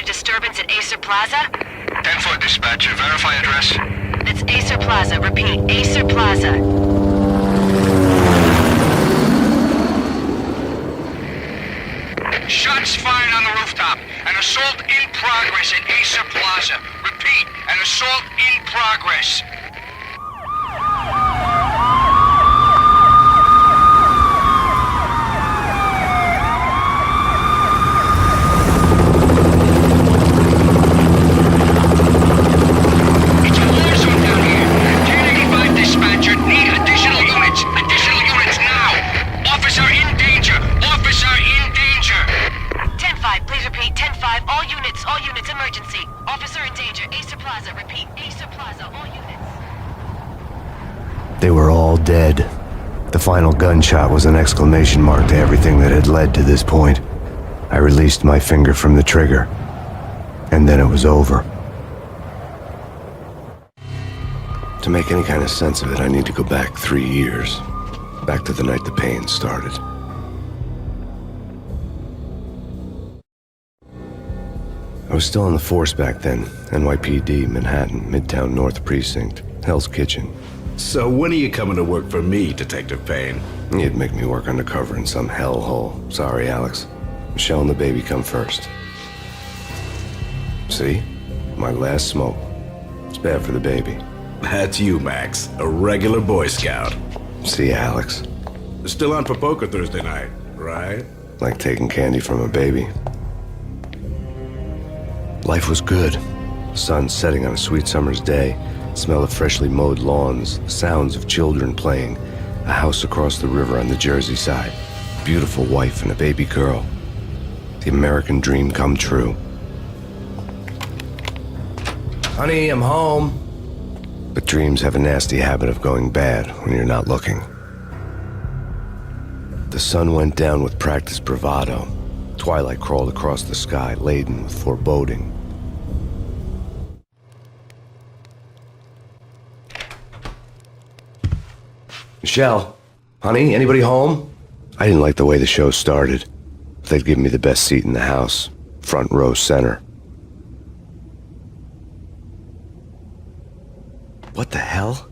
a disturbance at Acer Plaza? 10-4 dispatcher, verify address. It's Acer Plaza. Repeat, Acer Plaza. Shots fired on the rooftop. An assault in progress at Acer Plaza. Repeat, an assault in progress. It's a war zone down here. 1085 dispatcher, need additional units. Additional units now. Officer in danger. Officer in danger. 10-5, please repeat. 10-5, all units, emergency. Officer in danger, Acer Plaza. Repeat, Acer Plaza, all units. They were all dead. The final gunshot was an exclamation mark to everything that had led to this point. I released my finger from the trigger, and then it was over. To make any kind of sense of it, I need to go back 3 years. Back to the night the Payne started. I was still in the force back then. NYPD, Manhattan, Midtown North Precinct, Hell's Kitchen. So when are you coming to work for me, Detective Payne? You'd make me work undercover in some hellhole. Sorry, Alex. Michelle and the baby come first. See? My last smoke. It's bad for the baby. That's you, Max. A regular Boy Scout. See ya, Alex. Still on for poker Thursday night, right? Like taking candy from a baby. Life was good. Sun setting on a sweet summer's day. Smell of freshly mowed lawns. Sounds of children playing. A house across the river on the Jersey side. Beautiful wife and a baby girl. The American dream come true. Honey, I'm home. But dreams have a nasty habit of going bad when you're not looking. The sun went down with practiced bravado. Twilight crawled across the sky, laden with foreboding. Michelle, honey, anybody home? I didn't like the way the show started. They'd give me the best seat in the house, front row center. What the hell?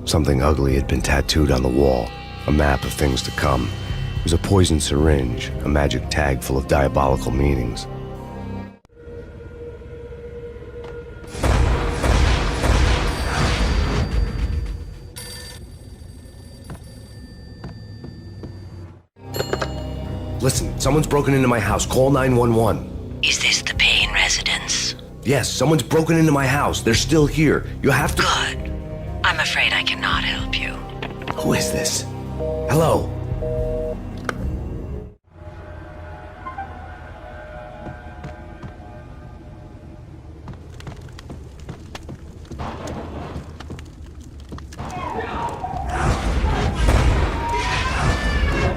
Something ugly had been tattooed on the wall, a map of things to come. It was a poison syringe, a magic tag full of diabolical meanings. Listen, someone's broken into my house. Call 911. Is this the Payne residence? Yes, someone's broken into my house. They're still here. You have to... Good. I'm afraid I cannot help you. Who is this? Hello?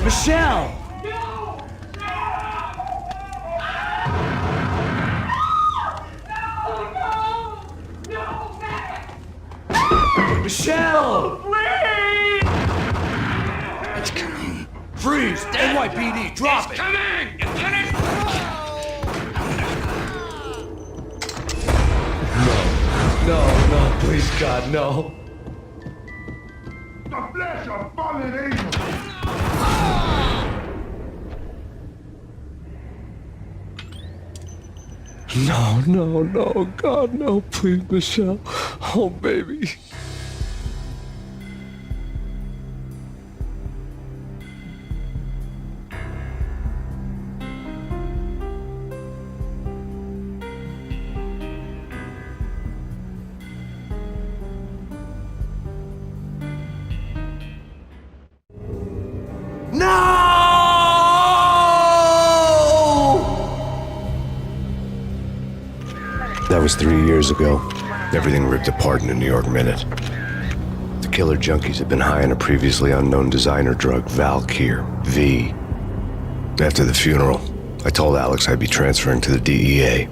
Michelle! Michelle! Please! It's coming. Freeze! NYPD, drop it! Coming! Lieutenant! No, please, God, no. The flesh of fallen angels! No, God, no, please, Michelle. Oh, baby. That was 3 years ago. Everything ripped apart in a New York minute. The killer junkies had been high on a previously unknown designer drug, Valkyr, V. After the funeral, I told Alex I'd be transferring to the DEA.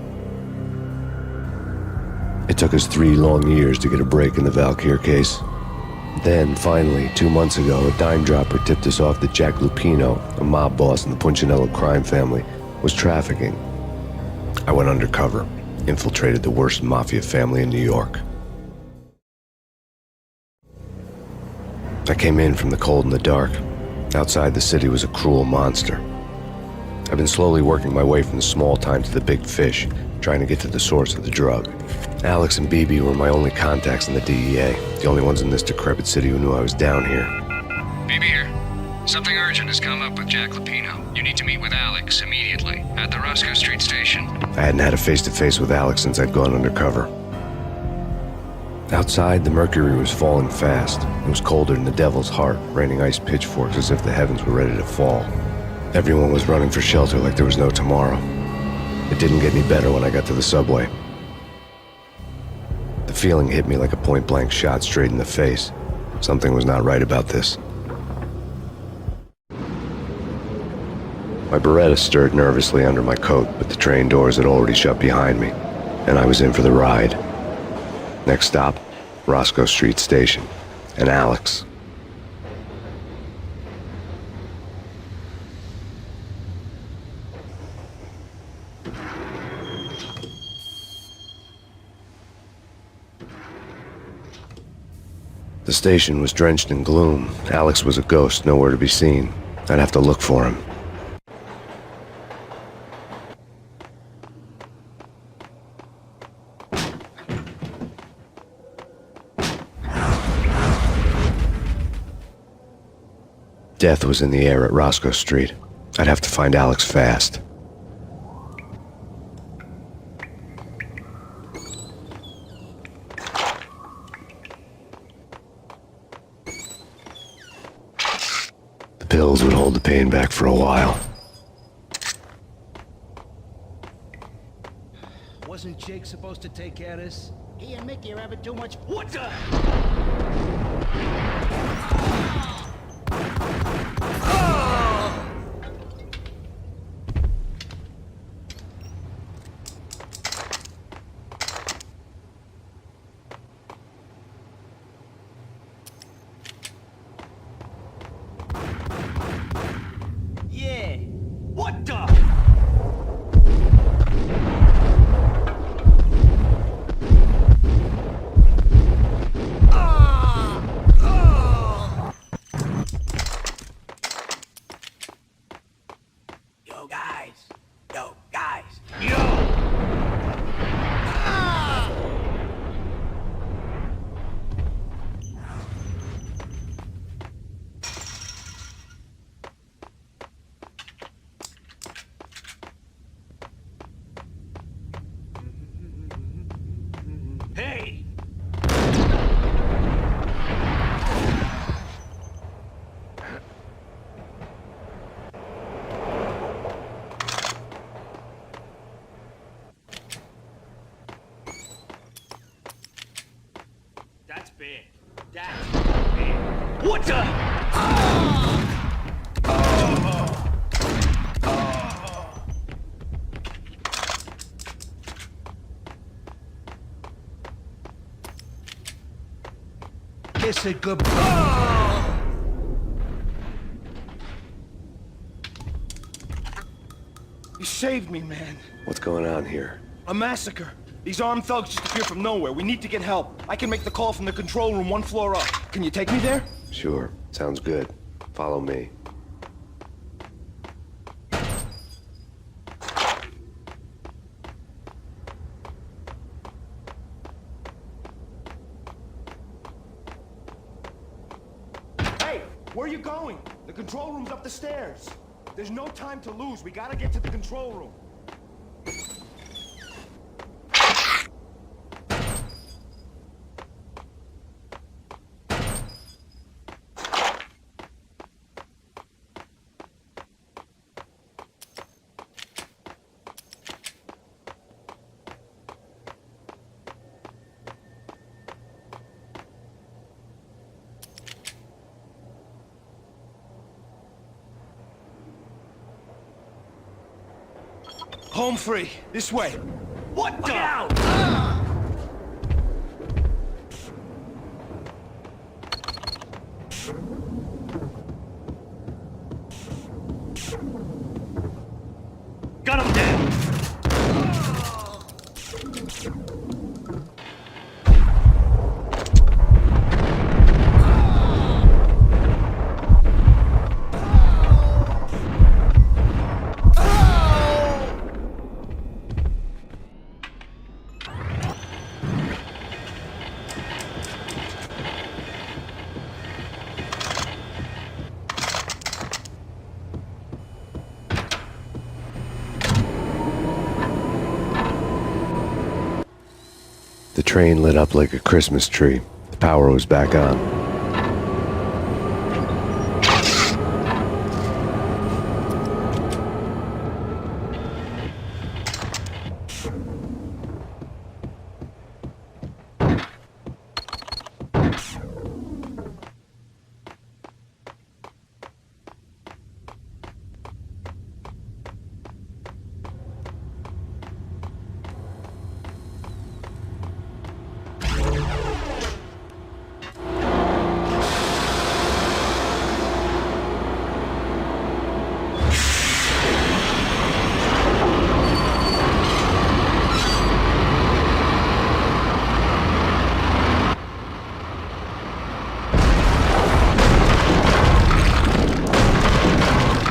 It took us 3 long years to get a break in the Valkyr case. Then, finally, 2 months ago, a dime dropper tipped us off that Jack Lupino, a mob boss in the Punchinello crime family, was trafficking. I went undercover, infiltrated the worst mafia family in New York. I came in from the cold and the dark. Outside the city was a cruel monster. I've been slowly working my way from the small time to the big fish, trying to get to the source of the drug. Alex and BB were my only contacts in the DEA, the only ones in this decrepit city who knew I was down here. BB here. Something urgent has come up with Jack Lapino. You need to meet with Alex immediately at the Roscoe Street station. I hadn't had a face-to-face with Alex since I'd gone undercover. Outside, the mercury was falling fast. It was colder than the devil's heart, raining ice pitchforks as if the heavens were ready to fall. Everyone was running for shelter like there was no tomorrow. It didn't get any better when I got to the subway. The feeling hit me like a point-blank shot straight in the face. Something was not right about this. My Beretta stirred nervously under my coat, but the train doors had already shut behind me, and I was in for the ride. Next stop, Roscoe Street Station, and Alex. The station was drenched in gloom. Alex was a ghost, nowhere to be seen. I'd have to look for him. Death was in the air at Roscoe Street. I'd have to find Alex fast. The pills would hold the pain back for a while. Wasn't Jake supposed to take care of this? He and Mickey are having too much. What the? Yeah. What the? Yo, guys. Yo, guys. Yo! Ah! Hey! That's big. That's big. What the? Kiss it goodbye. You saved me, man. What's going on here? A massacre. These armed thugs just appeared from nowhere. We need to get help. I can make the call from the control room 1 floor up. Can you take me there? Sure, sounds good. Follow me. Hey, where are you going? The control room's up the stairs. There's no time to lose. We gotta get to the control room. Home free. This way. What the? Got The train lit up like a Christmas tree. The power was back on.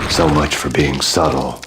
So much for being subtle.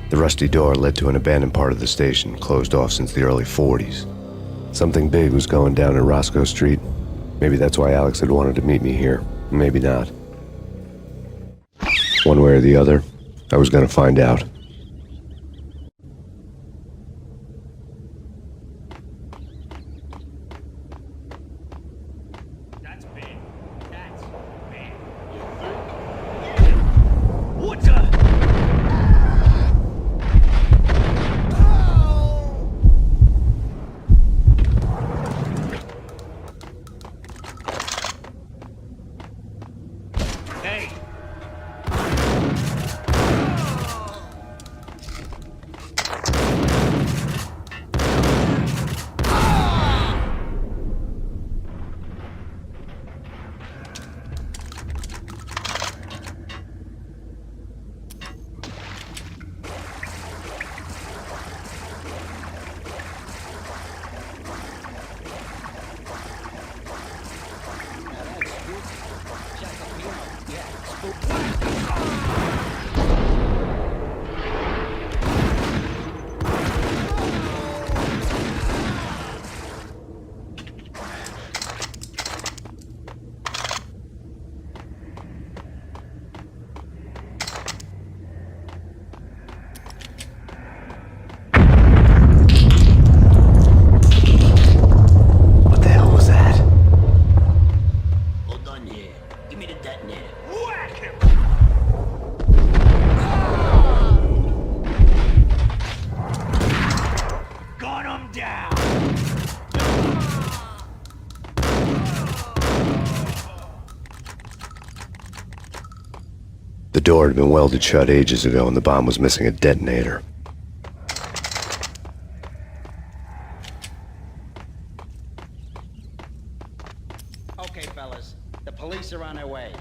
The rusty door led to an abandoned part of the station, closed off since the early 40s. Something big was going down at Roscoe Street. Maybe that's why Alex had wanted to meet me here. Maybe not. One way or the other, I was going to find out. That's big. That's big. What the? Hey. What the hell was that? Hold on here. Give me the detonator. Whack him! Gun him down! The door had been welded shut ages ago and the bomb was missing a detonator. Okay, fellas. The police are on their way.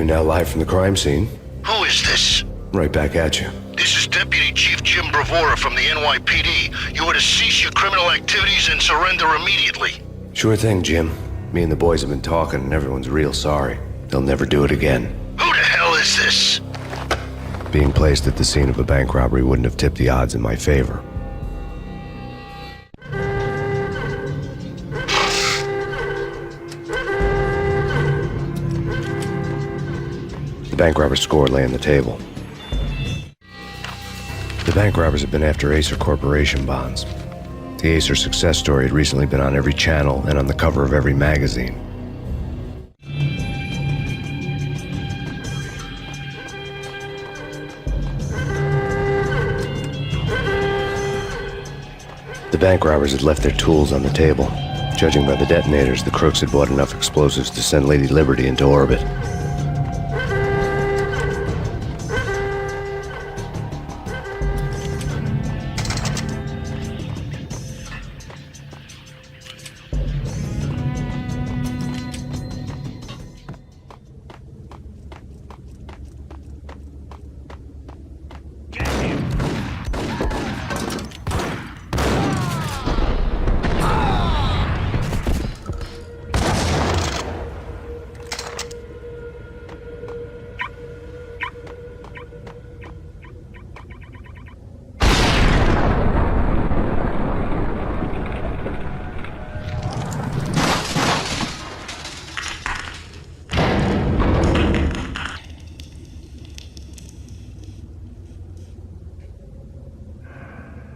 now live from the crime scene. Who is this? Right back at you. This is Deputy Chief Jim Bravura from the NYPD. You are to cease your criminal activities and surrender immediately. Sure thing, Jim. Me and the boys have been talking and everyone's real sorry. They'll never do it again. Who the hell is this? Being placed at the scene of a bank robbery wouldn't have tipped the odds in my favor. The bank robber's score lay on the table. The bank robbers had been after Acer Corporation bonds. The Acer success story had recently been on every channel and on the cover of every magazine. The bank robbers had left their tools on the table. Judging by the detonators, the crooks had bought enough explosives to send Lady Liberty into orbit.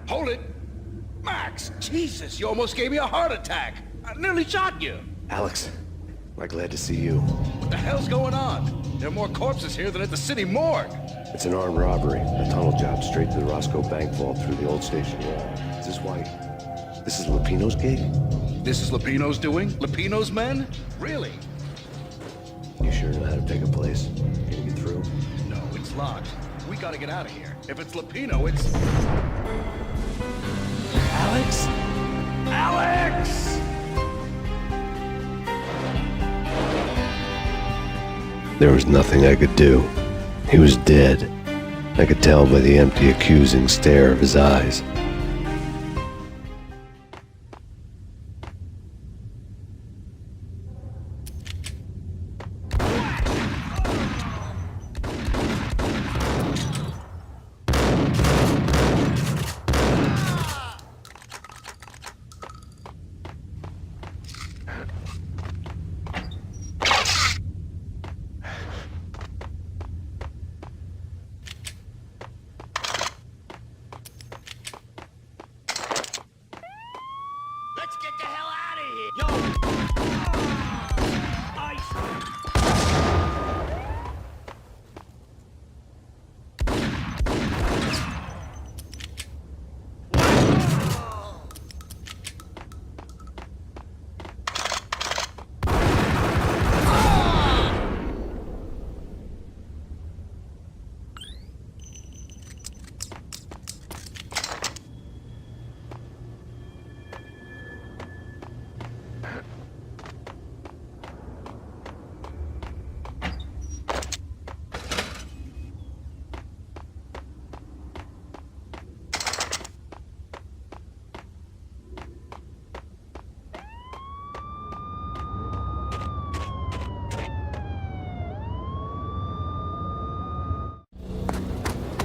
Hold it! Max! Jesus, you almost gave me a heart attack! I nearly shot you! Alex, I'm glad to see you. What the hell's going on? There are more corpses here than at the city morgue! It's an armed robbery. A tunnel job straight to the Roscoe Bank vault through the old station wall. Is this why? This is Lupino's gig? This is Lupino's doing? Lupino's men? Really? You sure know how to pick a place? Can you get through? No, it's locked. We gotta get out of here. If it's Lupino, it's... Alex? Alex! There was nothing I could do. He was dead. I could tell by the empty, accusing stare of his eyes. Let's get the hell out of here! Yo!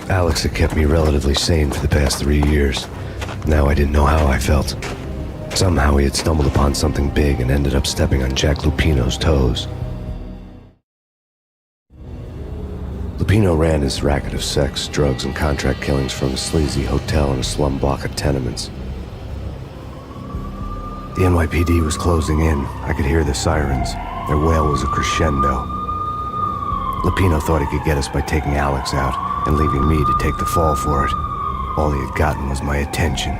Alex had kept me relatively sane for the past 3 years. Now I didn't know how I felt. Somehow he had stumbled upon something big and ended up stepping on Jack Lupino's toes. Lupino ran his racket of sex, drugs, and contract killings from a sleazy hotel in a slum block of tenements. The NYPD was closing in. I could hear the sirens. Their wail was a crescendo. Lupino thought he could get us by taking Alex out and leaving me to take the fall for it. All he had gotten was my attention.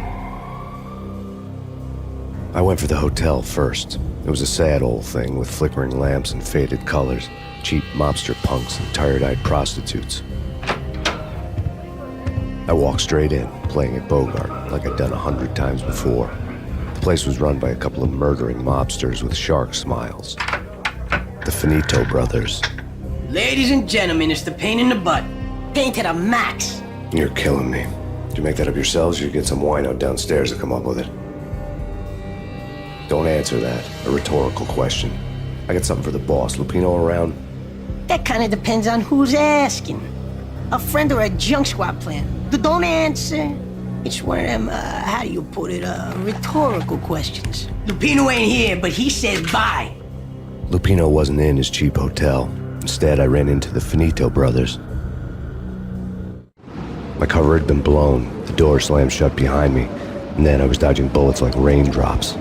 I went for the hotel first. It was a sad old thing with flickering lamps and faded colors, cheap mobster punks and tired-eyed prostitutes. I walked straight in, playing at Bogart, like I'd done 100 times before. The place was run by a couple of murdering mobsters with shark smiles. The Finito brothers. Ladies and gentlemen, it's the pain in the butt. Pain to the max. You're killing me. Did you make that up yourselves, or you get some wino downstairs to come up with it? Don't answer that. A rhetorical question. I got something for the boss. Lupino around? That kind of depends on who's asking. A friend or a junk squad plan. Don't answer. It's one of them, how do you put it, rhetorical questions. Lupino ain't here, but he said bye. Lupino wasn't in his cheap hotel. Instead, I ran into the Finito brothers. My cover had been blown. The door slammed shut behind me, and then I was dodging bullets like raindrops.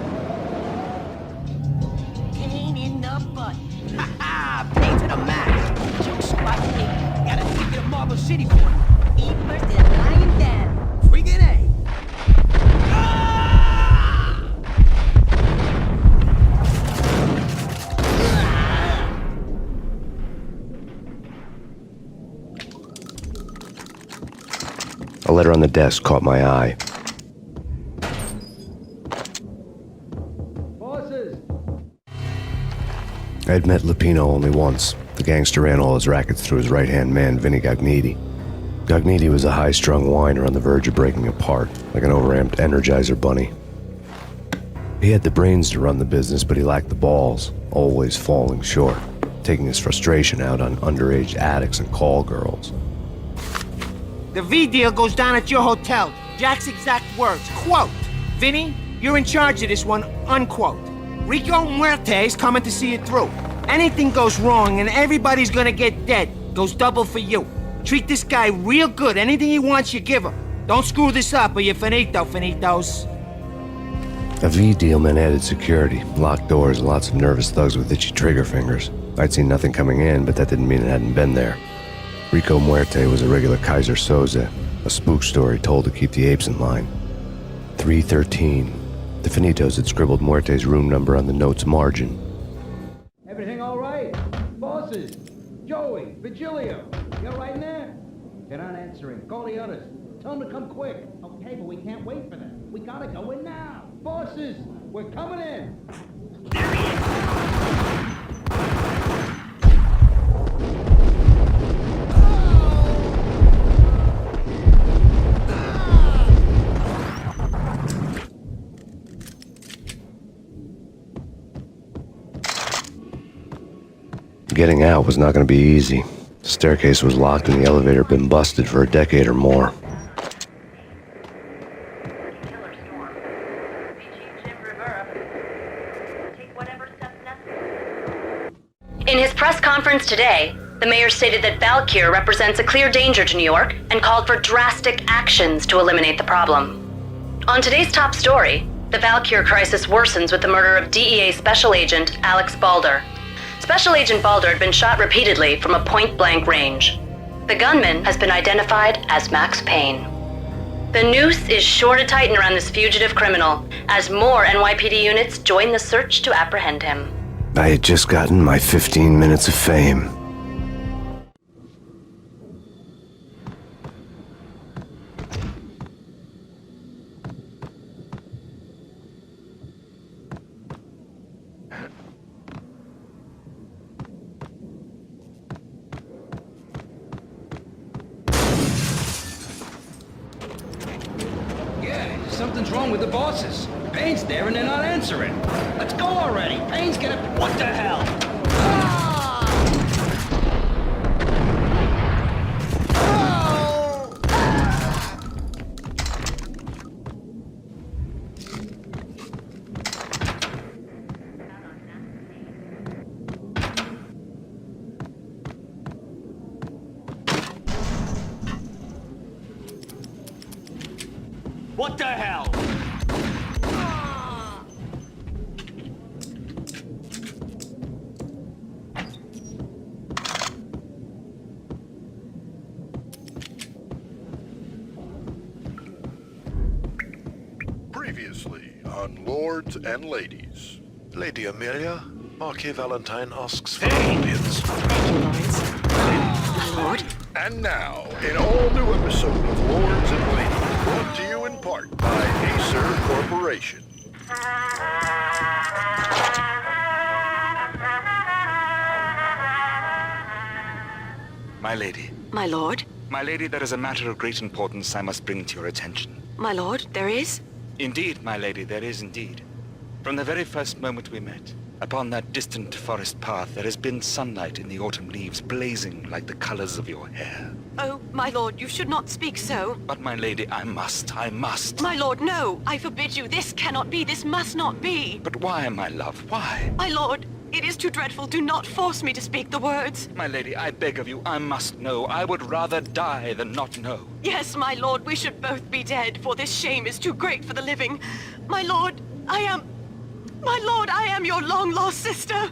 Pain in the butt. Ha ha! Pain to the max. Junk squad plan. Got a ticket to Marble City for him. Eat first and lying down. Friggin' A. A letter on the desk caught my eye. Bosses! I had met Lupino only once. The gangster ran all his rackets through his right-hand man, Vinny Gagniti. Gagniti was a high-strung whiner on the verge of breaking apart, like an overamped Energizer bunny. He had the brains to run the business, but he lacked the balls, always falling short, taking his frustration out on underage addicts and call girls. The V deal goes down at your hotel. Jack's exact words, quote, "Vinny, you're in charge of this one," unquote. Rico Muerte's coming to see it through. Anything goes wrong and everybody's gonna get dead. Goes double for you. Treat this guy real good. Anything he wants, you give him. Don't screw this up or you're finito, finitos. A V deal meant added security, locked doors, and lots of nervous thugs with itchy trigger fingers. I'd seen nothing coming in, but that didn't mean it hadn't been there. Rico Muerte was a regular Kaiser Soze, a spook story told to keep the apes in line. 313. The Finitos had scribbled Muerte's room number on the note's margin. Everything all right? Bosses? Joey? Vigilio? You all right in there? They're not answering. Call the others. Tell them to come quick. Okay, but we can't wait for them. We gotta go in now. Bosses, we're coming in. Getting out was not going to be easy. The staircase was locked and the elevator had been busted for a decade or more. In his press conference today, the mayor stated that Valkyr represents a clear danger to New York and called for drastic actions to eliminate the problem. On today's top story, the Valkyr crisis worsens with the murder of DEA Special Agent Alex Balder. Special Agent Balder had been shot repeatedly from a point-blank range. The gunman has been identified as Max Payne. The noose is sure to tighten around this fugitive criminal as more NYPD units join the search to apprehend him. I had just gotten my 15 minutes of fame. Something's wrong with the bosses. Payne's there and they're not answering. Let's go already. Payne's gonna... What the hell? What the hell? Previously on Lords and Ladies. Lady Amelia, Marquis Valentine asks for Hey. an audience. Thank you, Lawrence. My lord. And now, an all-new episode of Lords and Ladies, brought to you in part by Acer Corporation. My lady. My lord? My lady, there is a matter of great importance I must bring to your attention. My lord, there is? Indeed, my lady, there is indeed. From the very first moment we met, upon that distant forest path, there has been sunlight in the autumn leaves blazing like the colors of your hair. Oh, my lord, you should not speak so. But my lady, I must. My lord, no! I forbid you. This cannot be. This must not be. But why, my love, why? My lord, it is too dreadful. Do not force me to speak the words. My lady, I beg of you, I must know. I would rather die than not know. Yes, my lord, we should both be dead, for this shame is too great for the living. My lord, I am your long-lost sister.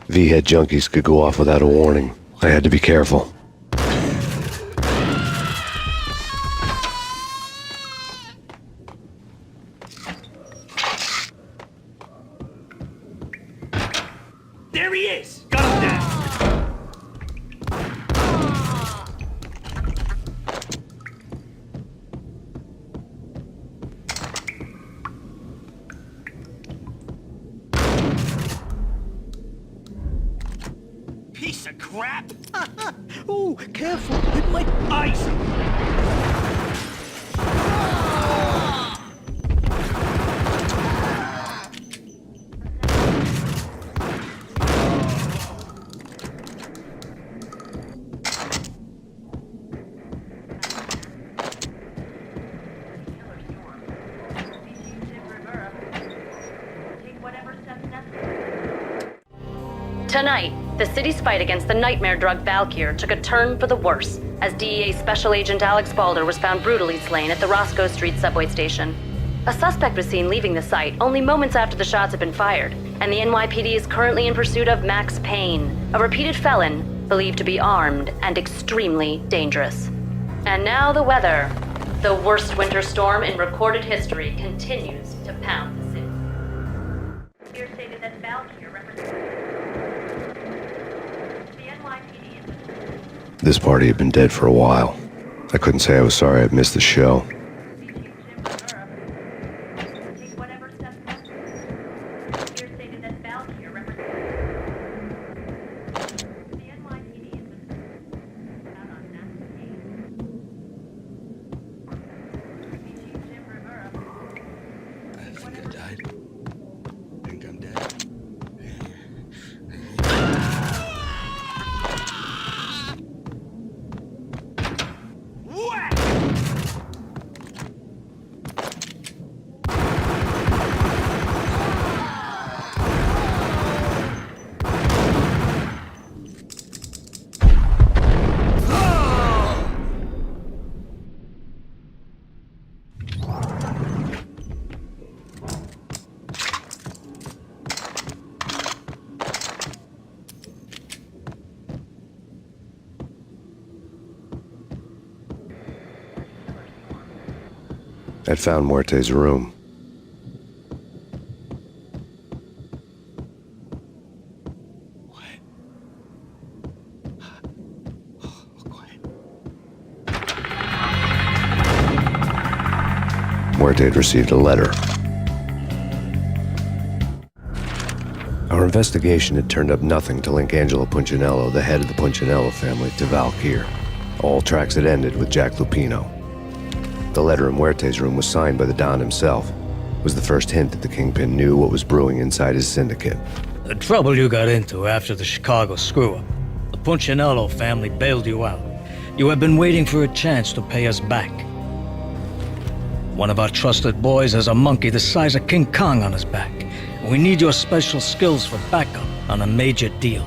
V-head junkies could go off without a warning. I had to be careful. There he is! Got him down! Piece of crap! Ooh, careful, it might Ice! Tonight, the city's fight against the nightmare drug Valkyr took a turn for the worse as DEA Special Agent Alex Balder was found brutally slain at the Roscoe Street subway station. A suspect was seen leaving the site only moments after the shots had been fired, and the NYPD is currently in pursuit of Max Payne, a repeated felon believed to be armed and extremely dangerous. And now the weather. The worst winter storm in recorded history continues to pound the city. Here stated that Valkyr represents This party had been dead for a while. I couldn't say I was sorry I'd missed the show. I think I died. I think I'm dead. I'd found Muerte's room. Muerte had received a letter. Our investigation had turned up nothing to link Angelo Punchinello, the head of the Punchinello family, to Valkyr. All tracks had ended with Jack Lupino. The letter in Muerte's room was signed by the Don himself. It was the first hint that the Kingpin knew what was brewing inside his syndicate. The trouble you got into after the Chicago screw-up. The Punchinello family bailed you out. You have been waiting for a chance to pay us back. One of our trusted boys has a monkey the size of King Kong on his back. We need your special skills for backup on a major deal.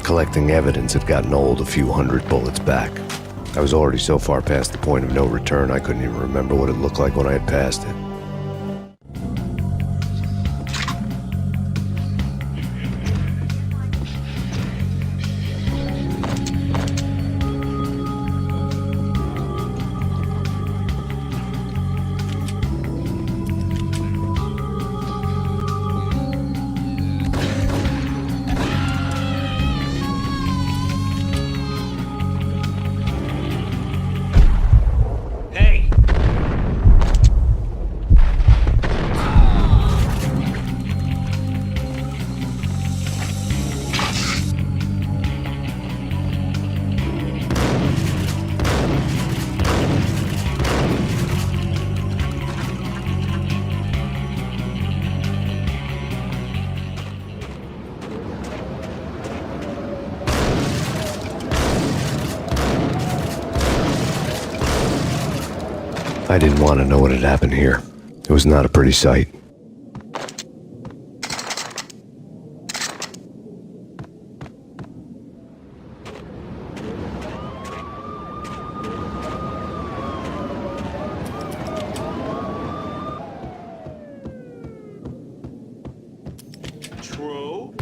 Collecting evidence had gotten old a few hundred bullets back. I was already so far past the point of no return I couldn't even remember what it looked like when I had passed it. I didn't want to know what had happened here. It was not a pretty sight. True.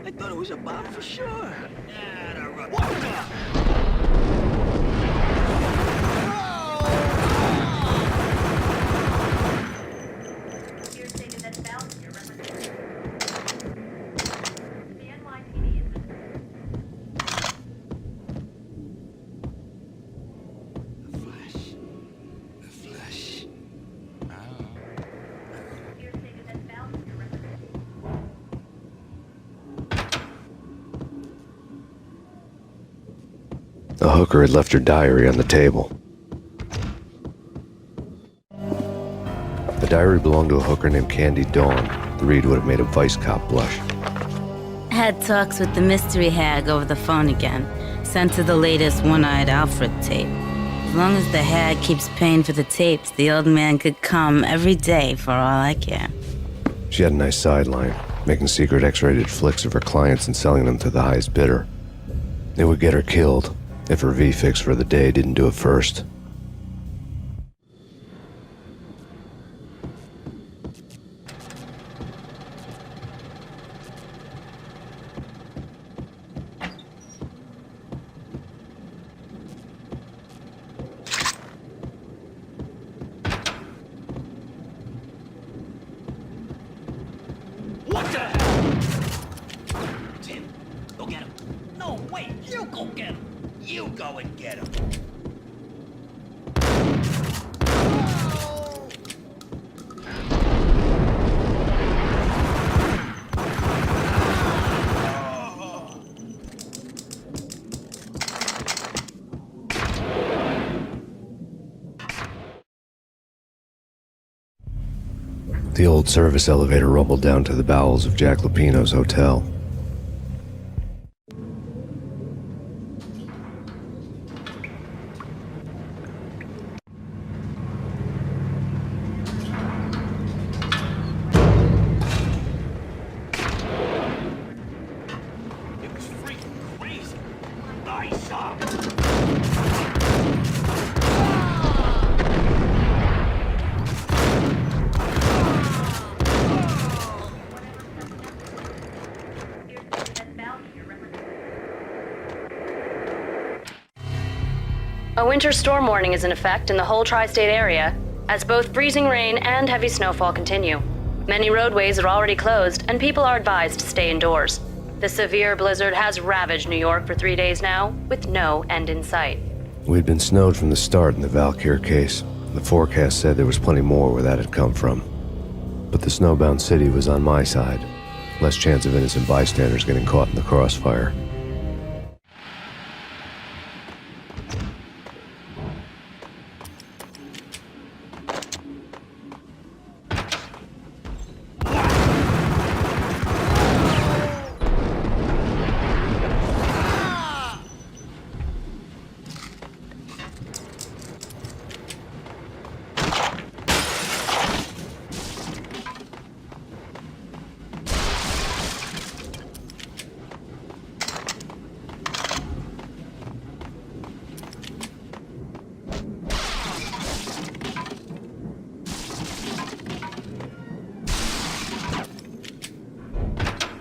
I thought it was a bomb for sure. The hooker had left her diary on the table. The diary belonged to a hooker named Candy Dawn. The read would have made a vice cop blush. Had talks with the mystery hag over the phone again. Sent her the latest One-Eyed Alfred tape. As long as the hag keeps paying for the tapes, the old man could come every day for all I care. She had a nice sideline, making secret X-rated flicks of her clients and selling them to the highest bidder. It would get her killed if her V-fix for the day didn't do it first. What the hell? Tim, go get him. No, wait, you go get him. You go and get him. The old service elevator rumbled down to the bowels of Jack Lupino's hotel. It was freaking crazy. Nice up. A winter storm warning is in effect in the whole tri-state area, as both freezing rain and heavy snowfall continue. Many roadways are already closed, and people are advised to stay indoors. The severe blizzard has ravaged New York for 3 days now, with no end in sight. We'd been snowed from the start in the Valkyr case. The forecast said there was plenty more where that had come from. But the snowbound city was on my side. Less chance of innocent bystanders getting caught in the crossfire.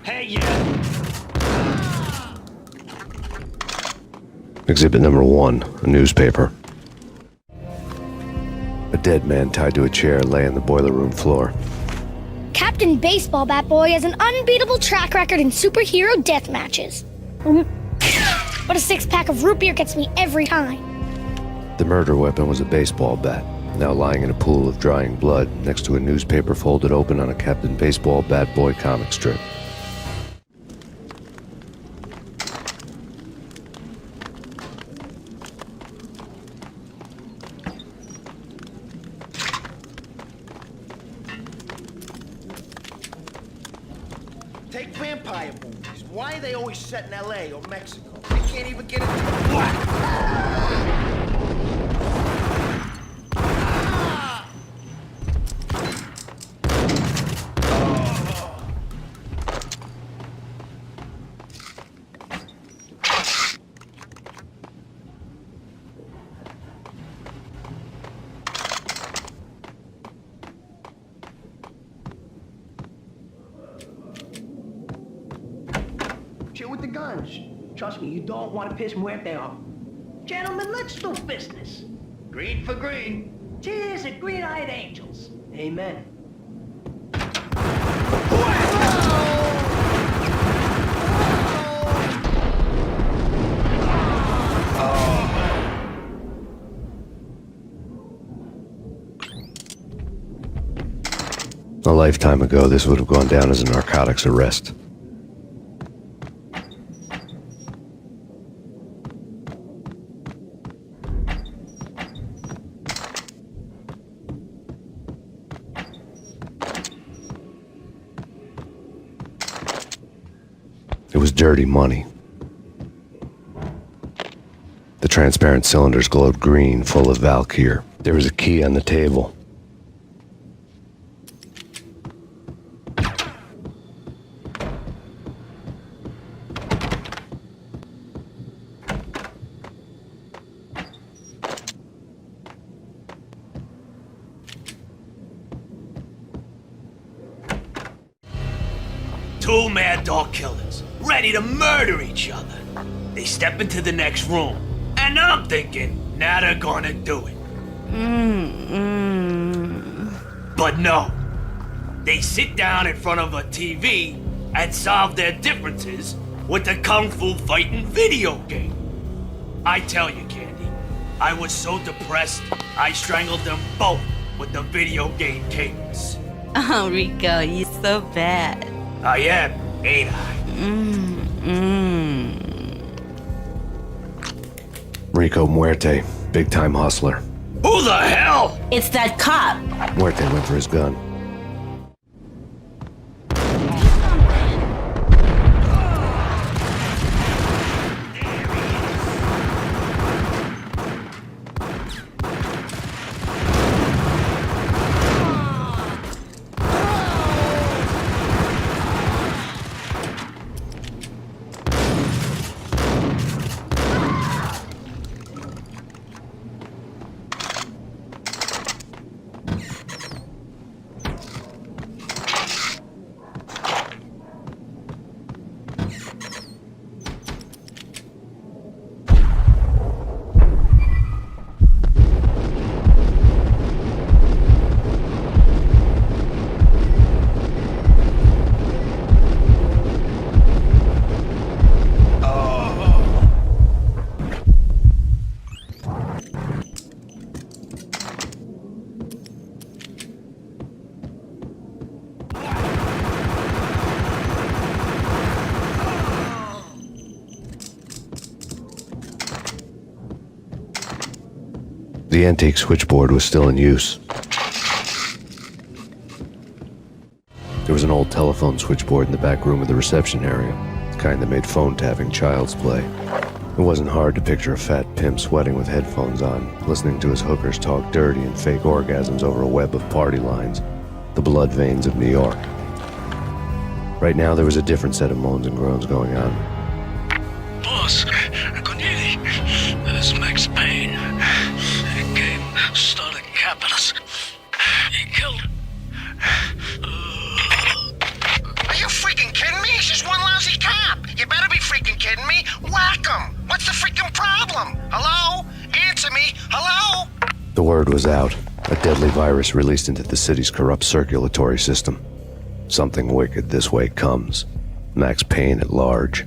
Hey, yeah. Exhibit number 1, a newspaper. A dead man tied to a chair lay on the boiler room floor. Captain Baseball Bat Boy has an unbeatable track record in superhero death matches. But a six-pack of root beer gets me every time. The murder weapon was a baseball bat, now lying in a pool of drying blood next to a newspaper folded open on a Captain Baseball Bat Boy comic strip. take vampire movies. Why are they always set in LA or Mexico? They can't even get into the black. Chill with the guns. Trust me, you don't want to piss Muerte off. Gentlemen, let's do business. Green for green. Cheers at green-eyed angels. Amen. A lifetime ago, this would have gone down as a narcotics arrest. It was dirty money. The transparent cylinders glowed green, full of Valkyr. There was a key on the table. Two mad dog killers, ready to murder each other. They step into the next room, and I'm thinking, now they're gonna do it. But no. They sit down in front of a TV and solve their differences with the Kung Fu fighting video game. I tell you, Candy, I was so depressed, I strangled them both with the video game cables. Oh, Rico, you're so bad. I am, ain't I? Rico Muerte, big-time hustler. Who the hell? It's that cop. Muerte went for his gun. The antique switchboard was still in use. There was an old telephone switchboard in the back room of the reception area, the kind that made phone tapping child's play. It wasn't hard to picture a fat pimp sweating with headphones on, listening to his hookers talk dirty and fake orgasms over a web of party lines, the blood veins of New York. Right now, there was a different set of moans and groans going on. Boss, Corneli, this is Max Payne. He came, started capping us. He killed... Are you freaking kidding me? He's just one lousy cop. You better be freaking kidding me. Whack him. What's the freaking problem? Hello? Answer me. Hello? The word was out. A deadly virus released into the city's corrupt circulatory system. Something wicked this way comes. Max Payne at large.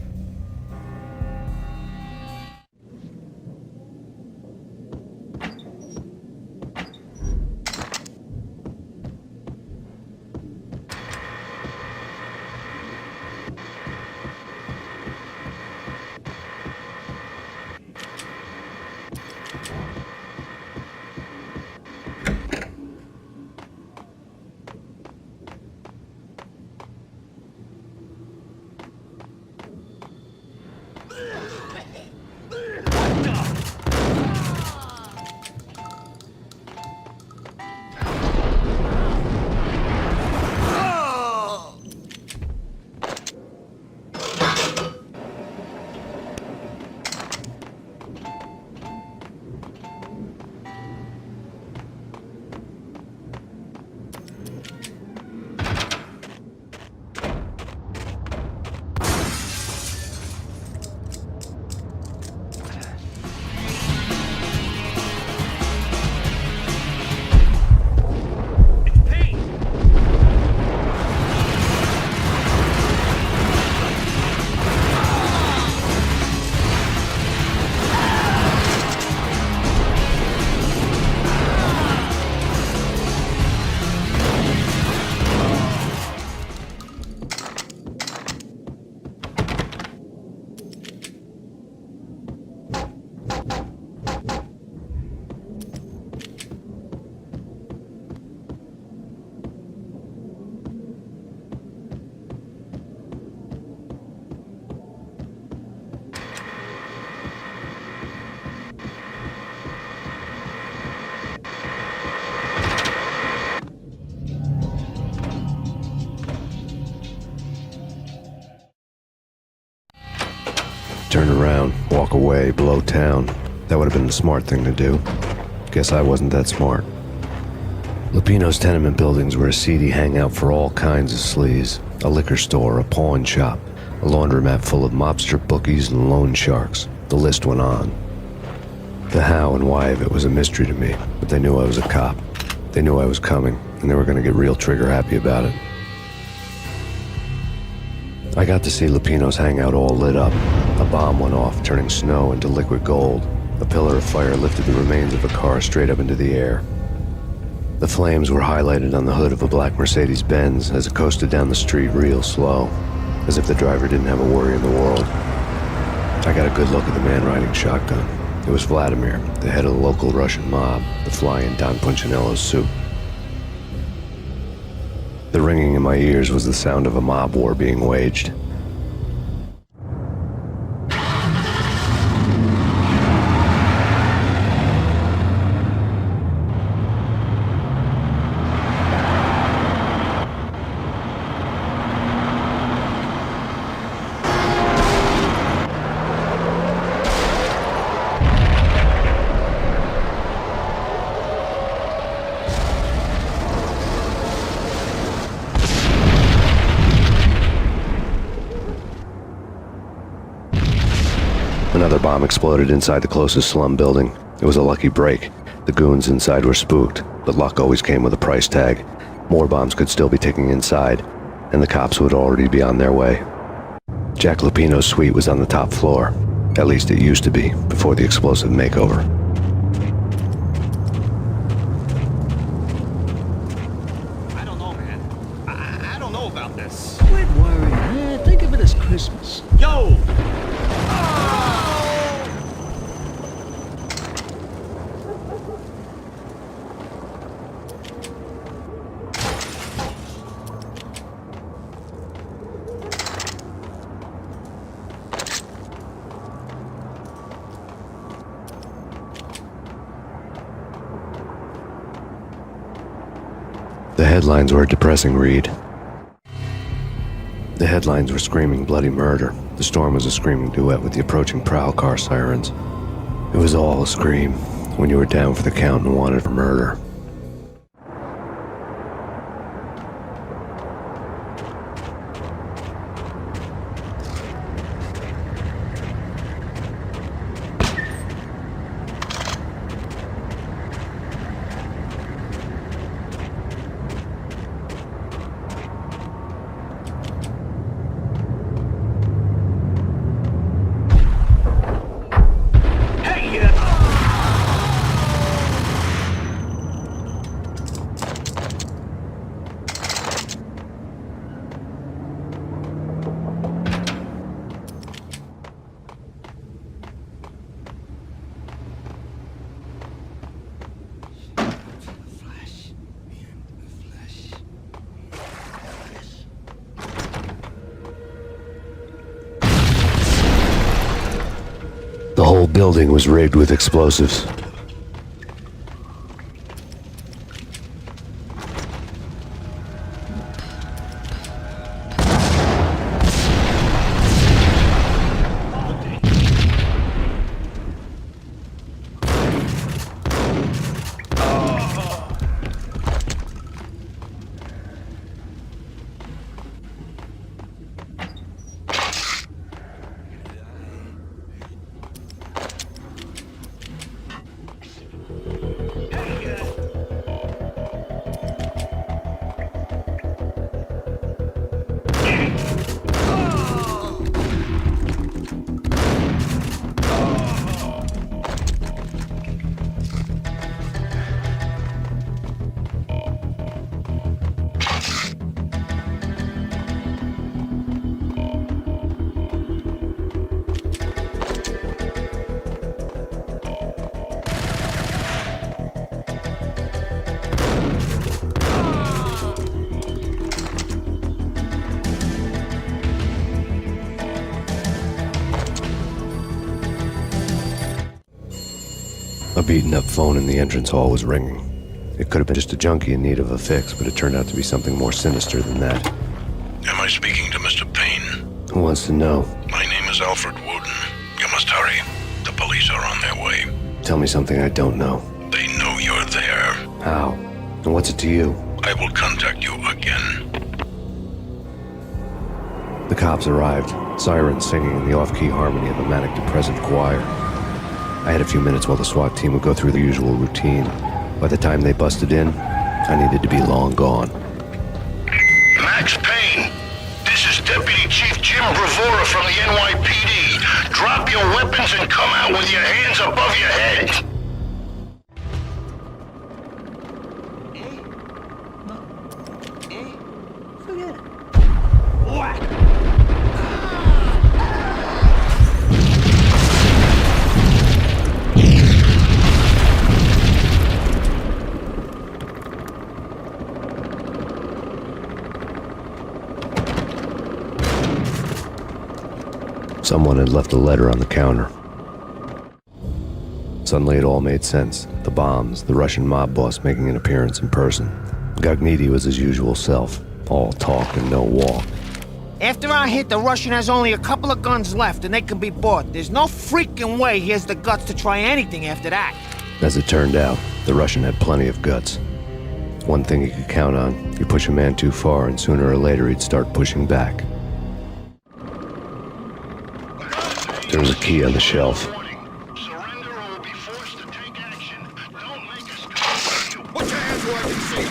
turn around, walk away, blow town. That would have been the smart thing to do. Guess I wasn't that smart. Lupino's tenement buildings were a seedy hangout for all kinds of sleaze. A liquor store, a pawn shop, a laundromat full of mobster bookies and loan sharks. The list went on. The how and why of it was a mystery to me, but they knew I was a cop. They knew I was coming, and they were going to get real trigger happy about it. I got to see Lupino's hangout all lit up. A bomb went off, turning snow into liquid gold. A pillar of fire lifted the remains of a car straight up into the air. The flames were highlighted on the hood of a black Mercedes-Benz as it coasted down the street real slow, as if the driver didn't have a worry in the world. I got a good look at the man riding shotgun. It was Vladimir, the head of the local Russian mob, the fly in Don Punchinello's suit. The ringing in my ears was the sound of a mob war being waged. Another bomb exploded inside the closest slum building. It was a lucky break. The goons inside were spooked, but luck always came with a price tag. More bombs could still be ticking inside, and the cops would already be on their way. Jack Lupino's suite was on the top floor. At least it used to be, before the explosive makeover. I don't know, man. I don't know about this. Quit worrying, man. Think of it as Christmas. Yo! The headlines were a depressing read. The headlines were screaming bloody murder. The storm was a screaming duet with the approaching prowl car sirens. It was all a scream when you were down for the count and wanted for murder. The whole building was rigged with explosives. A beaten-up phone in the entrance hall was ringing. It could have been just a junkie in need of a fix, but it turned out to be something more sinister than that. Am I speaking to Mr. Payne? Who wants to know? My name is Alfred Woden. You must hurry. The police are on their way. Tell me something I don't know. They know you're there. How? And what's it to you? I will contact you again. The cops arrived, sirens singing in the off-key harmony of a manic-depressive choir. I had a few minutes while the SWAT team would go through the usual routine. By the time they busted in, I needed to be long gone. Max Payne, this is Deputy Chief Jim Bravura from the NYPD. Drop your weapons and come out with your hands above your head. Someone had left a letter on the counter. Suddenly it all made sense. The bombs, the Russian mob boss making an appearance in person. Gognitti was his usual self, all talk and no walk. After our hit, the Russian has only a couple of guns left and they can be bought. There's no freaking way he has the guts to try anything after that. As it turned out, the Russian had plenty of guts. One thing you could count on, you push a man too far and sooner or later he'd start pushing back. There was a key on the shelf. Put your hands where I can see.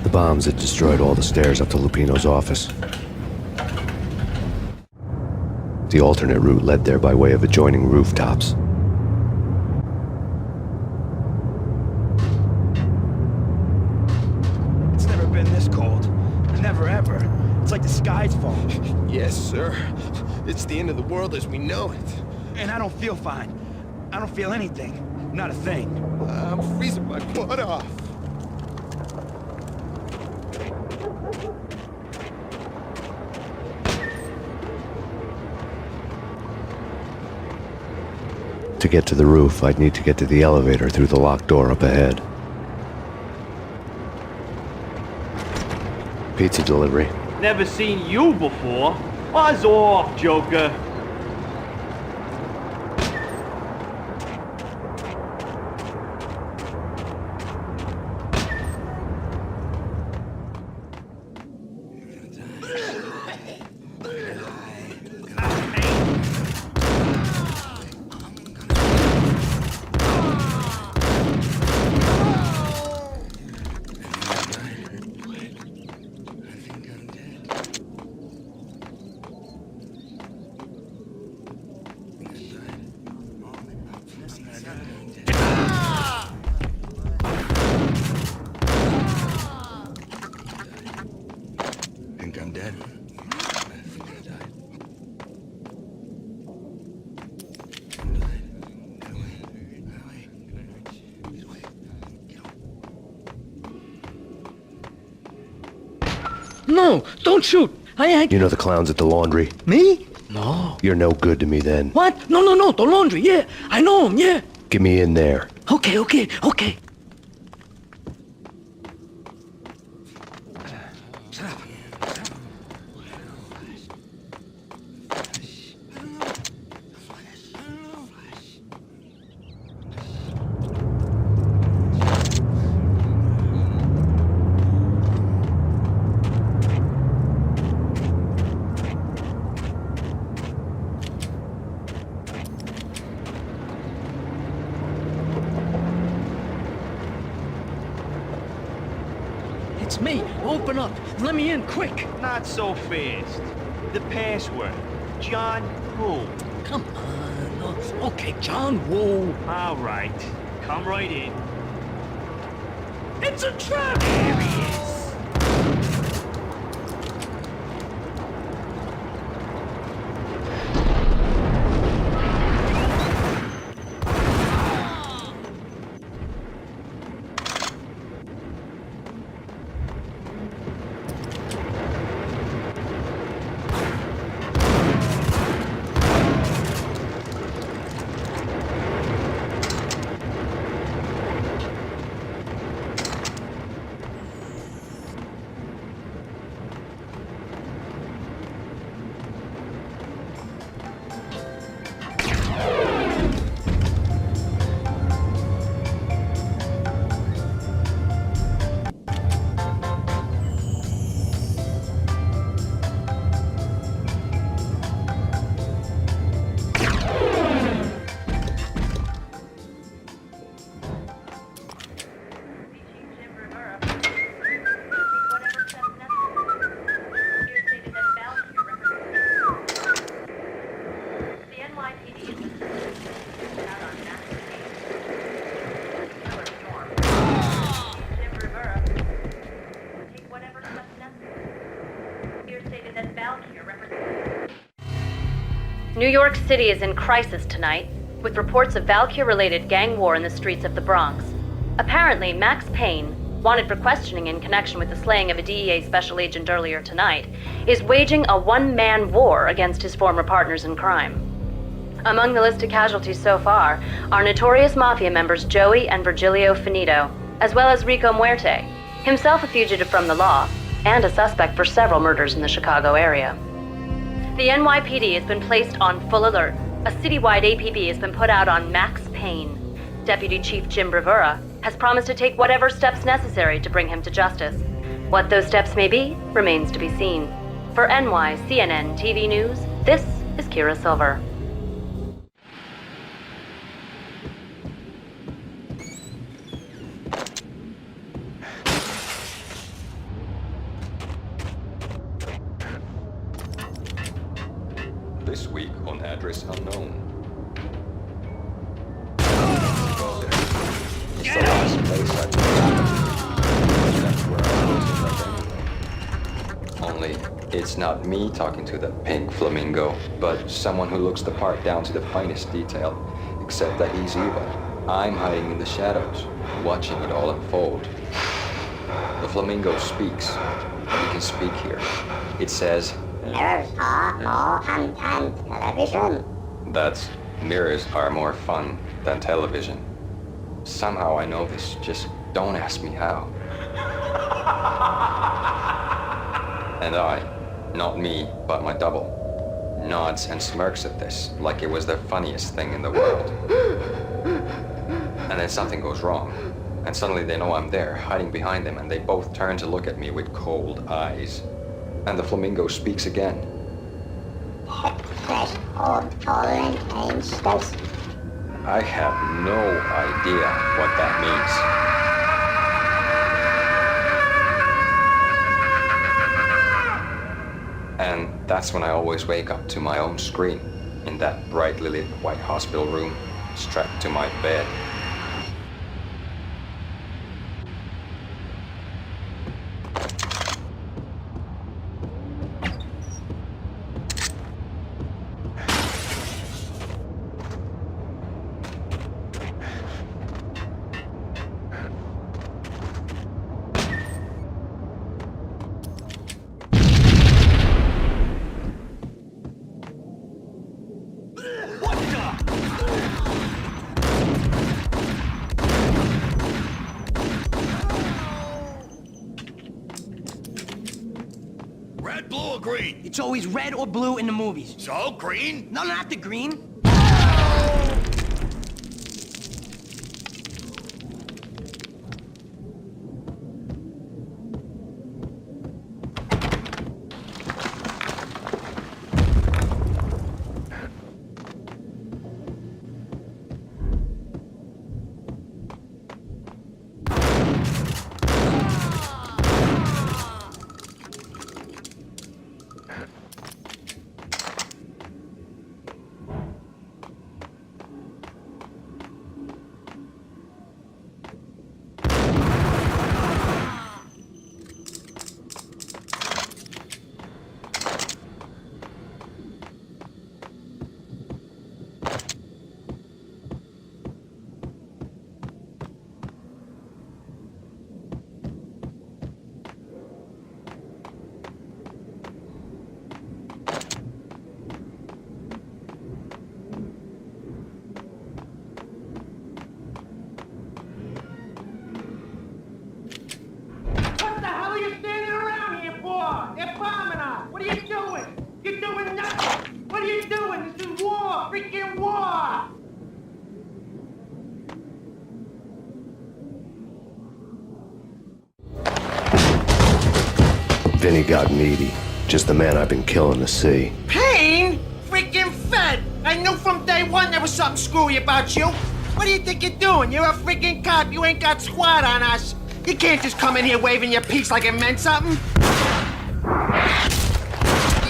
The bombs had destroyed all the stairs up to Lupino's office. The alternate route led there by way of adjoining rooftops. It's never been this cold. Never ever. It's like the sky's falling. Yes, sir. It's the end of the world as we know it. And I don't feel fine. I don't feel anything. Not a thing. I'm freezing my butt off. To get to the roof, I'd need to get to the elevator through the locked door up ahead. Pizza delivery. Never seen you before. Buzz off, Joker. Think I'm dead. No, don't shoot! You know the clowns at the laundry? Me? No. You're no good to me then. What? No, the laundry, yeah. I know him, yeah. Get me in there. Okay. It's me. Open up. Let me in, quick. Not so fast. The password. John who? Come on. Okay, John Woo. All right. Come right in. It's a trap! There he is. New York City is in crisis tonight, with reports of Valkyr-related gang war in the streets of the Bronx. Apparently, Max Payne, wanted for questioning in connection with the slaying of a DEA special agent earlier tonight, is waging a one-man war against his former partners in crime. Among the listed casualties so far are notorious mafia members Joey and Virgilio Finito, as well as Rico Muerte, himself a fugitive from the law, and a suspect for several murders in the Chicago area. The NYPD has been placed on full alert. A citywide APB has been put out on Max Payne. Deputy Chief Jim Bravura has promised to take whatever steps necessary to bring him to justice. What those steps may be remains to be seen. For NYCNN TV News, this is Kira Silver. This week on Address Unknown. It's the last place I've been. That's where I was, only it's not me talking to the pink flamingo, but someone who looks the part down to the finest detail, except that he's evil. I'm hiding in the shadows, watching it all unfold. The flamingo speaks. You can speak here. It says, "Mirrors are more fun than television." That's, mirrors are more fun than television. Somehow I know this, just don't ask me how. And I, not me, but my double, nods and smirks at this like it was the funniest thing in the world. And then something goes wrong, and suddenly they know I'm there, hiding behind them, and they both turn to look at me with cold eyes. And the flamingo speaks again. I have no idea what that means. And that's when I always wake up to my own scream, in that brightly lit white hospital room, strapped to my bed. green? It's always red or blue in the movies. So, green? No, not the green. What the hell are you standing around here for? They're bombing us. What are you doing? You're doing nothing. What are you doing? This is war. Freaking war. Vinny Gognitti, just the man I've been killing to see. Payne? Freaking Fed! I knew from day one there was something screwy about you. What do you think you're doing? You're a freaking cop. You ain't got squad on us. You can't just come in here waving your piece like it meant something.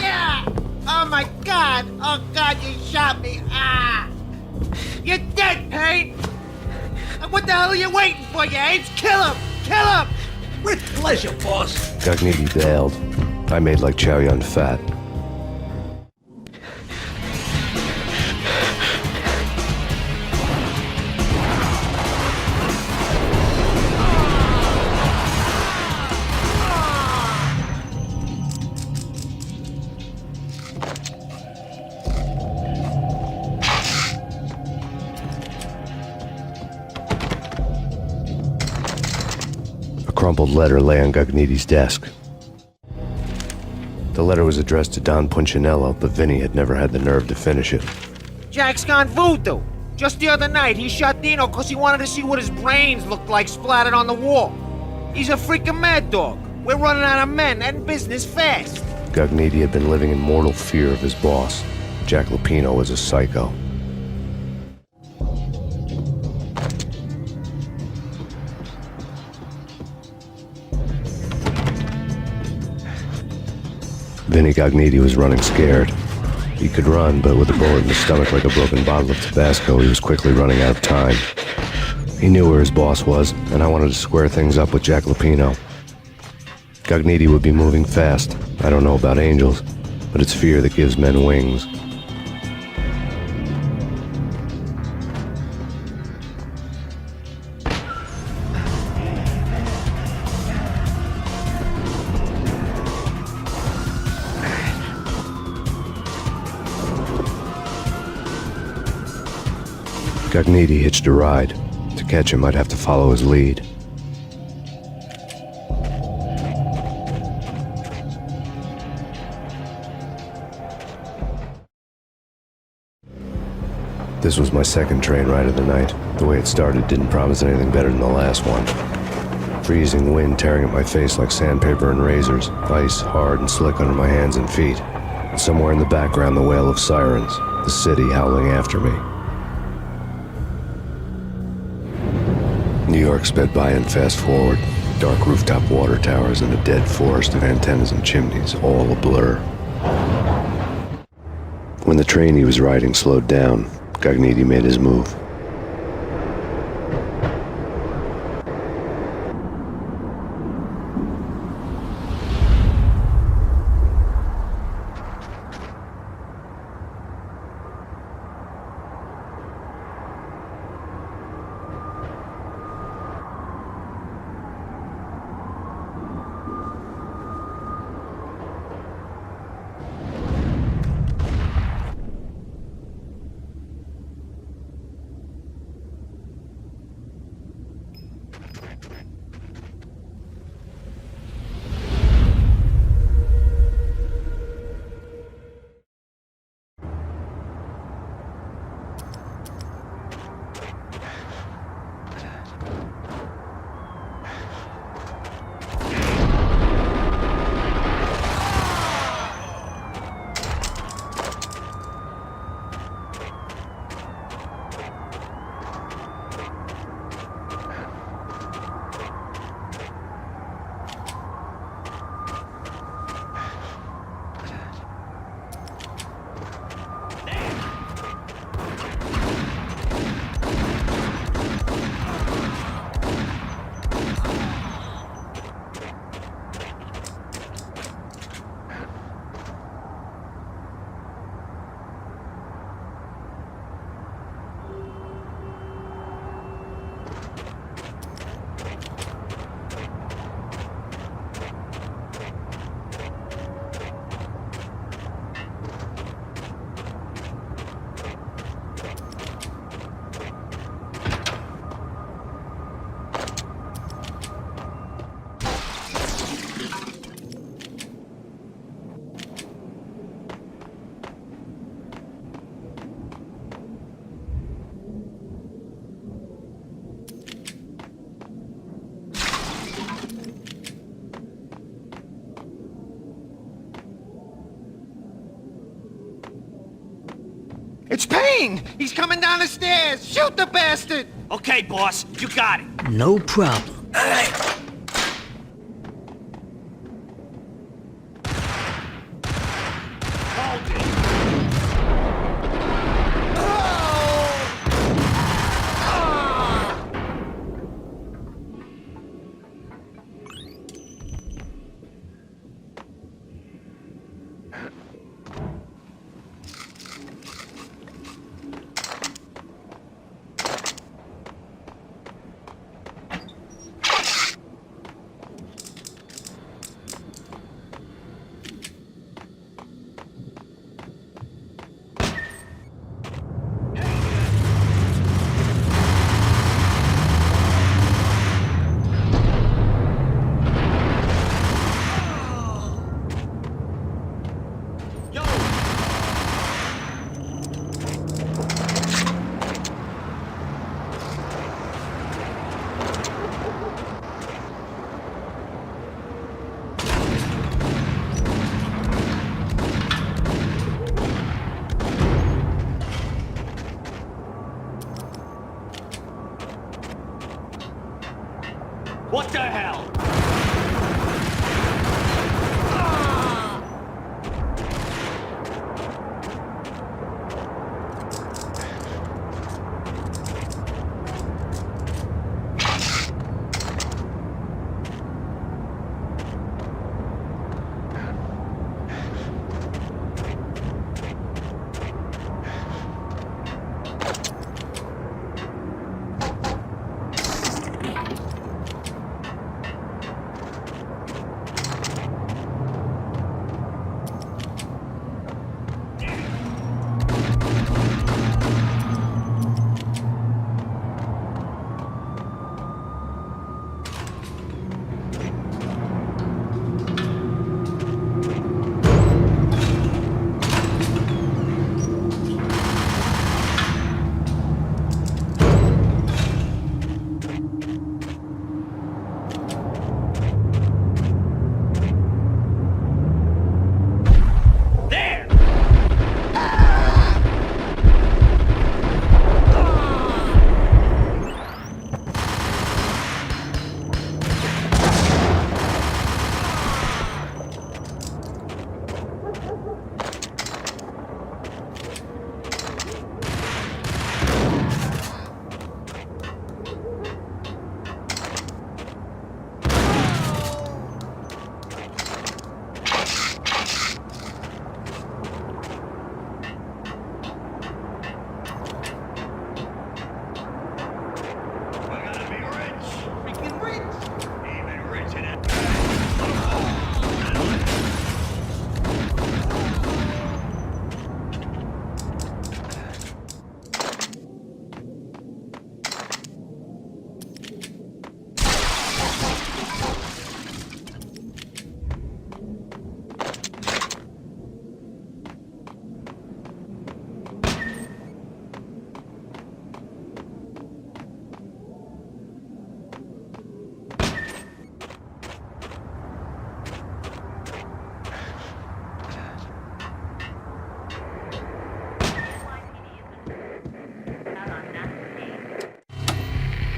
Yeah! Oh my God! Oh God, you shot me! Ah! You're dead, Payne! What the hell are you waiting for, you apes? Kill him! Kill him! With pleasure, boss. Gognitti bailed. I made like Chow Yun Fat. A crumpled letter lay on Gognitti's desk. The letter was addressed to Don Punchinello, but Vinny had never had the nerve to finish it. Jack's gone voodoo. Just the other night, he shot Dino because he wanted to see what his brains looked like splattered on the wall. He's a freaking mad dog. We're running out of men and business fast. Gognitti had been living in mortal fear of his boss. Jack Lupino was a psycho. Vinny Gognitti was running scared. He could run, but with a bullet in his stomach like a broken bottle of Tabasco, he was quickly running out of time. He knew where his boss was, and I wanted to square things up with Jack Lupino. Gognitti would be moving fast. I don't know about angels, but it's fear that gives men wings. Gognitti hitched a ride. To catch him, I'd have to follow his lead. This was my second train ride of the night. The way it started didn't promise anything better than the last one. Freezing wind tearing at my face like sandpaper and razors, ice hard and slick under my hands and feet. And somewhere in the background, the wail of sirens, the city howling after me. New York sped by in fast forward. Dark rooftop water towers and a dead forest of antennas and chimneys, all a blur. When the train he was riding slowed down, Gognitti made his move. It's Payne! He's coming down the stairs! Shoot the bastard! Okay, boss, you got it. No problem. What the hell?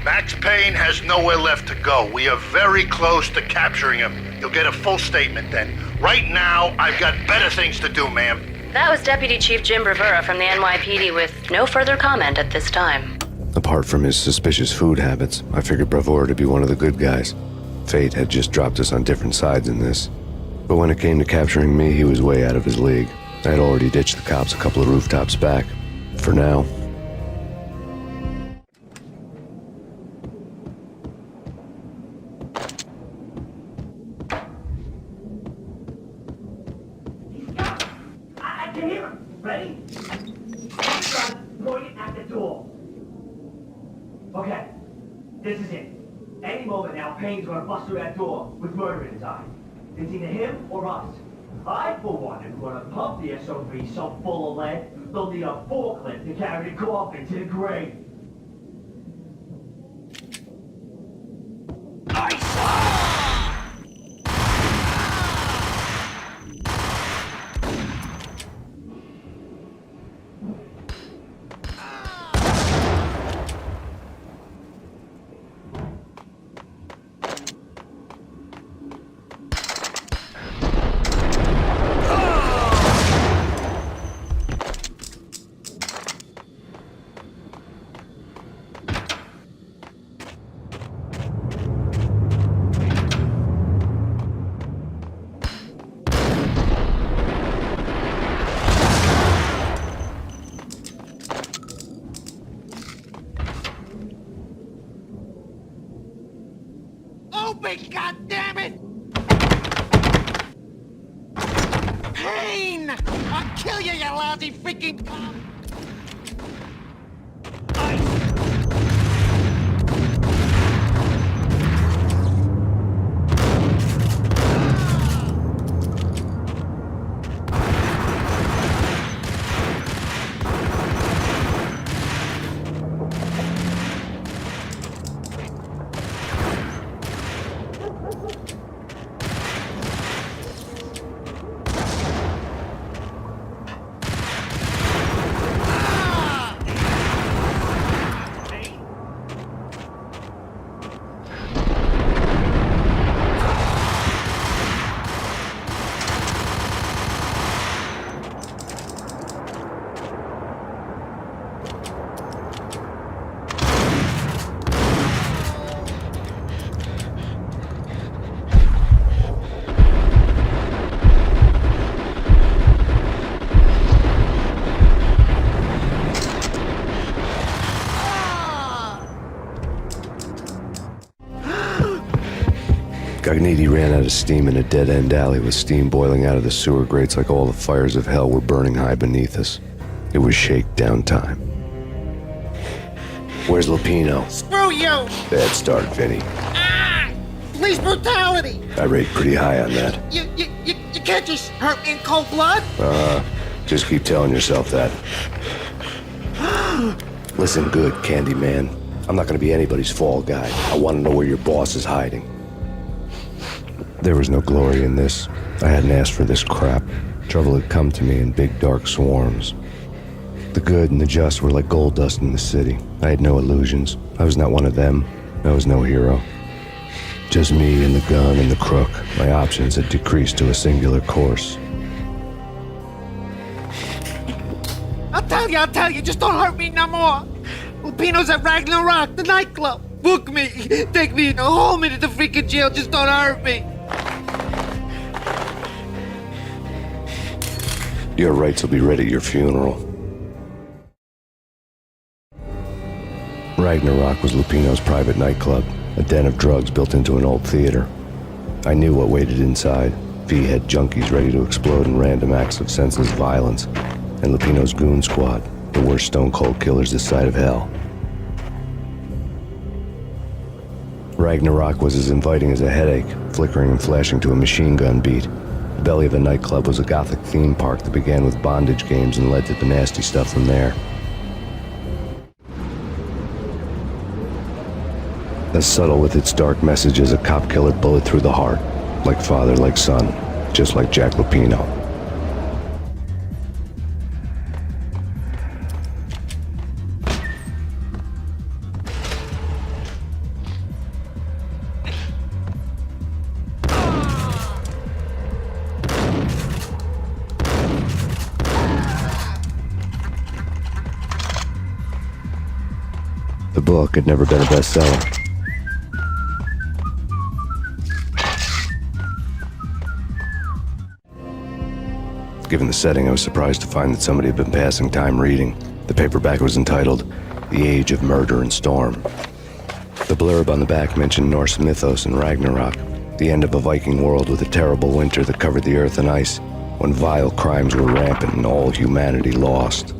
Max Payne has nowhere left to go. We are very close to capturing him. You'll get a full statement then. Right now, I've got better things to do, ma'am. That was Deputy Chief Jim Rivera from the NYPD with no further comment at this time. Apart from his suspicious food habits, I figured Bravura to be one of the good guys. Fate had just dropped us on different sides in this. But when it came to capturing me, he was way out of his league. I had already ditched the cops a couple of rooftops back. For now. I can hear him. Ready? Point at the door. Okay, this is it. Any moment now, Payne's gonna bust through that door with murder in his eye. It's either him or us. I, for one, am gonna pump the SOB so full of lead, they'll need a forklift to carry the coffin to the grave. me, goddammit! Payne! I'll kill you, you lousy freaking cop! Gagniti ran out of steam in a dead-end alley with steam boiling out of the sewer grates like all the fires of hell were burning high beneath us. It was shakedown time. Where's Lupino? Screw you! Bad start, Vinny. Police brutality! I rate pretty high on that. You can't just hurt me in cold blood? Just keep telling yourself that. Listen good, Candyman. I'm not gonna be anybody's fall guy. I want to know where your boss is hiding. There was no glory in this. I hadn't asked for this crap. Trouble had come to me in big dark swarms. The good and the just were like gold dust in the city. I had no illusions. I was not one of them. I was no hero. Just me and the gun and the crook. My options had decreased to a singular course. I'll tell you, just don't hurt me no more. Lupino's at Ragnarok, the nightclub. Book me, take me, hold me to the freaking jail, just don't hurt me. Your rights will be ready at your funeral. Ragnarok was Lupino's private nightclub, a den of drugs built into an old theater. I knew what waited inside. V had junkies ready to explode in random acts of senseless violence, and Lupino's goon squad, the worst stone-cold killers this side of hell. Ragnarok was as inviting as a headache, flickering and flashing to a machine gun beat. The belly of the nightclub was a gothic theme park that began with bondage games and led to the nasty stuff from there. As subtle with its dark message as a cop killer bullet through the heart, like father, like son, just like Jack Lupino. The book had never been a bestseller. Given the setting, I was surprised to find that somebody had been passing time reading. The paperback was entitled The Age of Murder and Storm. The blurb on the back mentioned Norse mythos and Ragnarok, the end of a Viking world with a terrible winter that covered the earth in ice, when vile crimes were rampant and all humanity lost.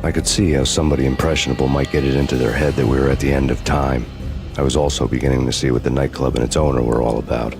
I could see how somebody impressionable might get it into their head that we were at the end of time. I was also beginning to see what the nightclub and its owner were all about.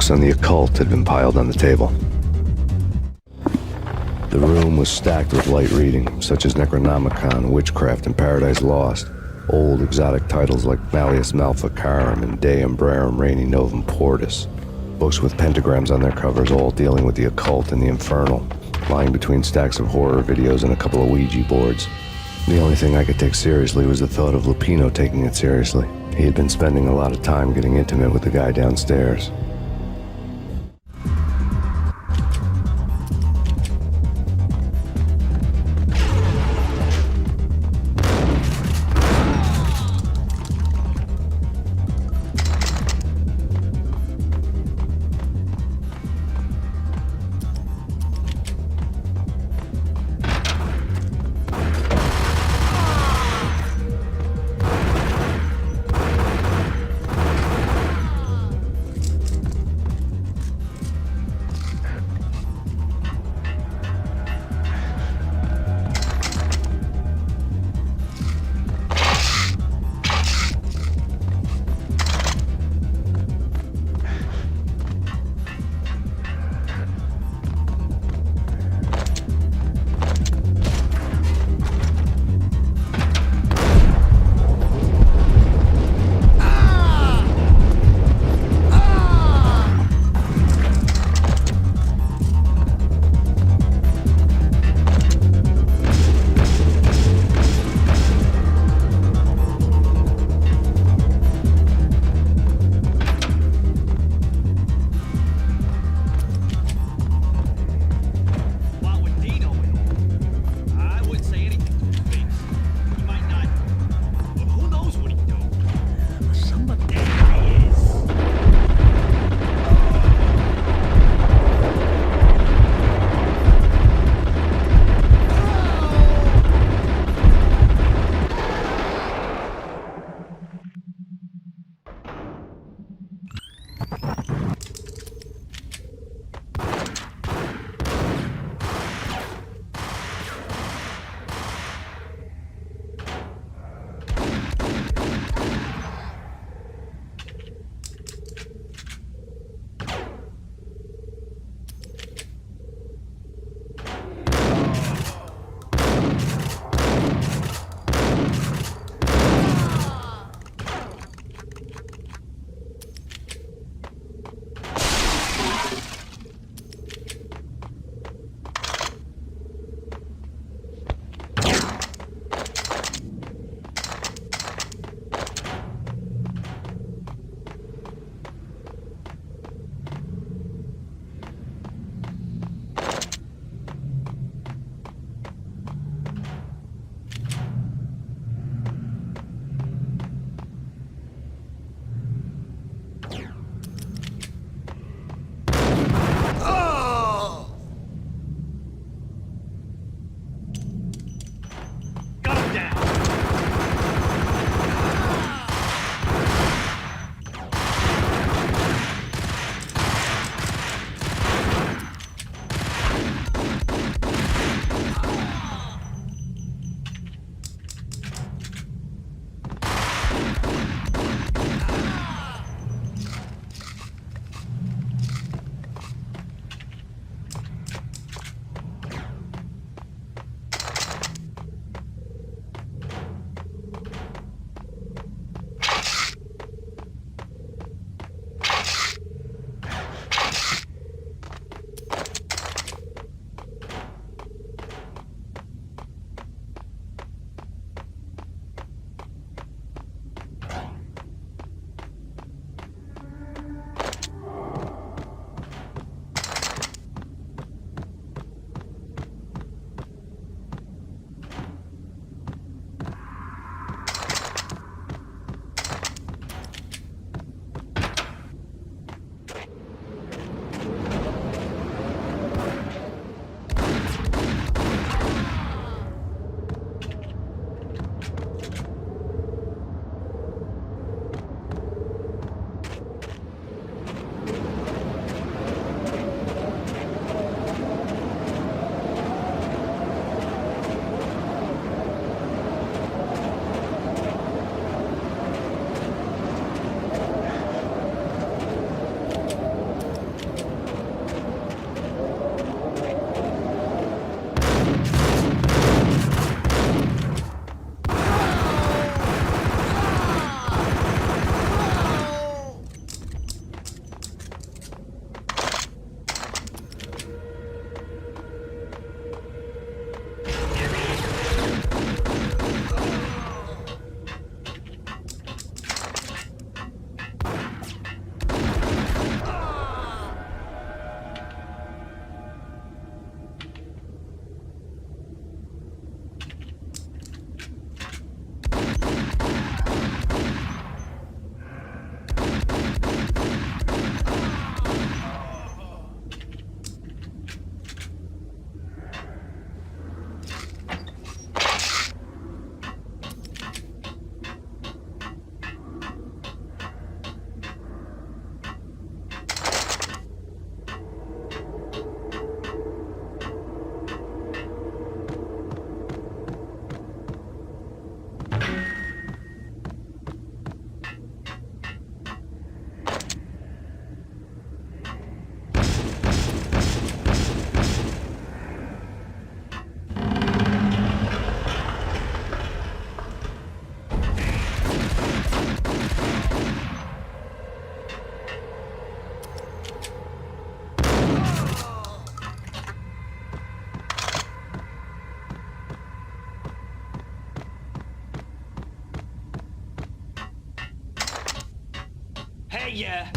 books on the occult had been piled on the table. The room was stacked with light reading, such as Necronomicon, Witchcraft, and Paradise Lost. Old exotic titles like Malleus Maleficarum and De Umbrarum Reini Novum Portus. Books with pentagrams on their covers, all dealing with the occult and the infernal, lying between stacks of horror videos and a couple of Ouija boards. The only thing I could take seriously was the thought of Lupino taking it seriously. He had been spending a lot of time getting intimate with the guy downstairs. Hey, yeah.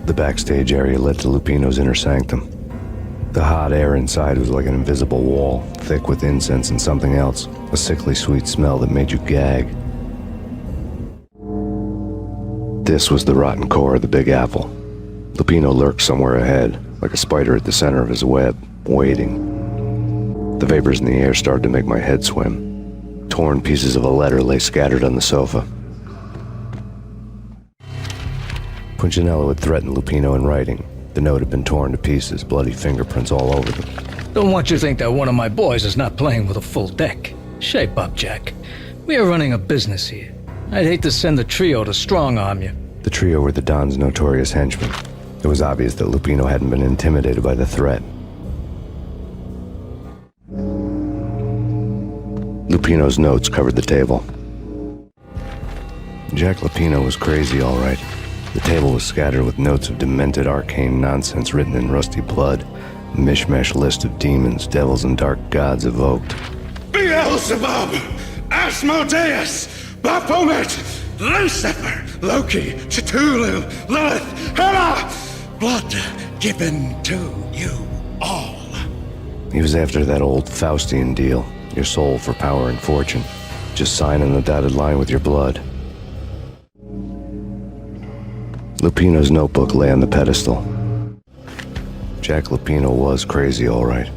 The backstage area led to Lupino's inner sanctum. The hot air inside was like an invisible wall, thick with incense and something else, a sickly sweet smell that made you gag. This was the rotten core of the Big Apple. Lupino lurked somewhere ahead, like a spider at the center of his web, waiting. The vapors in the air started to make my head swim. Torn pieces of a letter lay scattered on the sofa. Punchinello had threatened Lupino in writing. The note had been torn to pieces, bloody fingerprints all over them. Don't want you to think that one of my boys is not playing with a full deck. Shape up, Jack. We are running a business here. I'd hate to send the trio to strong-arm you. The trio were the Don's notorious henchmen. It was obvious that Lupino hadn't been intimidated by the threat. Lupino's notes covered the table. Jack Lupino was crazy, all right. The table was scattered with notes of demented arcane nonsense written in rusty blood, a mishmash list of demons, devils, and dark gods evoked. Beelzebub, Asmodeus, Baphomet, Lucifer, Loki, Cthulhu, Lilith, Hela, blood given to you all. He was after that old Faustian deal, your soul for power and fortune. Just sign on the dotted line with your blood. Lupino's notebook lay on the pedestal. Jack Lupino was crazy, all right.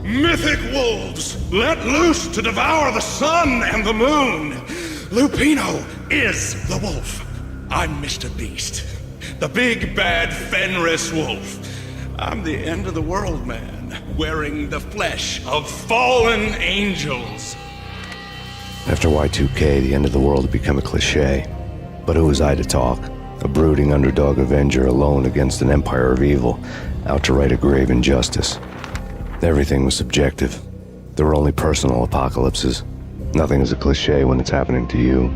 Mythic wolves, let loose to devour the sun and the moon. Lupino is the wolf. I'm Mr. Beast, the big bad Fenris wolf. I'm the end of the world man, wearing the flesh of fallen angels. After Y2K, the end of the world had become a cliché. But who was I to talk? A brooding underdog avenger alone against an empire of evil, out to right a grave injustice. Everything was subjective. There were only personal apocalypses. Nothing is a cliché when it's happening to you.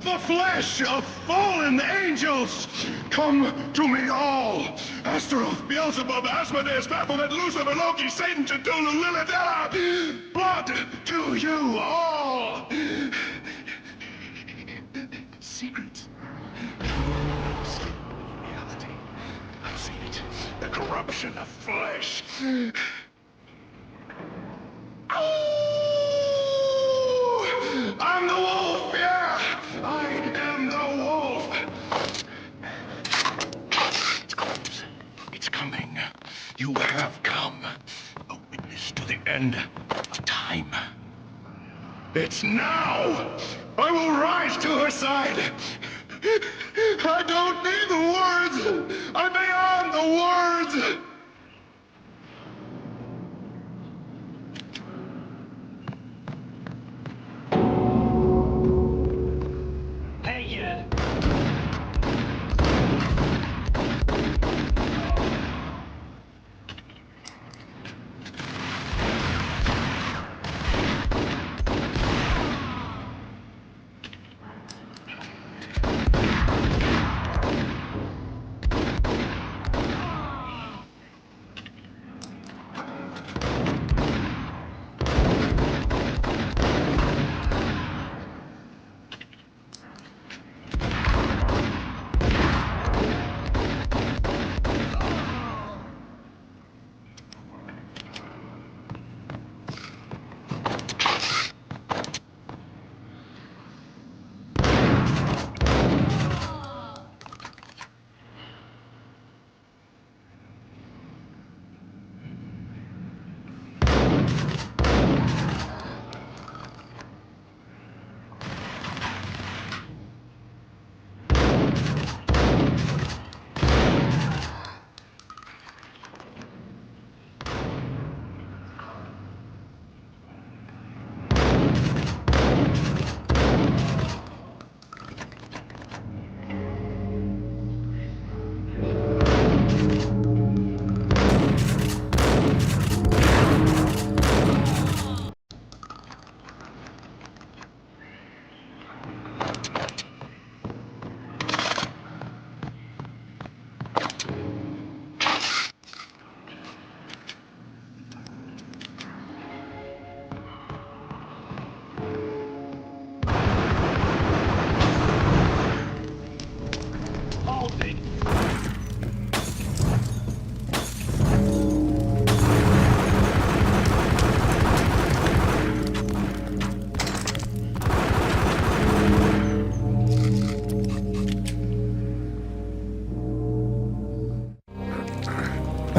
The flesh of fallen angels! Come to me all! Astaroth, Beelzebub, Asmodeus, Baphomet, Lucifer, Loki, Satan, Cthulhu, Lilith, Hela! Blood to you all! Secret. Reality. I've seen it. The corruption of flesh. Oh! I'm the wolf, yeah! I am the wolf! It's close. It's coming. You have come. A witness to the end of time. It's now! I will rise to her side! I don't need the words! I'm beyond the words!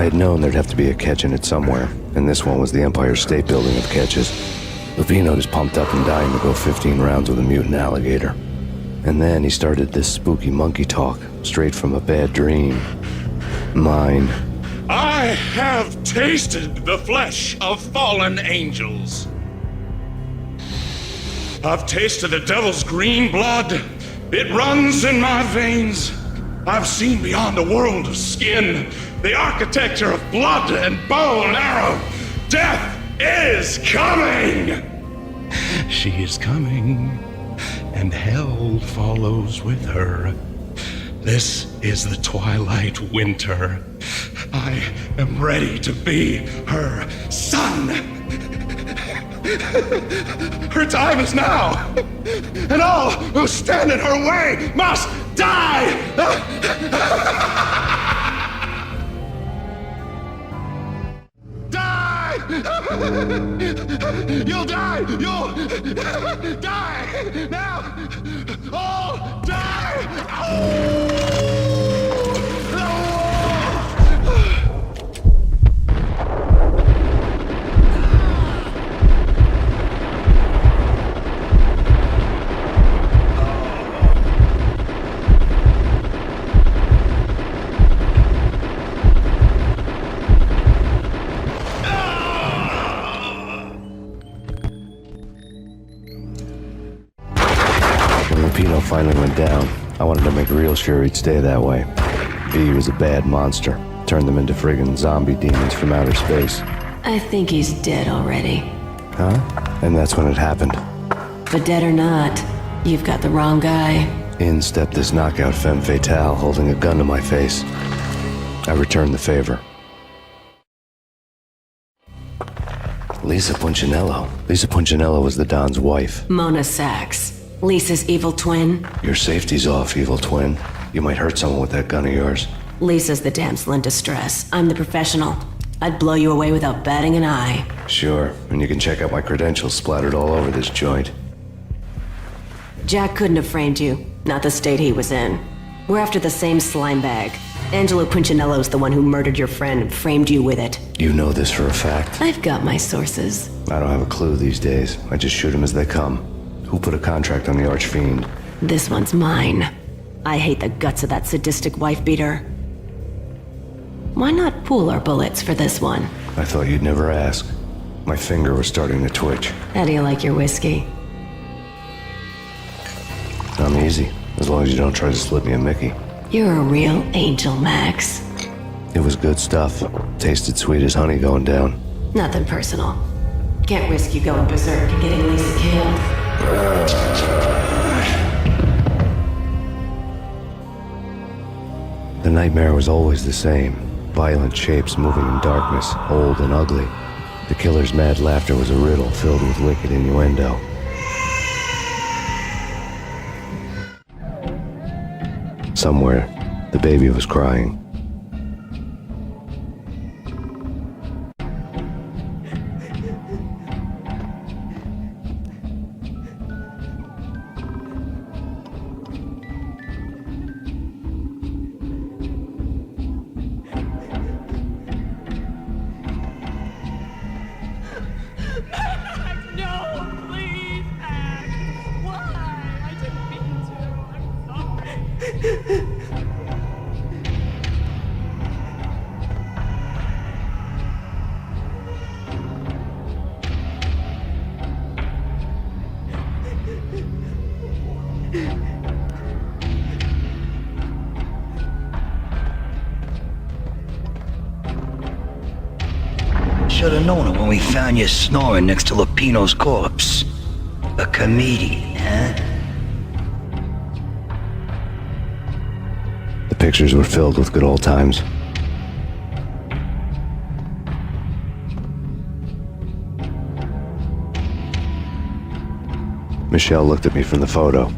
I had known there'd have to be a catch in it somewhere, and this one was the Empire State Building of catches. Lupino was pumped up and dying to go 15 rounds with a mutant alligator. And then he started this spooky monkey talk, straight from a bad dream. Mine. I have tasted the flesh of fallen angels. I've tasted the devil's green blood. It runs in my veins. I've seen beyond a world of skin, the architecture of blood and bow and arrow. Death is coming! She is coming, and hell follows with her. This is the twilight winter. I am ready to be her son. Her time is now, and all who stand in her way must die! Die! You'll die! You'll die! Now! All die! Lupino finally went down. I wanted to make real sure he'd stay that way. V was a bad monster. Turned them into friggin' zombie demons from outer space. I think he's dead already. Huh? And that's when it happened. But dead or not, you've got the wrong guy. In stepped this knockout femme fatale holding a gun to my face. I returned the favor. Lisa Punchinello. Lisa Punchinello was the Don's wife. Mona Sachs. Lisa's evil twin. Your safety's off, evil twin. You might hurt someone with that gun of yours. Lisa's the damsel in distress. I'm the professional. I'd blow you away without batting an eye. Sure, and you can check out my credentials splattered all over this joint. Jack couldn't have framed you. Not the state he was in. We're after the same slime bag. Angelo Punchinello's the one who murdered your friend and framed you with it. You know this for a fact? I've got my sources. I don't have a clue these days. I just shoot them as they come. Who put a contract on the Archfiend? This one's mine. I hate the guts of that sadistic wife-beater. Why not pool our bullets for this one? I thought you'd never ask. My finger was starting to twitch. How do you like your whiskey? I'm easy, as long as you don't try to slip me a Mickey. You're a real angel, Max. It was good stuff. Tasted sweet as honey going down. Nothing personal. Can't risk you going berserk and getting Lisa killed. The nightmare was always the same. Violent shapes moving in darkness, old and ugly. The killer's mad laughter was a riddle filled with wicked innuendo. Somewhere, the baby was crying. Should have known it when we found you snoring next to Lupino's corpse. A comedian, huh? The pictures were filled with good old times. Michelle looked at me from the photo.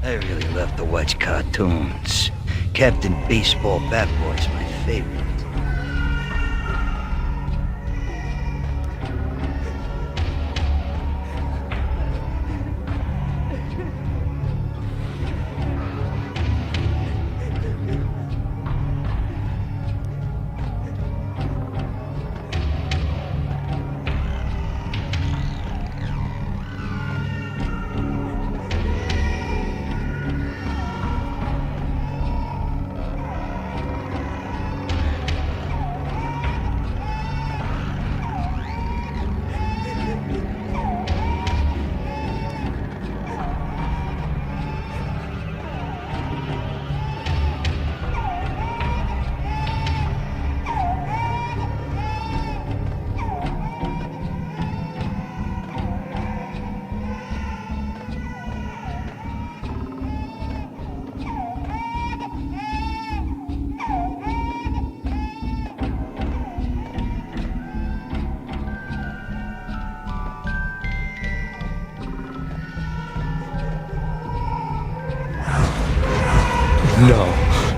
I really love to watch cartoons. Captain Baseball Bat Boy's my favorite.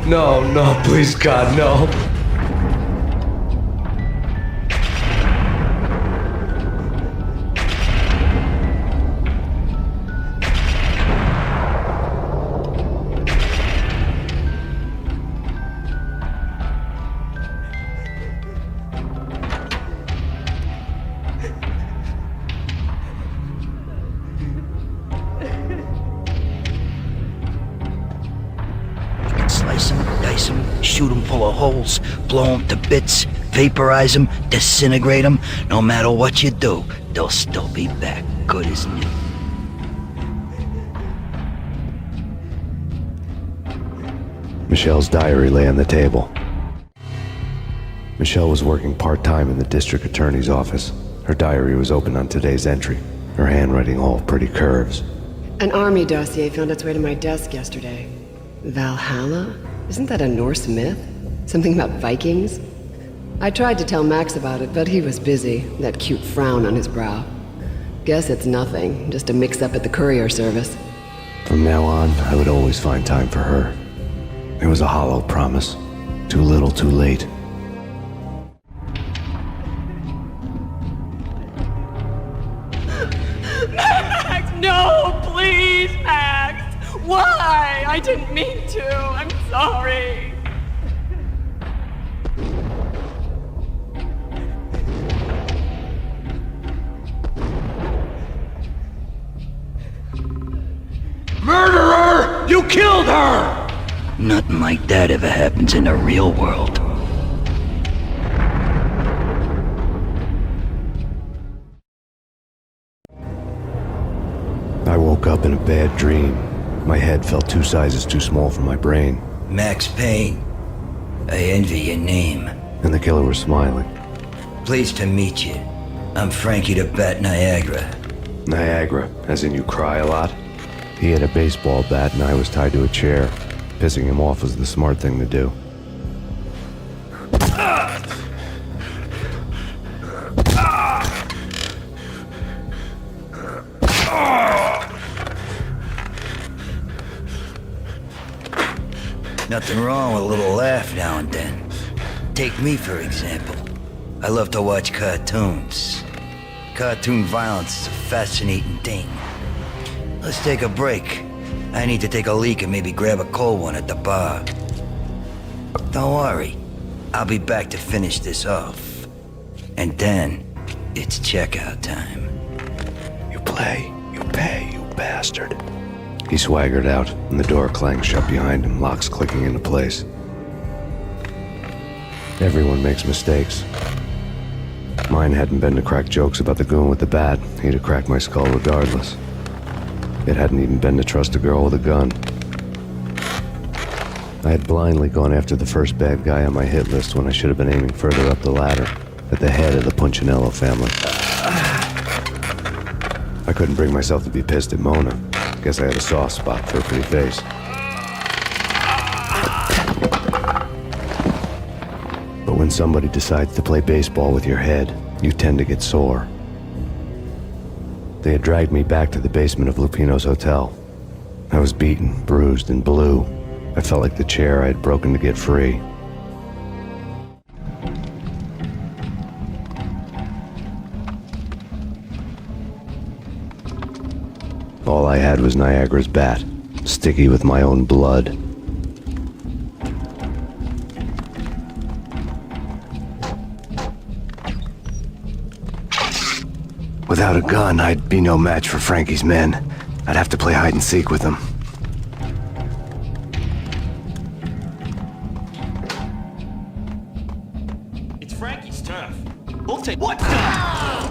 No, please, God, no. Slice them, dice them, shoot them full of holes, blow them to bits, vaporize them, disintegrate them. No matter what you do, they'll still be back, good as new. Michelle's diary lay on the table. Michelle was working part-time in the district attorney's office. Her diary was open on today's entry, her handwriting all pretty curves. An army dossier found its way to my desk yesterday. Valhalla? Isn't that a Norse myth? Something about Vikings? I tried to tell Max about it, but he was busy, that cute frown on his brow. Guess it's nothing, just a mix-up at the courier service. From now on, I would always find time for her. It was a hollow promise. Too little, too late. Max, no, please, Max. Why? I didn't mean to. I'm sorry. Murderer! You killed her! Nothing like that ever happens in the real world. I woke up in a bad dream. My head felt 2 sizes too small for my brain. Max Payne. I envy your name. And the killer was smiling. Pleased to meet you. I'm Frankie the Bat Niagara. Niagara, as in you cry a lot? He had a baseball bat and I was tied to a chair. Pissing him off was the smart thing to do. Nothing wrong with a little laugh now and then. Take me, for example. I love to watch cartoons. Cartoon violence is a fascinating thing. Let's take a break. I need to take a leak and maybe grab a cold one at the bar. Don't worry. I'll be back to finish this off. And then, it's checkout time. You play, you pay, you bastard. He swaggered out, and the door clanged shut behind him, locks clicking into place. Everyone makes mistakes. Mine hadn't been to crack jokes about the goon with the bat. He'd have cracked my skull regardless. It hadn't even been to trust a girl with a gun. I had blindly gone after the first bad guy on my hit list when I should have been aiming further up the ladder, at the head of the Punchinello family. I couldn't bring myself to be pissed at Mona. Guess I had a soft spot for a pretty face. But when somebody decides to play baseball with your head, you tend to get sore. They had dragged me back to the basement of Lupino's hotel. I was beaten, bruised, and blue. I felt like the chair I had broken to get free. All I had was Niagara's bat, sticky with my own blood. Without a gun, I'd be no match for Frankie's men. I'd have to play hide and seek with them. It's Frankie's turf. We'll take. What the?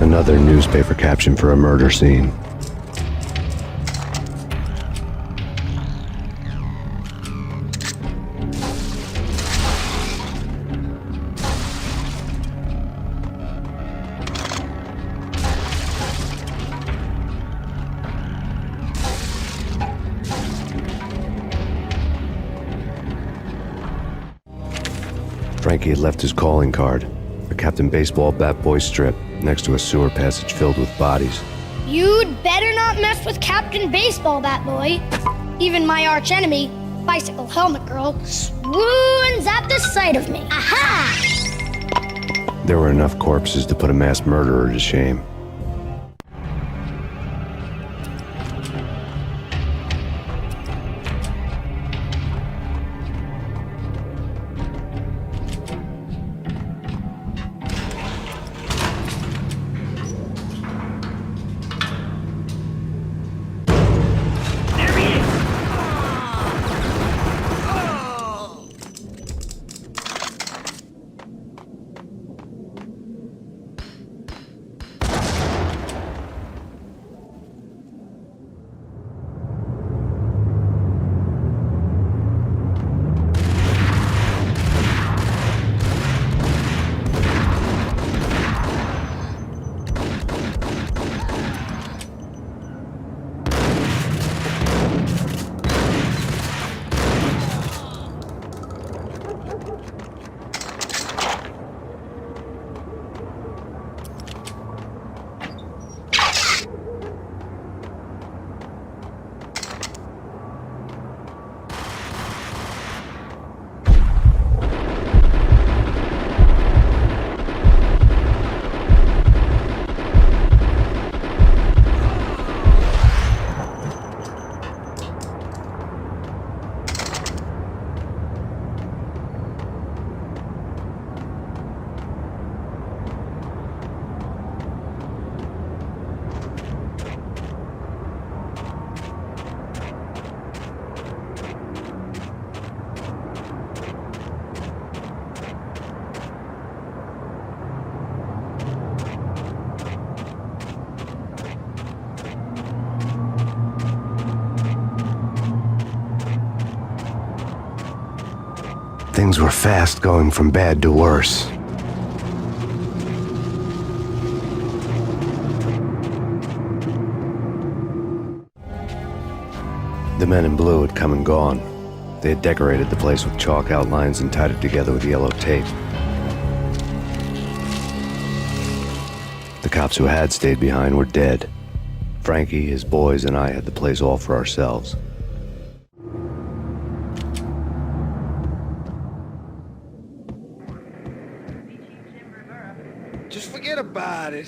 Another newspaper caption for a murder scene. Frankie had left his calling card, a Captain Baseball bat boy strip, next to a sewer passage filled with bodies. You'd better not mess with Captain Baseball Bat Boy. Even my arch enemy, Bicycle Helmet Girl, swoons at the sight of me. Aha! There were enough corpses to put a mass murderer to shame. Things were fast going from bad to worse. The men in blue had come and gone. They had decorated the place with chalk outlines and tied it together with yellow tape. The cops who had stayed behind were dead. Frankie, his boys, and I had the place all for ourselves. Just forget about it.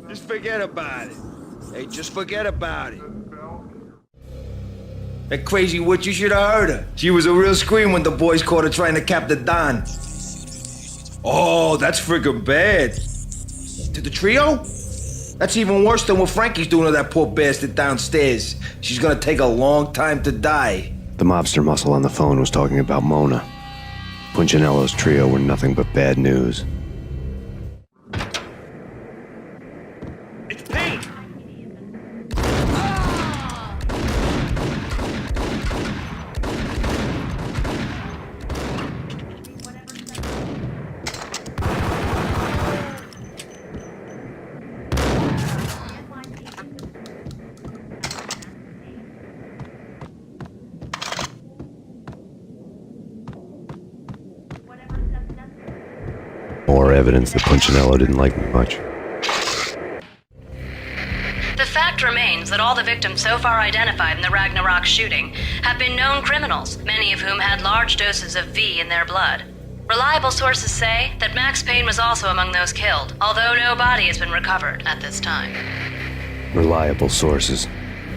Just forget about it. Hey, just forget about it. That crazy witch, you should have heard her. She was a real scream when the boys caught her trying to cap the Don. Oh, that's freaking bad. To the trio? That's even worse than what Frankie's doing to that poor bastard downstairs. She's gonna take a long time to die. The mobster muscle on the phone was talking about Mona. Punchinello's trio were nothing but bad news. It's Payne! More evidence that Punchinello didn't like me much. The fact remains that all the victims so far identified in the Ragnarok shooting have been known criminals, many of whom had large doses of V in their blood. Reliable sources say that Max Payne was also among those killed, although no body has been recovered at this time. Reliable sources.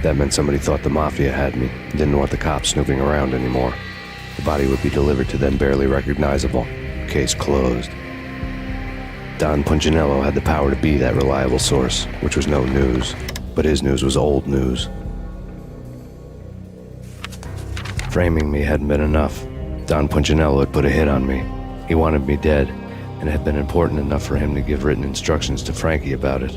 That meant somebody thought the Mafia had me, and didn't want the cops snooping around anymore. The body would be delivered to them barely recognizable. Case closed. Don Punchinello had the power to be that reliable source, which was no news. But his news was old news. Framing me hadn't been enough. Don Punchinello had put a hit on me. He wanted me dead, and it had been important enough for him to give written instructions to Frankie about it.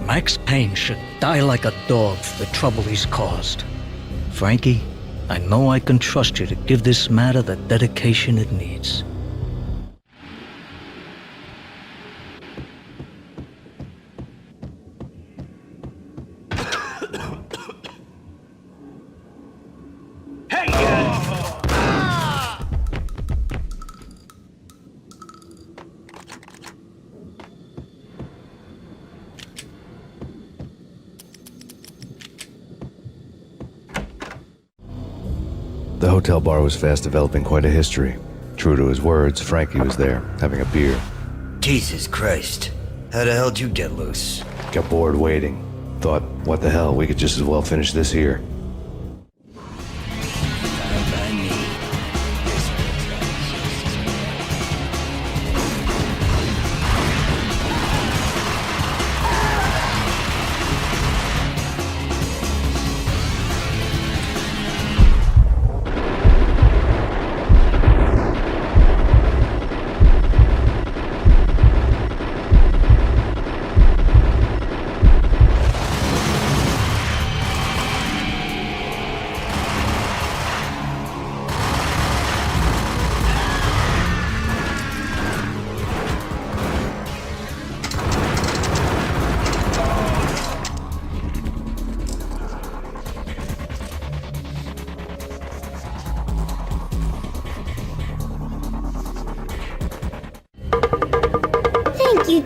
Max Payne should die like a dog for the trouble he's caused. Frankie, I know I can trust you to give this matter the dedication it needs. The hotel bar was fast developing quite a history. True to his words, Frankie was there, having a beer. Jesus Christ. How the hell did you get loose? Got bored waiting. Thought, what the hell, we could just as well finish this here.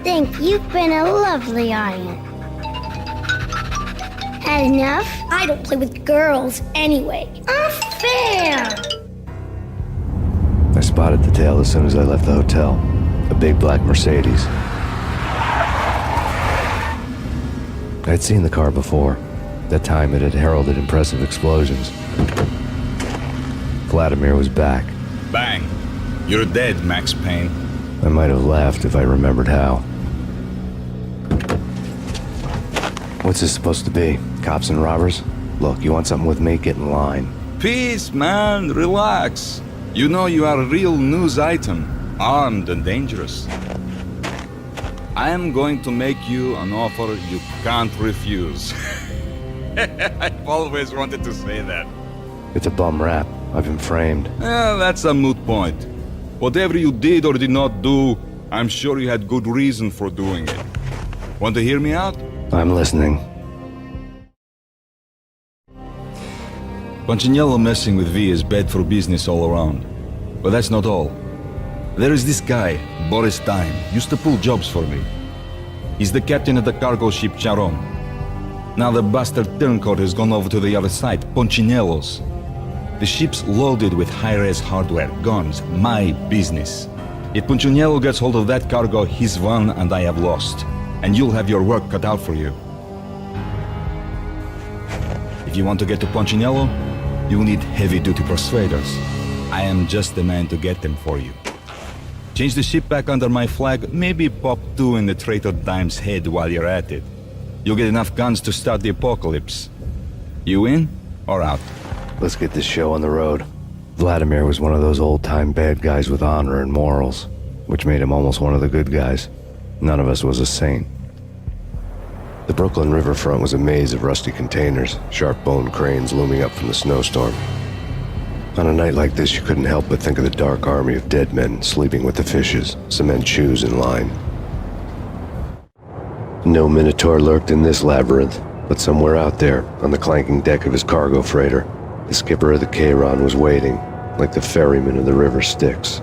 Thank you. You've been a lovely audience. Had enough? I don't play with girls anyway. Unfair! I spotted the tail as soon as I left the hotel. A big black Mercedes. I'd seen the car before. That time it had heralded impressive explosions. Vladimir was back. Bang. You're dead, Max Payne. I might have laughed if I remembered how. What's this supposed to be? Cops and robbers? Look, you want something with me? Get in line. Peace, man. Relax. You know you are a real news item, armed and dangerous. I am going to make you an offer you can't refuse. I've always wanted to say that. It's a bum rap. I've been framed. That's a moot point. Whatever you did or did not do, I'm sure you had good reason for doing it. Want to hear me out? I'm listening. Punchinello messing with V is bad for business all around. But that's not all. There is this guy, Boris Time, used to pull jobs for me. He's the captain of the cargo ship Charon. Now the bastard turncoat has gone over to the other side, Punchinello's. The ship's loaded with high-res hardware, guns, my business. If Punchinello gets hold of that cargo, he's won and I have lost. And you'll have your work cut out for you. If you want to get to Punchinello, you'll need heavy-duty persuaders. I am just the man to get them for you. Change the ship back under my flag, maybe pop 2 in the traitor Dime's head while you're at it. You'll get enough guns to start the apocalypse. You in or out? Let's get this show on the road. Vladimir was one of those old-time bad guys with honor and morals, which made him almost one of the good guys. None of us was a saint. The Brooklyn riverfront was a maze of rusty containers, sharp-boned cranes looming up from the snowstorm. On a night like this, you couldn't help but think of the dark army of dead men sleeping with the fishes, cement shoes in line. No Minotaur lurked in this labyrinth, but somewhere out there, on the clanking deck of his cargo freighter, the skipper of the Chiron was waiting, like the ferryman of the river Styx.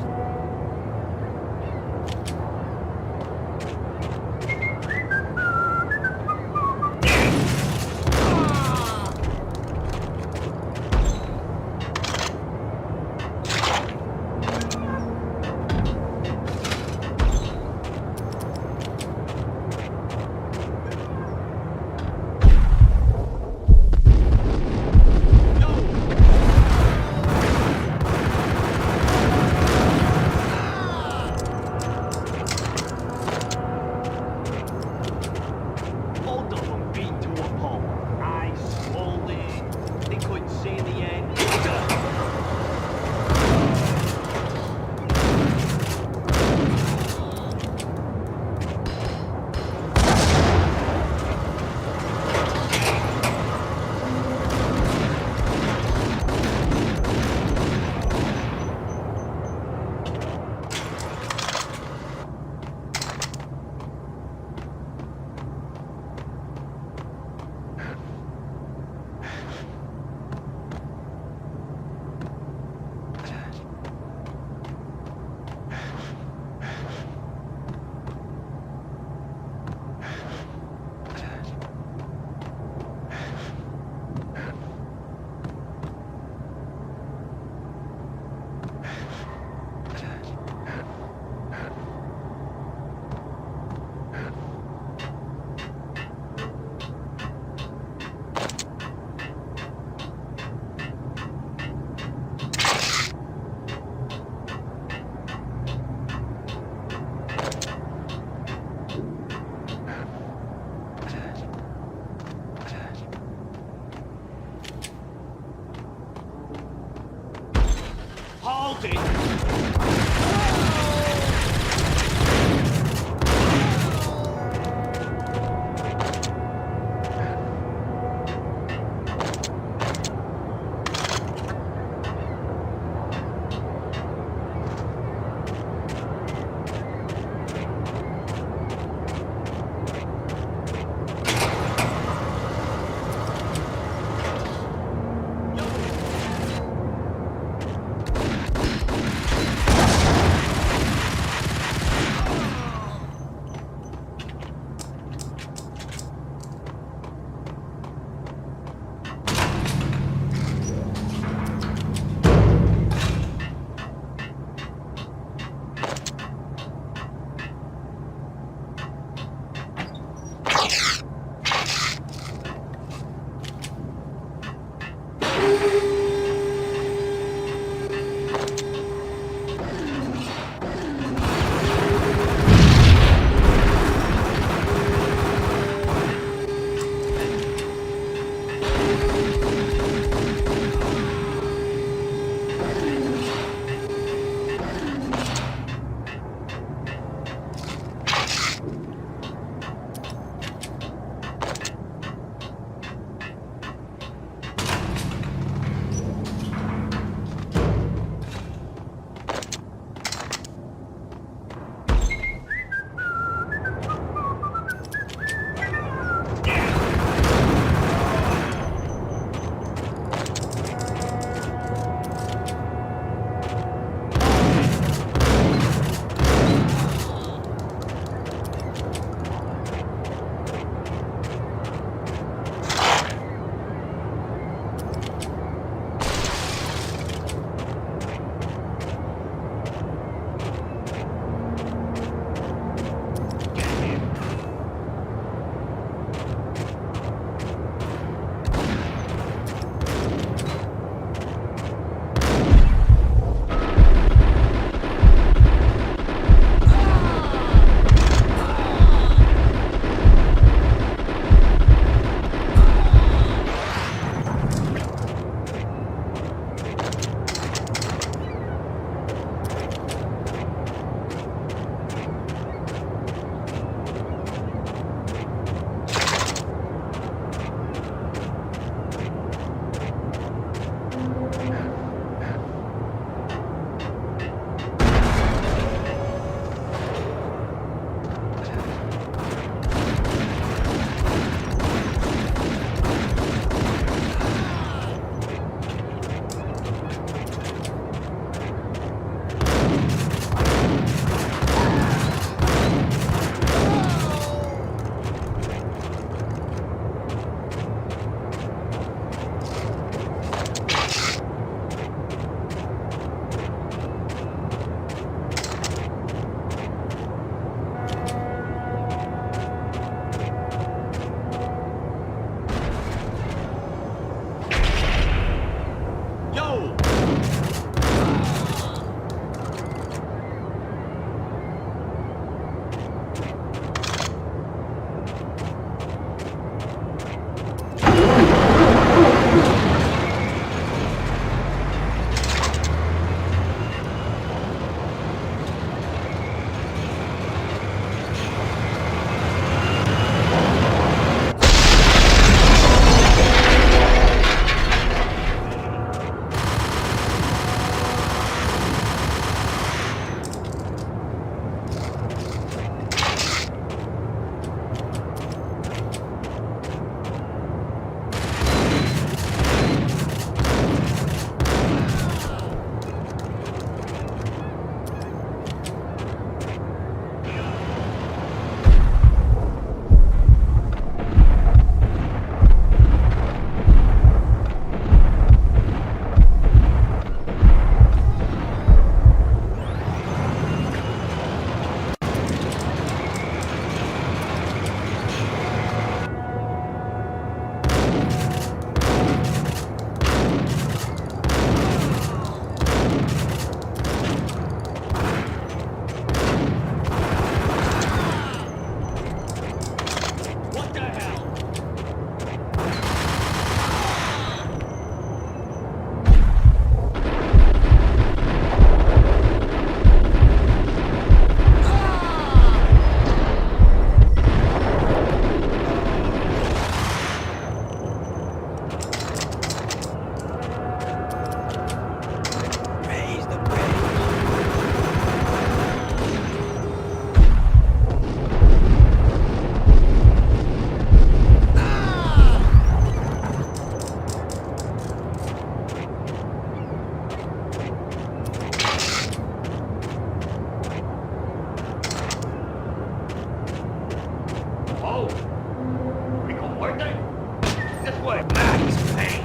what matters, Payne.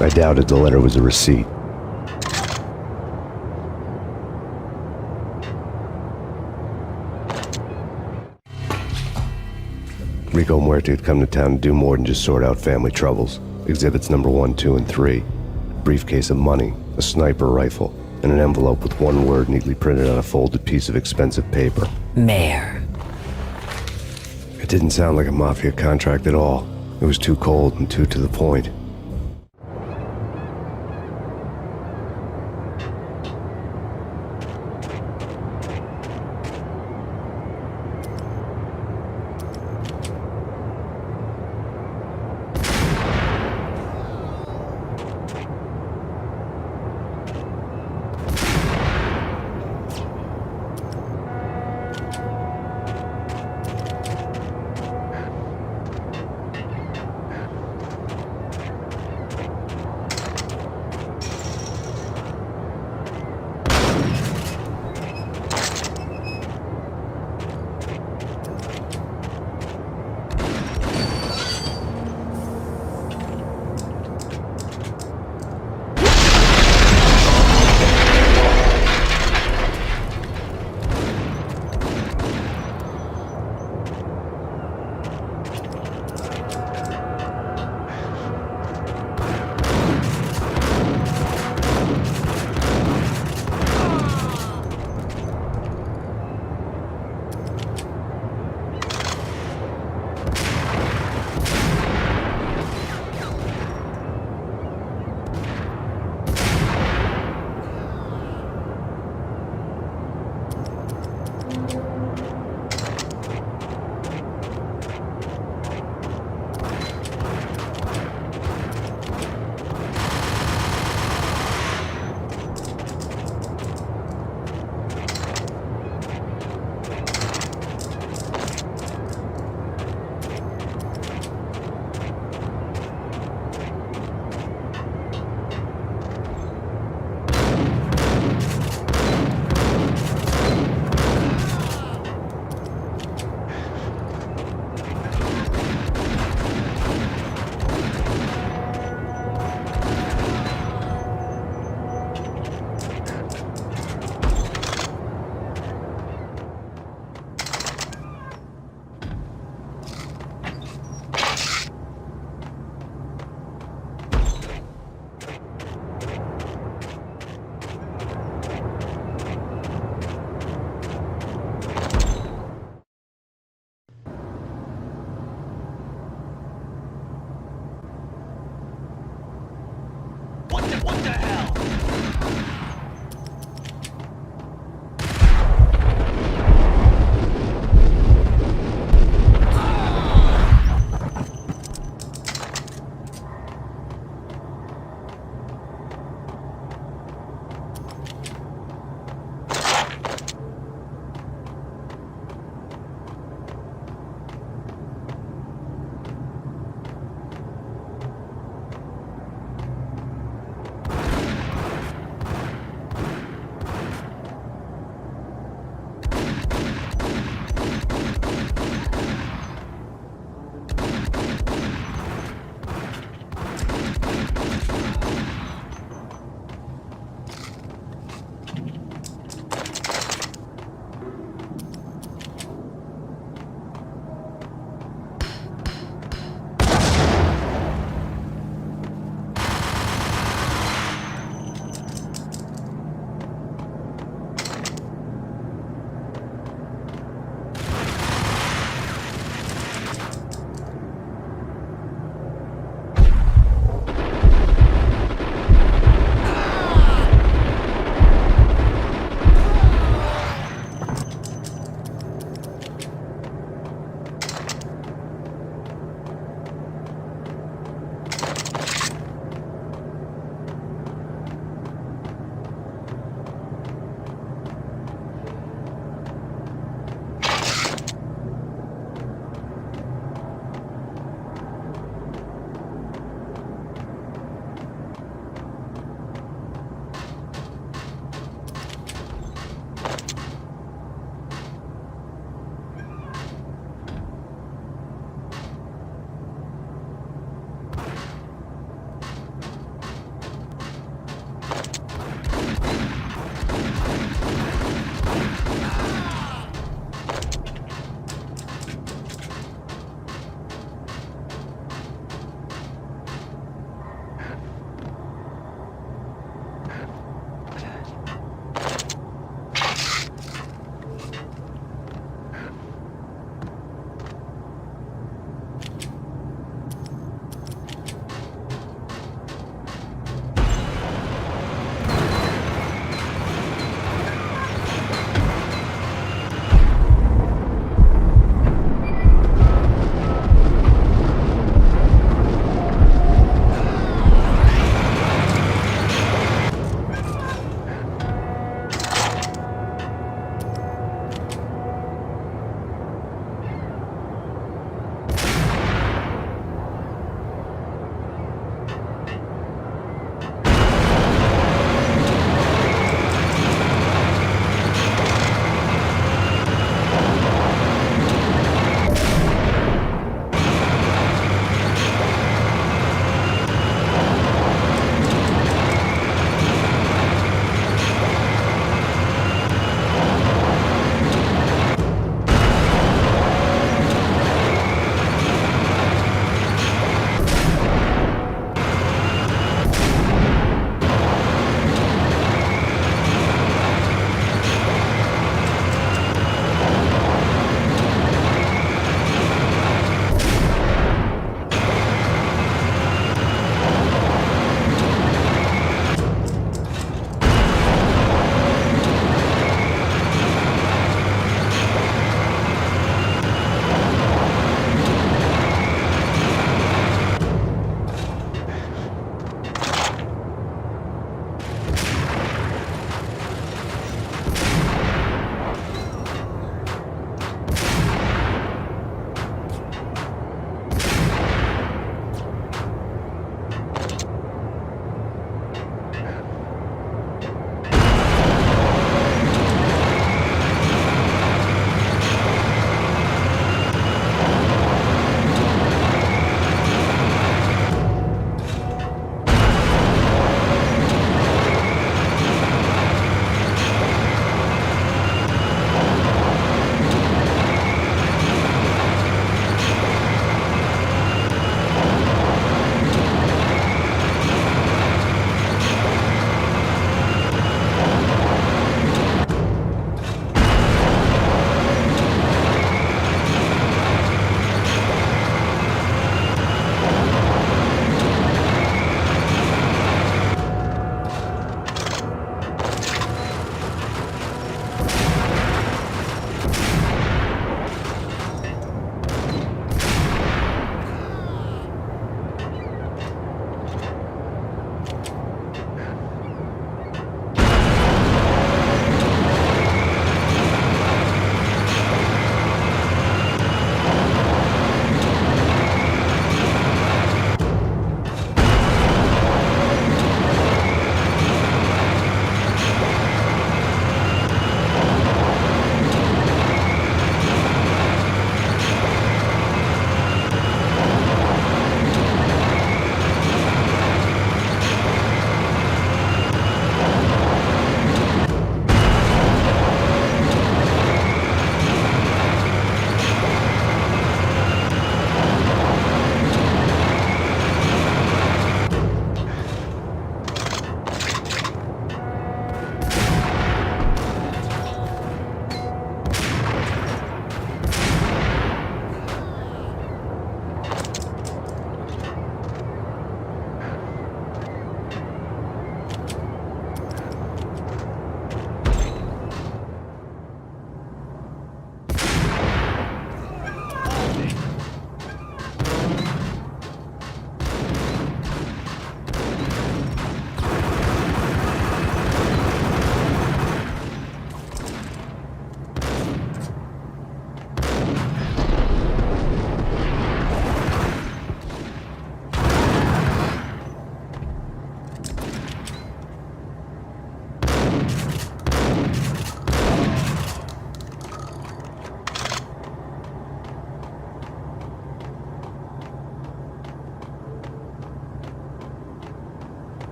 I doubted the letter was a receipt. Rico Muerte had come to town to do more than just sort out family troubles. Exhibits number 1, 2, and 3. A briefcase of money, a sniper rifle, and an envelope with one word neatly printed on a folded piece of expensive paper. Mayor. It didn't sound like a mafia contract at all. It was too cold and too to the point. What the hell?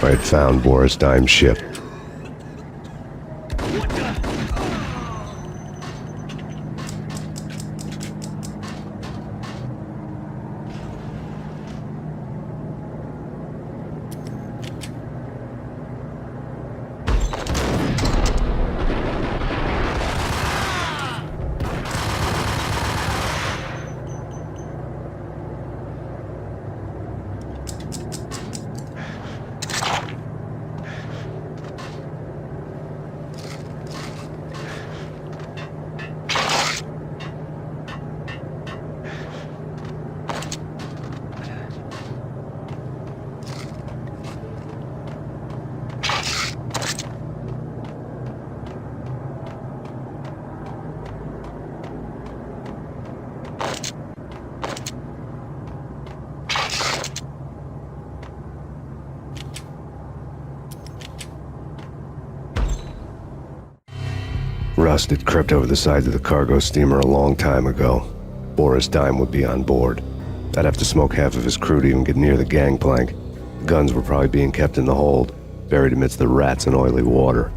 I had found Boris Dime's ship. Rust had crept over the sides of the cargo steamer a long time ago. Boris Dime would be on board. I'd have to smoke half of his crew to even get near the gangplank. The guns were probably being kept in the hold, buried amidst the rats and oily water.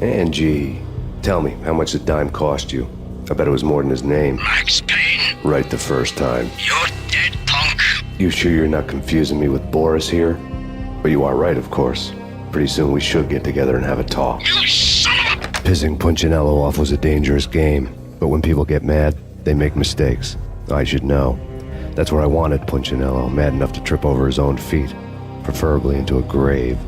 Angie, tell me, how much did Dime cost you? I bet it was more than his name. Max Payne. Right the first time. You're dead, punk. You sure you're not confusing me with Boris here? But you are right, of course. Pretty soon we should get together and have a talk. You son of a... Pissing Punchinello off was a dangerous game, but when people get mad, they make mistakes. I should know. That's where I wanted Punchinello, mad enough to trip over his own feet, preferably into a grave.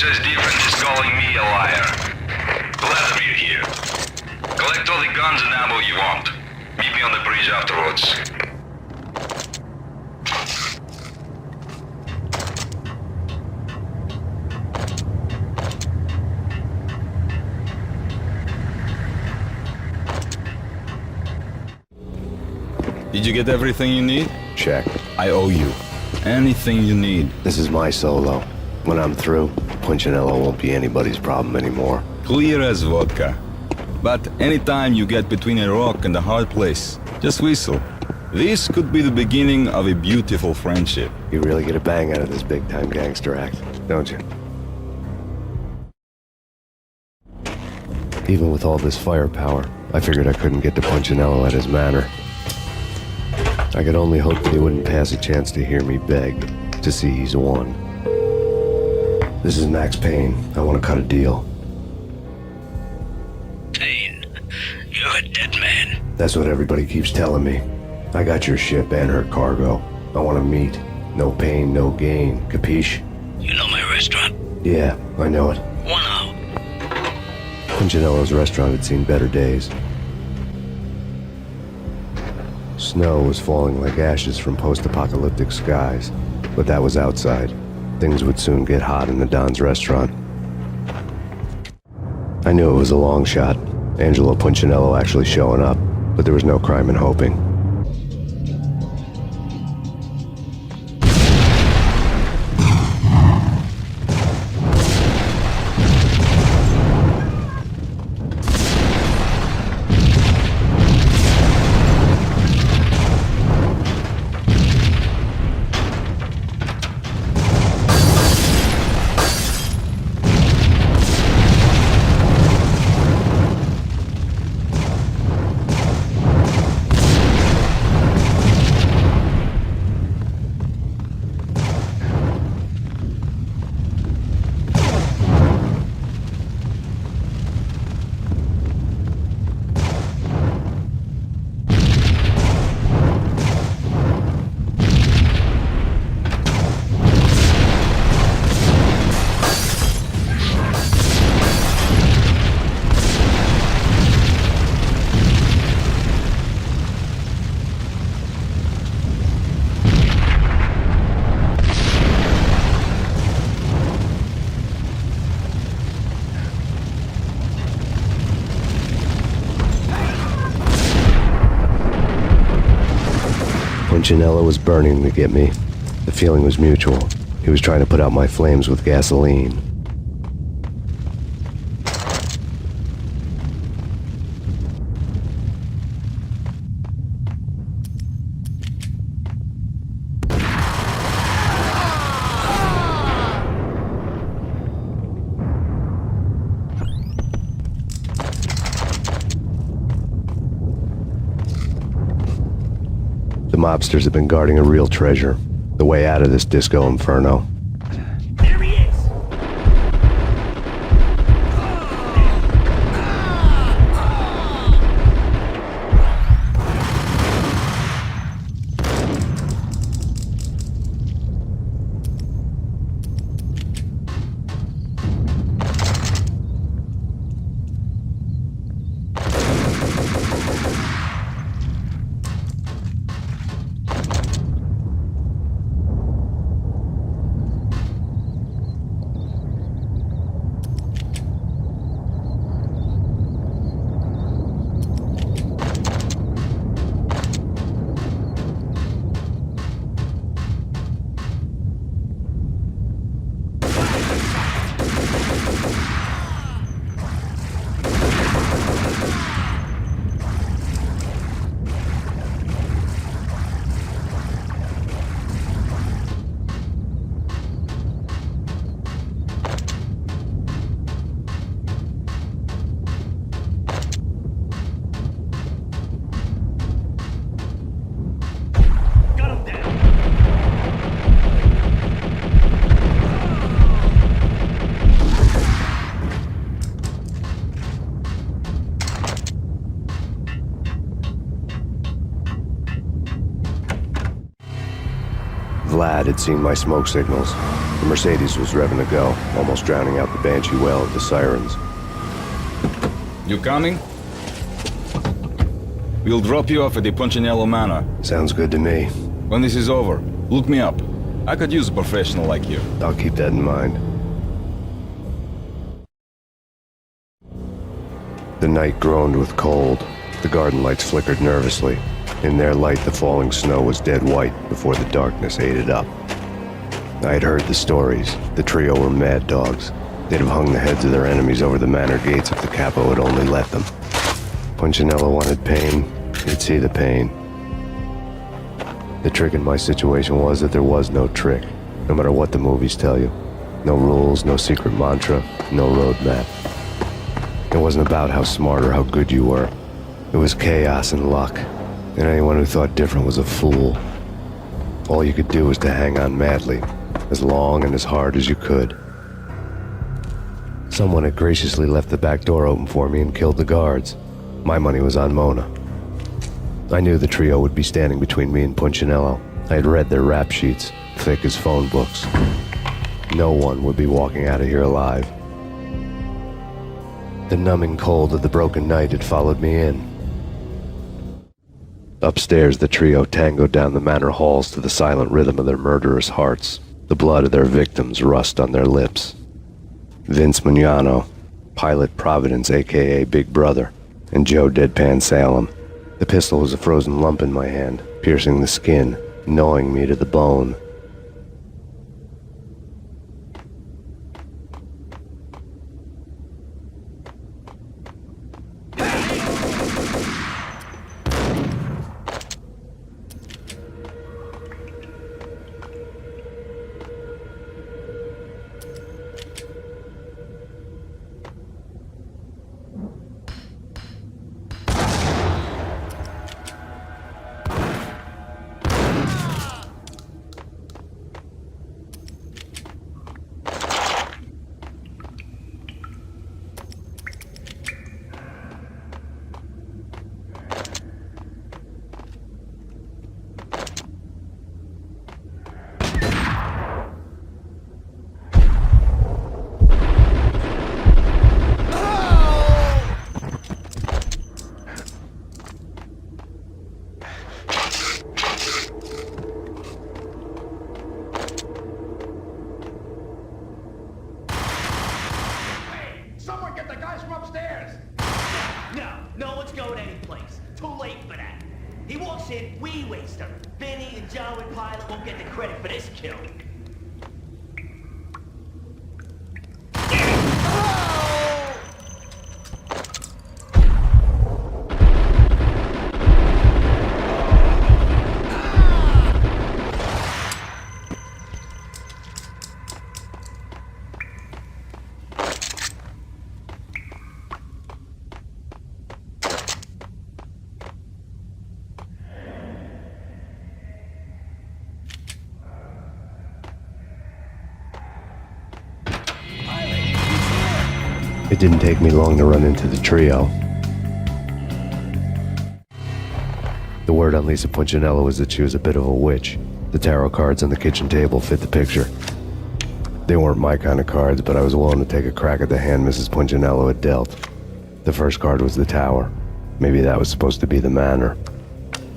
says different is calling me a liar. Glad of you here. Collect all the guns and ammo you want. Meet me on the bridge afterwards. Did you get everything you need? Check. I owe you. Anything you need. This is my solo. When I'm through, Punchinello won't be anybody's problem anymore. Clear as vodka. But anytime you get between a rock and a hard place, just whistle. This could be the beginning of a beautiful friendship. You really get a bang out of this big-time gangster act, don't you? Even with all this firepower, I figured I couldn't get to Punchinello at his manor. I could only hope that he wouldn't pass a chance to hear me beg, to see he's won. This is Max Payne. I want to cut a deal. Payne, you're a dead man. That's what everybody keeps telling me. I got your ship and her cargo. I want to meet. No pain, no gain. Capiche? You know my restaurant? Yeah, I know it. 1 hour. Punchinello's restaurant had seen better days. Snow was falling like ashes from post-apocalyptic skies, but that was outside. Things would soon get hot in the Don's restaurant. I knew it was a long shot, Angelo Punchinello actually showing up, but there was no crime in hoping. Punchinello was burning to get me. The feeling was mutual. He was trying to put out my flames with gasoline. The mobsters have been guarding a real treasure. The way out of this disco inferno. There he is! Vlad had seen my smoke signals. The Mercedes was revving to go, almost drowning out the banshee wail of the sirens. You coming? We'll drop you off at the Punchinello Manor. Sounds good to me. When this is over, look me up. I could use a professional like you. I'll keep that in mind. The night groaned with cold. The garden lights flickered nervously. In their light, the falling snow was dead white before the darkness ate it up. I had heard the stories. The trio were mad dogs. They'd have hung the heads of their enemies over the manor gates if the capo had only let them. Punchinello wanted Payne. He'd see the pain. The trick in my situation was that there was no trick, no matter what the movies tell you. No rules, no secret mantra, no roadmap. It wasn't about how smart or how good you were. It was chaos and luck, and anyone who thought different was a fool. All you could do was to hang on madly, as long and as hard as you could. Someone had graciously left the back door open for me and killed the guards. My money was on Mona. I knew the trio would be standing between me and Punchinello. I had read their rap sheets, thick as phone books. No one would be walking out of here alive. The numbing cold of the broken night had followed me in. Upstairs, the trio tangoed down the manor halls to the silent rhythm of their murderous hearts. The blood of their victims rust on their lips. Vince Mugnano, Pilot Providence, a.k.a. Big Brother, and Joe Deadpan Salem. The pistol was a frozen lump in my hand, piercing the skin, gnawing me to the bone. No one's going anyplace. Too late for that. He walks in, we waste him. Vinny and Joe and Pilot won't get the credit for this kill. It didn't take me long to run into the trio. The word on Lisa Punchinello was that she was a bit of a witch. The tarot cards on the kitchen table fit the picture. They weren't my kind of cards, but I was willing to take a crack at the hand Mrs. Punchinello had dealt. The first card was the tower. Maybe that was supposed to be the manor.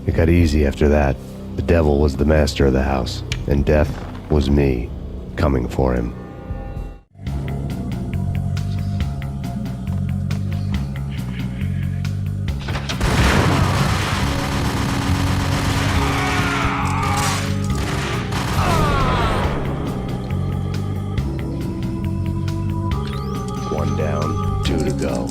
It got easy after that. The devil was the master of the house, and death was me, coming for him. One down, two to go.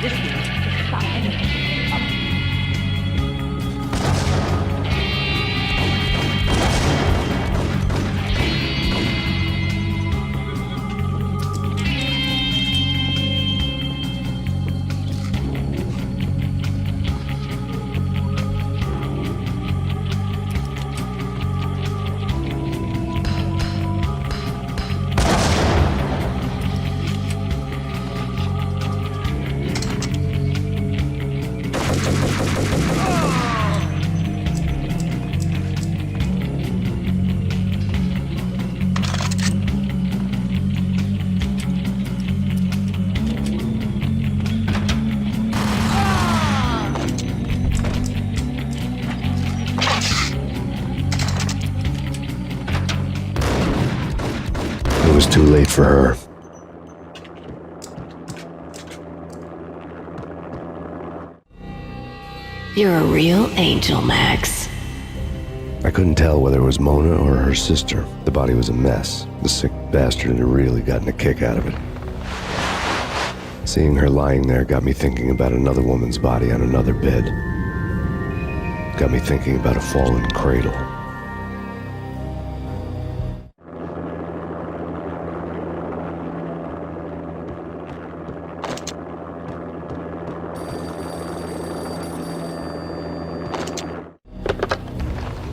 This way. Stop anything. Up. It was too late for her. You're a real angel, Max. I couldn't tell whether it was Mona or her sister. The body was a mess. The sick bastard had really gotten a kick out of it. Seeing her lying there got me thinking about another woman's body on another bed. Got me thinking about a fallen cradle.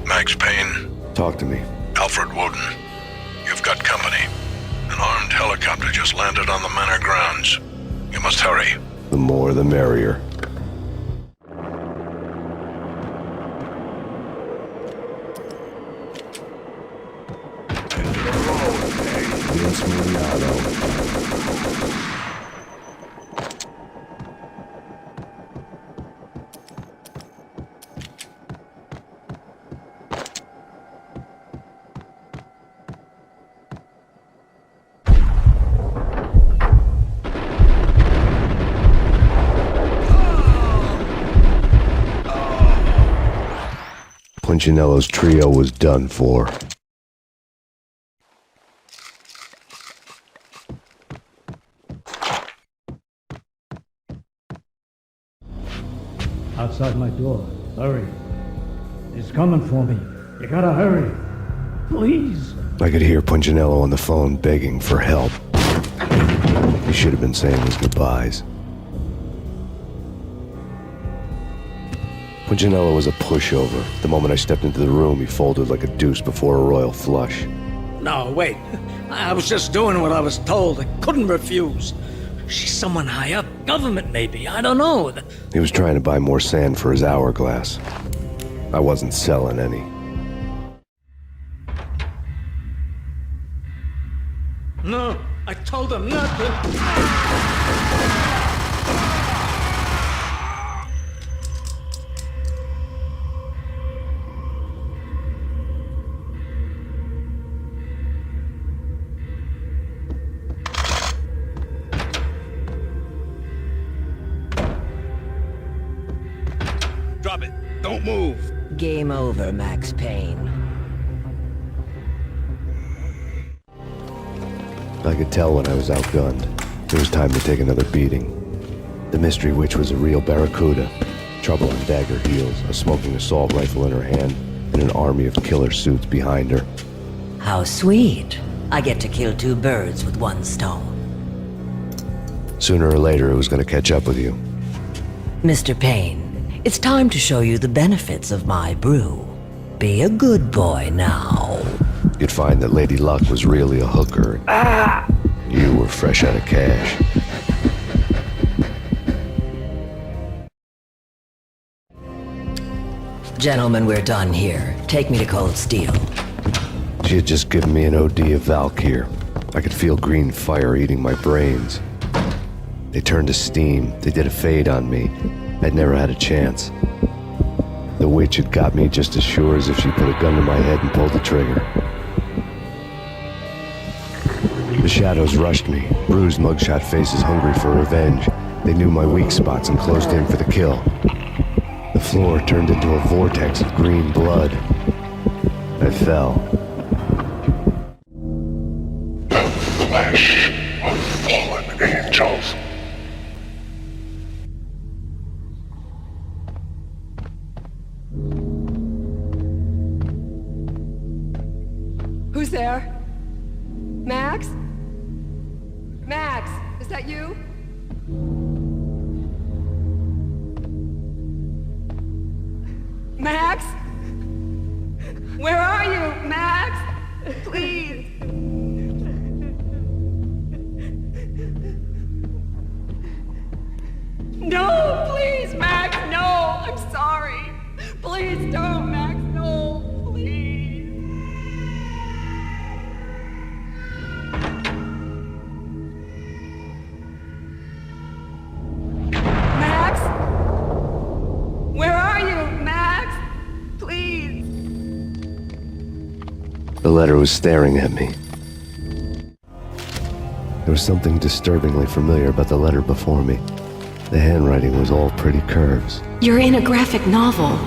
Max Payne. Talk to me. Alfred Woden. You've got company. An armed helicopter just landed on the manor grounds. You must hurry. The more the merrier. Punchinello's trio was done for. Outside my door. Hurry. He's coming for me. You gotta hurry. Please. I could hear Punchinello on the phone begging for help. He should have been saying his goodbyes. Punchinello was a pushover. The moment I stepped into the room, he folded like a deuce before a royal flush. No, wait. I was just doing what I was told. I couldn't refuse. She's someone high up. Government, maybe. I don't know. He was trying to buy more sand for his hourglass. I wasn't selling any. No, I told him not to. Drop it. Don't move. Game over, Max Payne. I could tell when I was outgunned. It was time to take another beating. The mystery witch was a real barracuda. Trouble on dagger heels, a smoking assault rifle in her hand, and an army of killer suits behind her. How sweet. I get to kill two birds with one stone. Sooner or later, it was going to catch up with you. Mr. Payne, it's time to show you the benefits of my brew. Be a good boy now. You'd find that Lady Luck was really a hooker. You were fresh out of cash. Gentlemen, we're done here. Take me to Cold Steel. She had just given me an OD of Valkyr. I could feel green fire eating my brains. They turned to steam. They did a fade on me. I'd never had a chance. The witch had got me just as sure as if she put a gun to my head and pulled the trigger. The shadows rushed me, bruised mugshot faces hungry for revenge. They knew my weak spots and closed in for the kill. The floor turned into a vortex of green blood. I fell. The flesh of fallen angels. there? Max? Max, is that you? Max? Where are you, Max? Please. No, please, Max, no. I'm sorry. Please don't, Max, no. Please. Max? Where are you, Max? Please. The letter was staring at me. There was something disturbingly familiar about the letter before me. The handwriting was all pretty curves. You're in a graphic novel.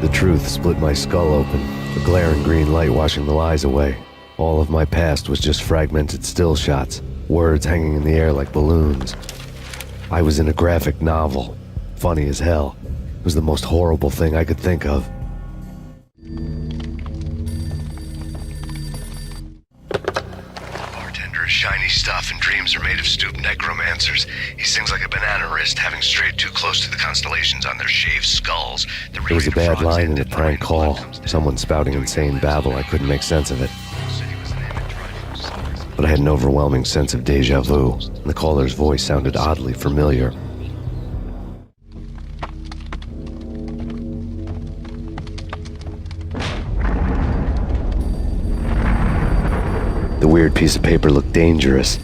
The truth split my skull open, a glaring green light washing the lies away. All of my past was just fragmented still shots, words hanging in the air like balloons. I was in a graphic novel. Funny as hell. It was the most horrible thing I could think of. Bartender is shiny stuff and dreams are made of stooped necromancers. He sings like a banana wrist, having strayed too close to the constellations on their shaved skulls. There was a bad line in a prank call. Someone spouting insane babble. I couldn't make sense of it. But I had an overwhelming sense of deja vu. The caller's voice sounded oddly familiar. The weird piece of paper looked dangerous.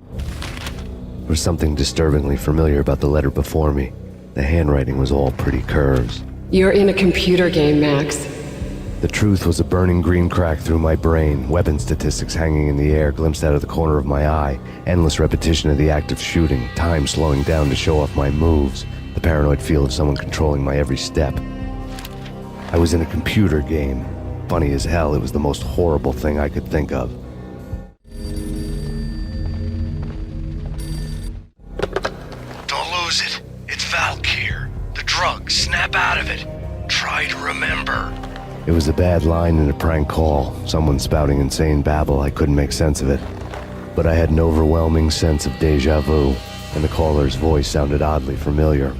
There was something disturbingly familiar about the letter before me. The handwriting was all pretty curves. You're in a computer game, Max. The truth was a burning green crack through my brain, weapon statistics hanging in the air, glimpsed out of the corner of my eye, endless repetition of the act of shooting, time slowing down to show off my moves, the paranoid feel of someone controlling my every step. I was in a computer game. Funny as hell, it was the most horrible thing I could think of. Don't lose it. It's Valkyr. The drug. Snap out of it. Try to remember. It was a bad line in a prank call, someone spouting insane babble. I couldn't make sense of it. But I had an overwhelming sense of deja vu, and the caller's voice sounded oddly familiar.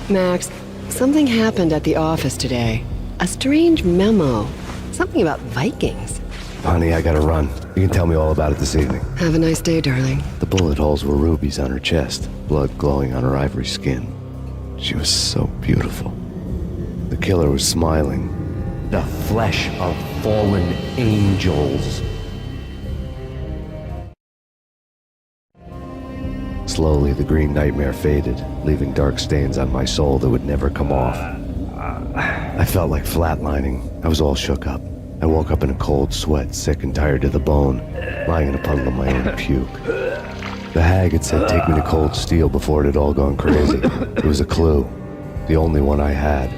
Max, something happened at the office today. A strange memo. Something about Vikings. Honey, I gotta run. You can tell me all about it this evening. Have a nice day, darling. The bullet holes were rubies on her chest, blood glowing on her ivory skin. She was so beautiful. The killer was smiling. The flesh of fallen angels. Slowly, the green nightmare faded, leaving dark stains on my soul that would never come off. I felt like flatlining. I was all shook up. I woke up in a cold sweat, sick and tired to the bone, lying in a puddle of my own puke. The hag had said take me to Cold Steel before it had all gone crazy. It was a clue, the only one I had.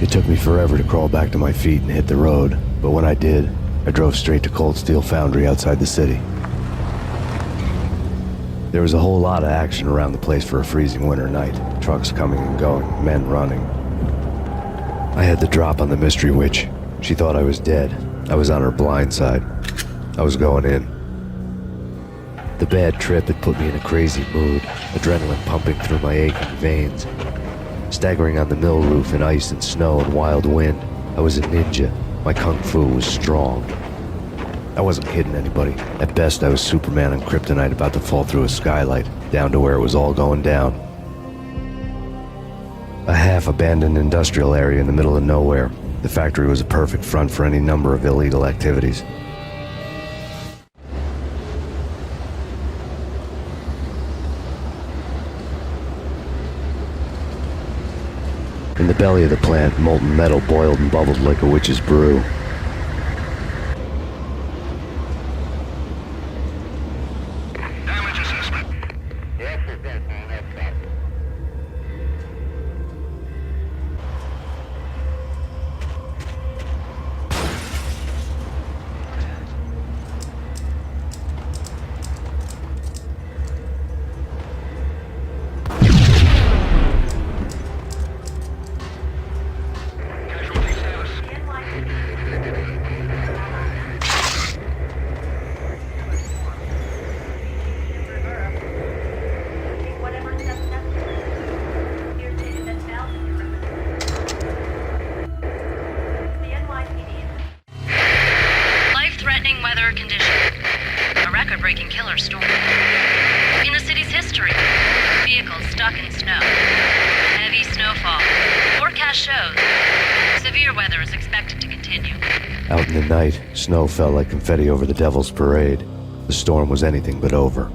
It took me forever to crawl back to my feet and hit the road, but when I did, I drove straight to Cold Steel Foundry outside the city. There was a whole lot of action around the place for a freezing winter night. Trucks coming and going, men running. I had the drop on the mystery witch. She thought I was dead. I was on her blind side. I was going in. The bad trip had put me in a crazy mood, adrenaline pumping through my aching veins. Staggering on the mill roof in ice and snow and wild wind, I was a ninja. My kung fu was strong. I wasn't kidding anybody. At best, I was Superman on Kryptonite about to fall through a skylight, down to where it was all going down. A half-abandoned industrial area in the middle of nowhere. The factory was a perfect front for any number of illegal activities. In the belly of the plant, molten metal boiled and bubbled like a witch's brew. Life-threatening weather conditions. A record-breaking killer storm. In the city's history, vehicles stuck in snow. Heavy snowfall. Forecast shows severe weather is expected to continue. Out in the night, snow fell like confetti over the Devil's Parade. The storm was anything but over.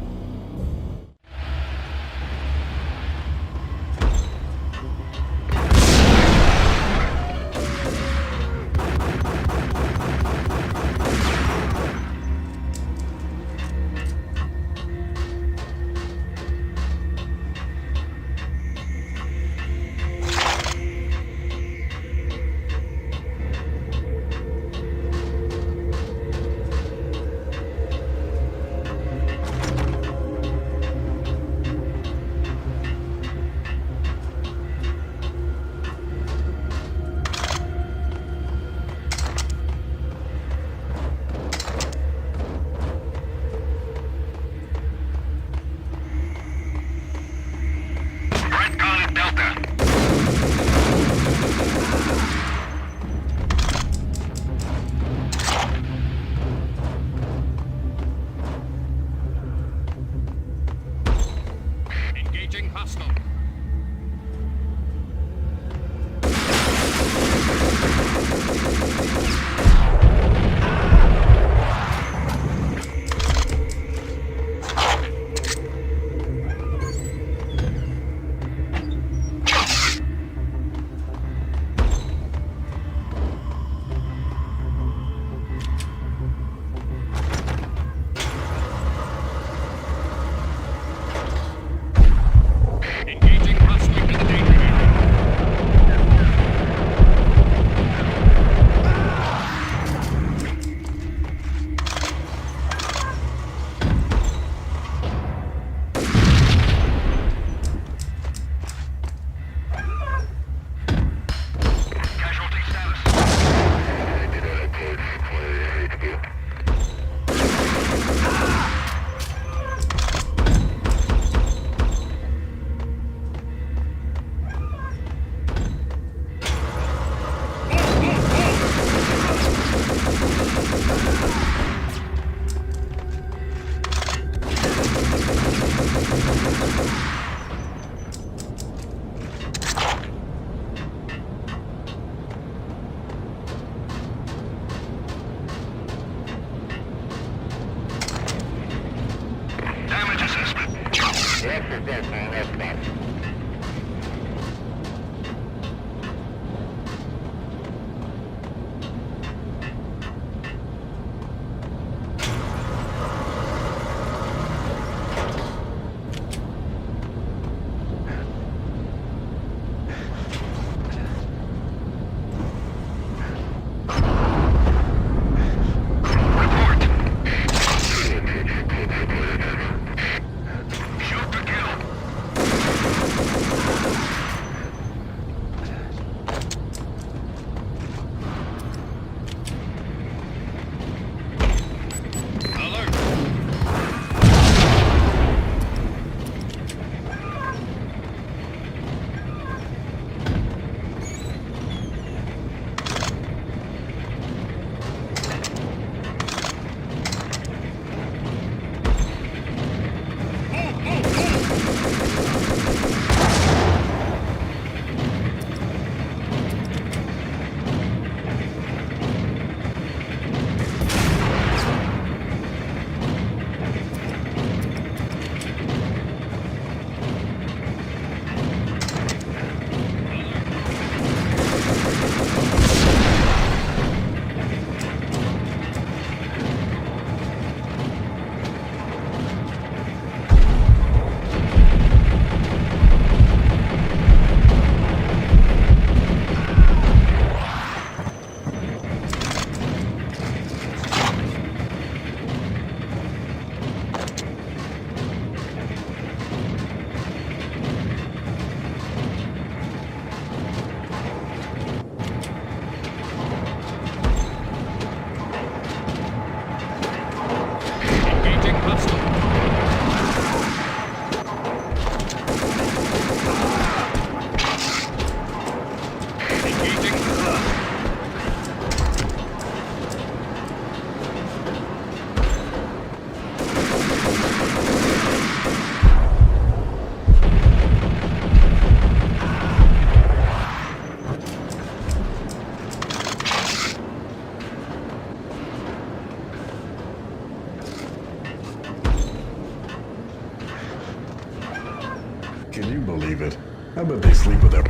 Can you believe it? I bet they sleep with their...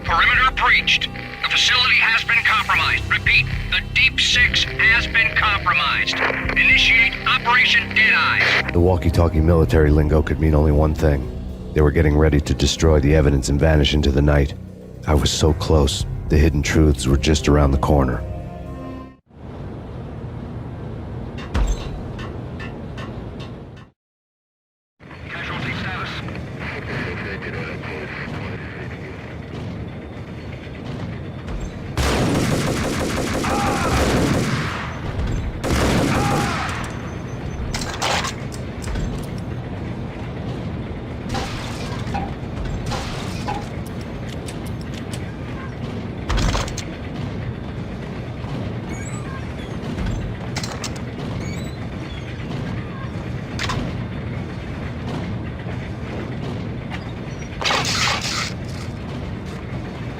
Perimeter breached. The facility has been compromised. Repeat, the Deep Six has been compromised. Initiate Operation Deadeye. The walkie-talkie military lingo could mean only one thing. They were getting ready to destroy the evidence and vanish into the night. I was so close. The hidden truths were just around the corner.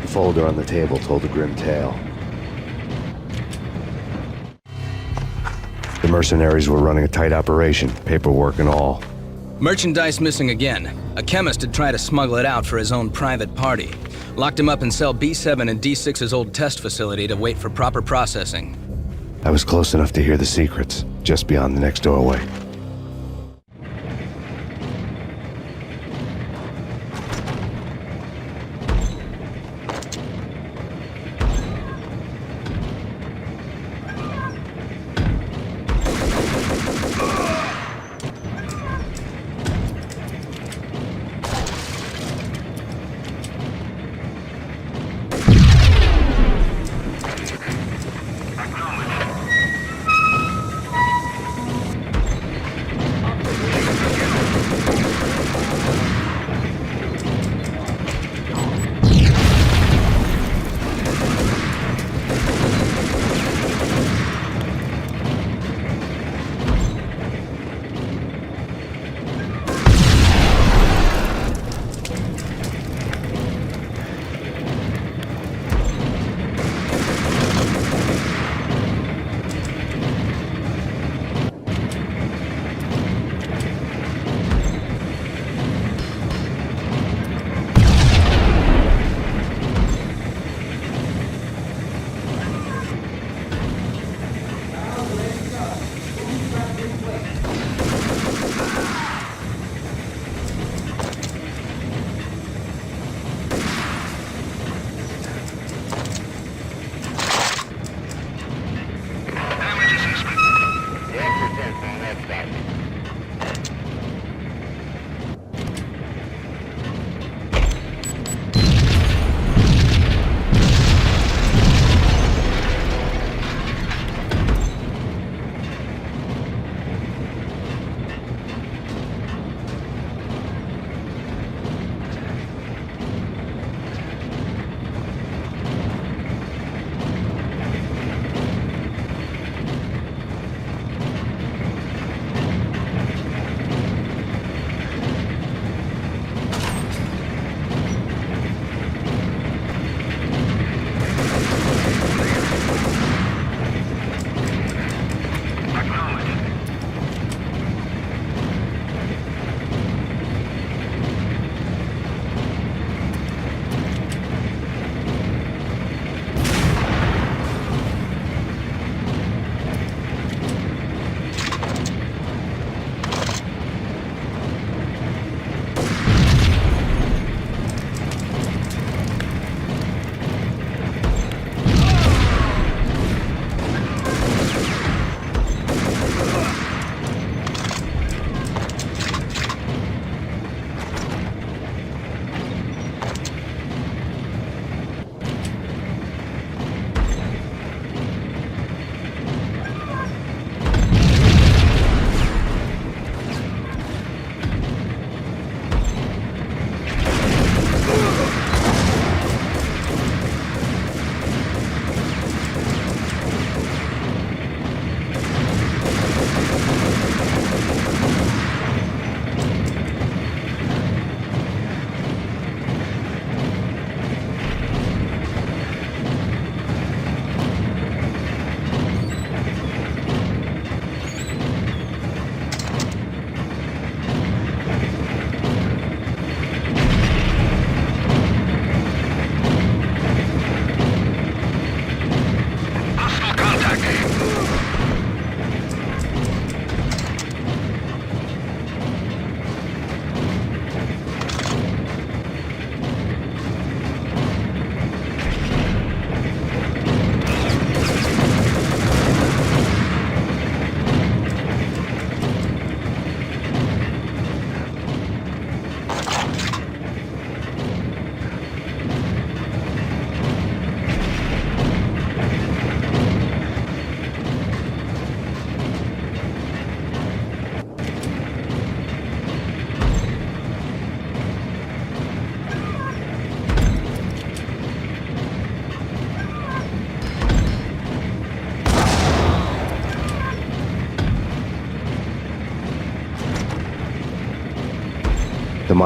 The folder on the table told a grim tale. The mercenaries were running a tight operation, paperwork and all. Merchandise missing again. A chemist had tried to smuggle it out for his own private party. Locked him up in cell B7 in D6's old test facility to wait for proper processing. I was close enough to hear the secrets, just beyond the next doorway.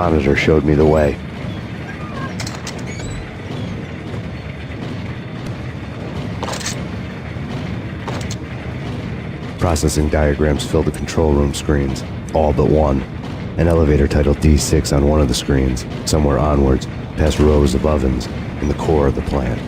monitor showed me the way. Processing diagrams filled the control room screens, all but one. An elevator titled D6 on one of the screens, somewhere onwards, past rows of ovens, in the core of the plant.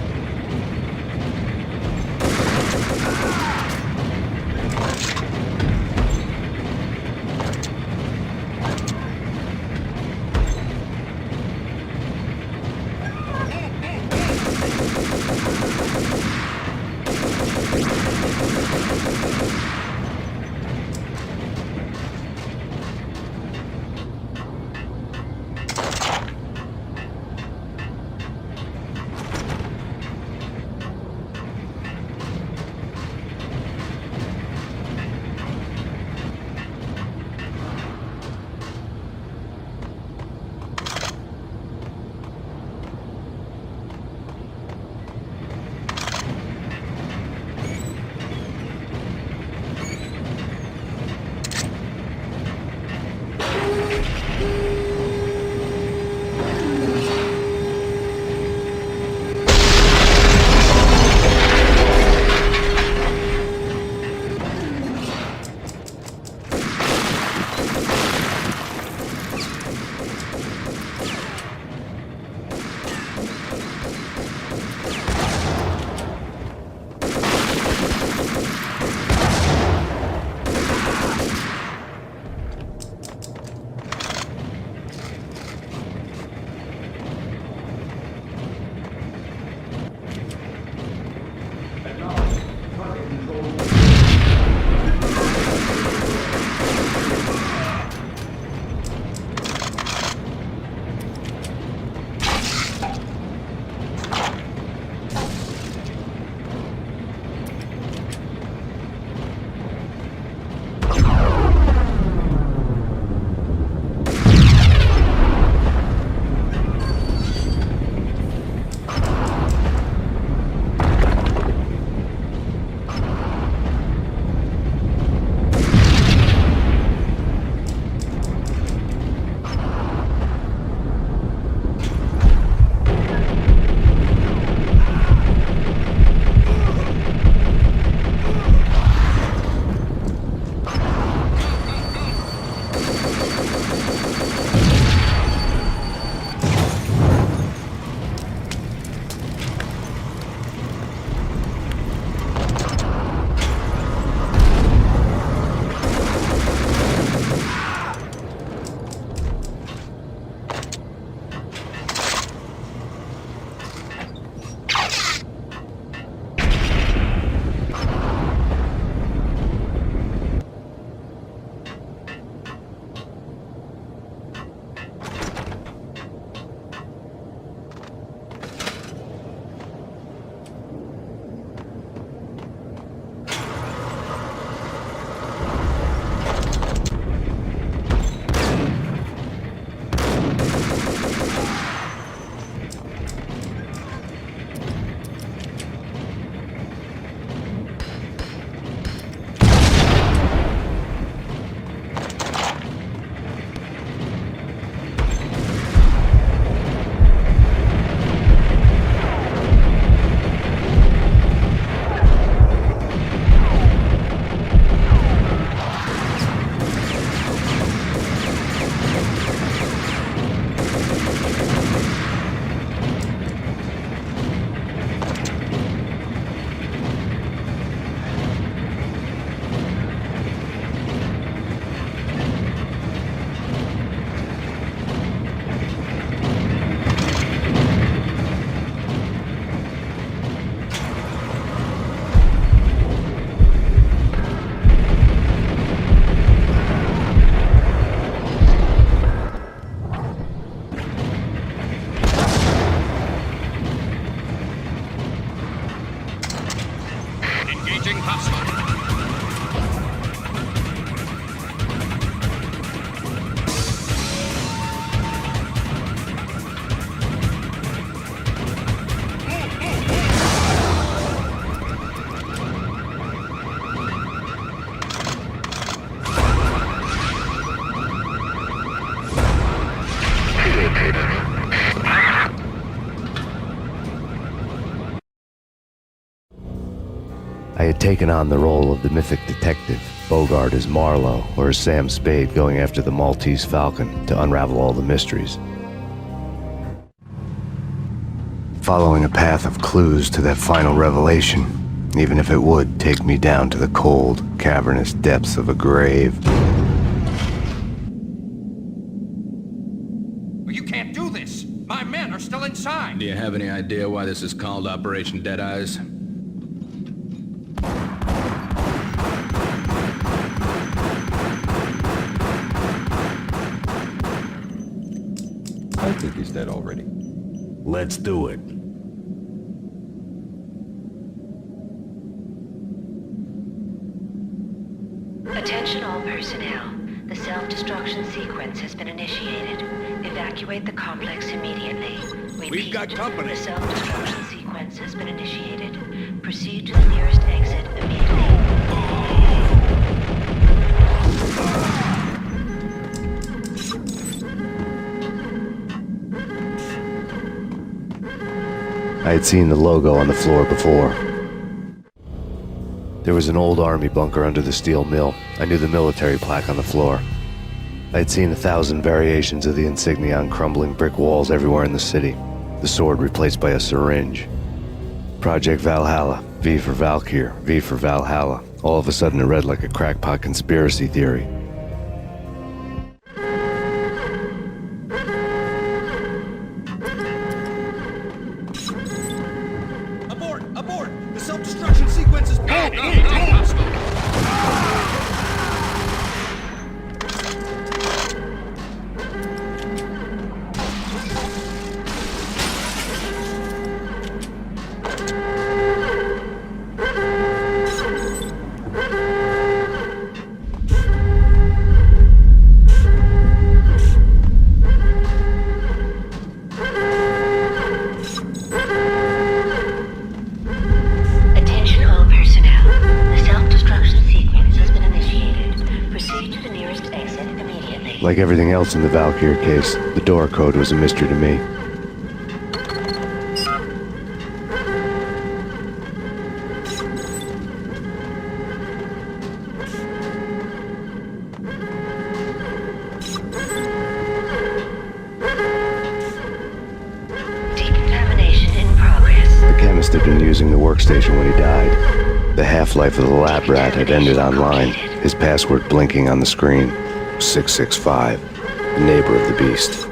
I had taken on the role of the mythic detective, Bogart as Marlowe or as Sam Spade going after the Maltese Falcon to unravel all the mysteries. Following a path of clues to that final revelation, even if it would take me down to the cold, cavernous depths of a grave. You can't do this! My men are still inside! Do you have any idea why this is called Operation Deadeyes? I think he's dead already. Let's do it. Attention all personnel. The self-destruction sequence has been initiated. Evacuate the complex immediately. Repeat, We've got company. The self-destruction sequence has been initiated. Proceed to the nearest exit immediately. I had seen the logo on the floor before. There was an old army bunker under the steel mill. I knew the military plaque on the floor. I had seen 1,000 variations of the insignia on crumbling brick walls everywhere in the city. The sword replaced by a syringe. Project Valhalla, V for Valkyr, V for Valhalla. All of a sudden it read like a crackpot conspiracy theory. Abort! The self-destruction sequence is pulled! Attention all personnel. The self-destruction sequence has been initiated. Proceed to the nearest exit immediately. Like everything else in the Valkyr case, the door code was a mystery to me. Decontamination in progress. The chemist had been using the workstation when he died. The half-life of the lab rat had ended online, his password blinking on the screen. 665, the neighbor of the beast.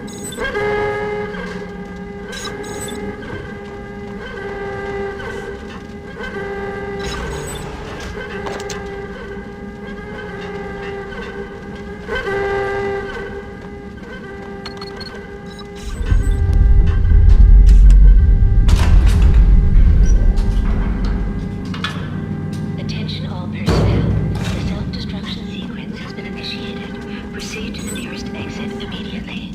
Attention all personnel. The self-destruction sequence has been initiated. Proceed to the nearest exit immediately.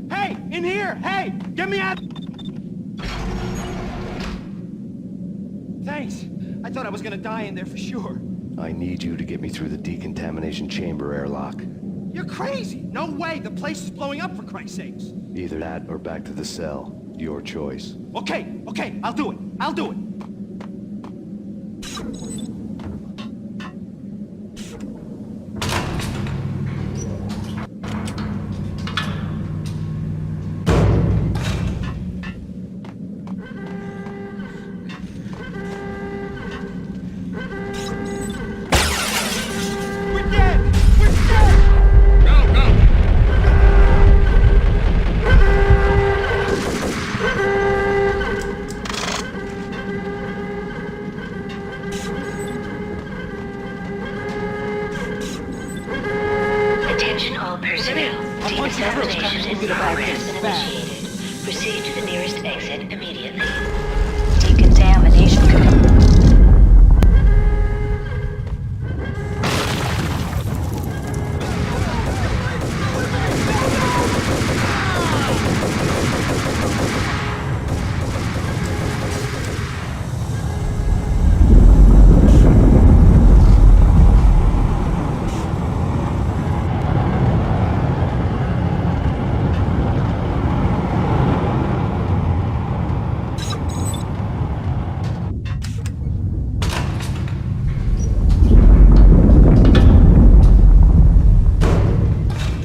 Hey! In here! Hey! Get me out! Thanks. I thought I was gonna die in there for sure. I need you to get me through the decontamination chamber airlock. You're crazy! No way! The place is blowing up, for Christ's sakes! Either that or back to the cell. Your choice. Okay, I'll do it. I'll do it. We're dead! We're dead! Go, go! Attention all personnel. Decontamination in progress has been initiated. Proceed to the nearest exit immediately. Decontamination complete.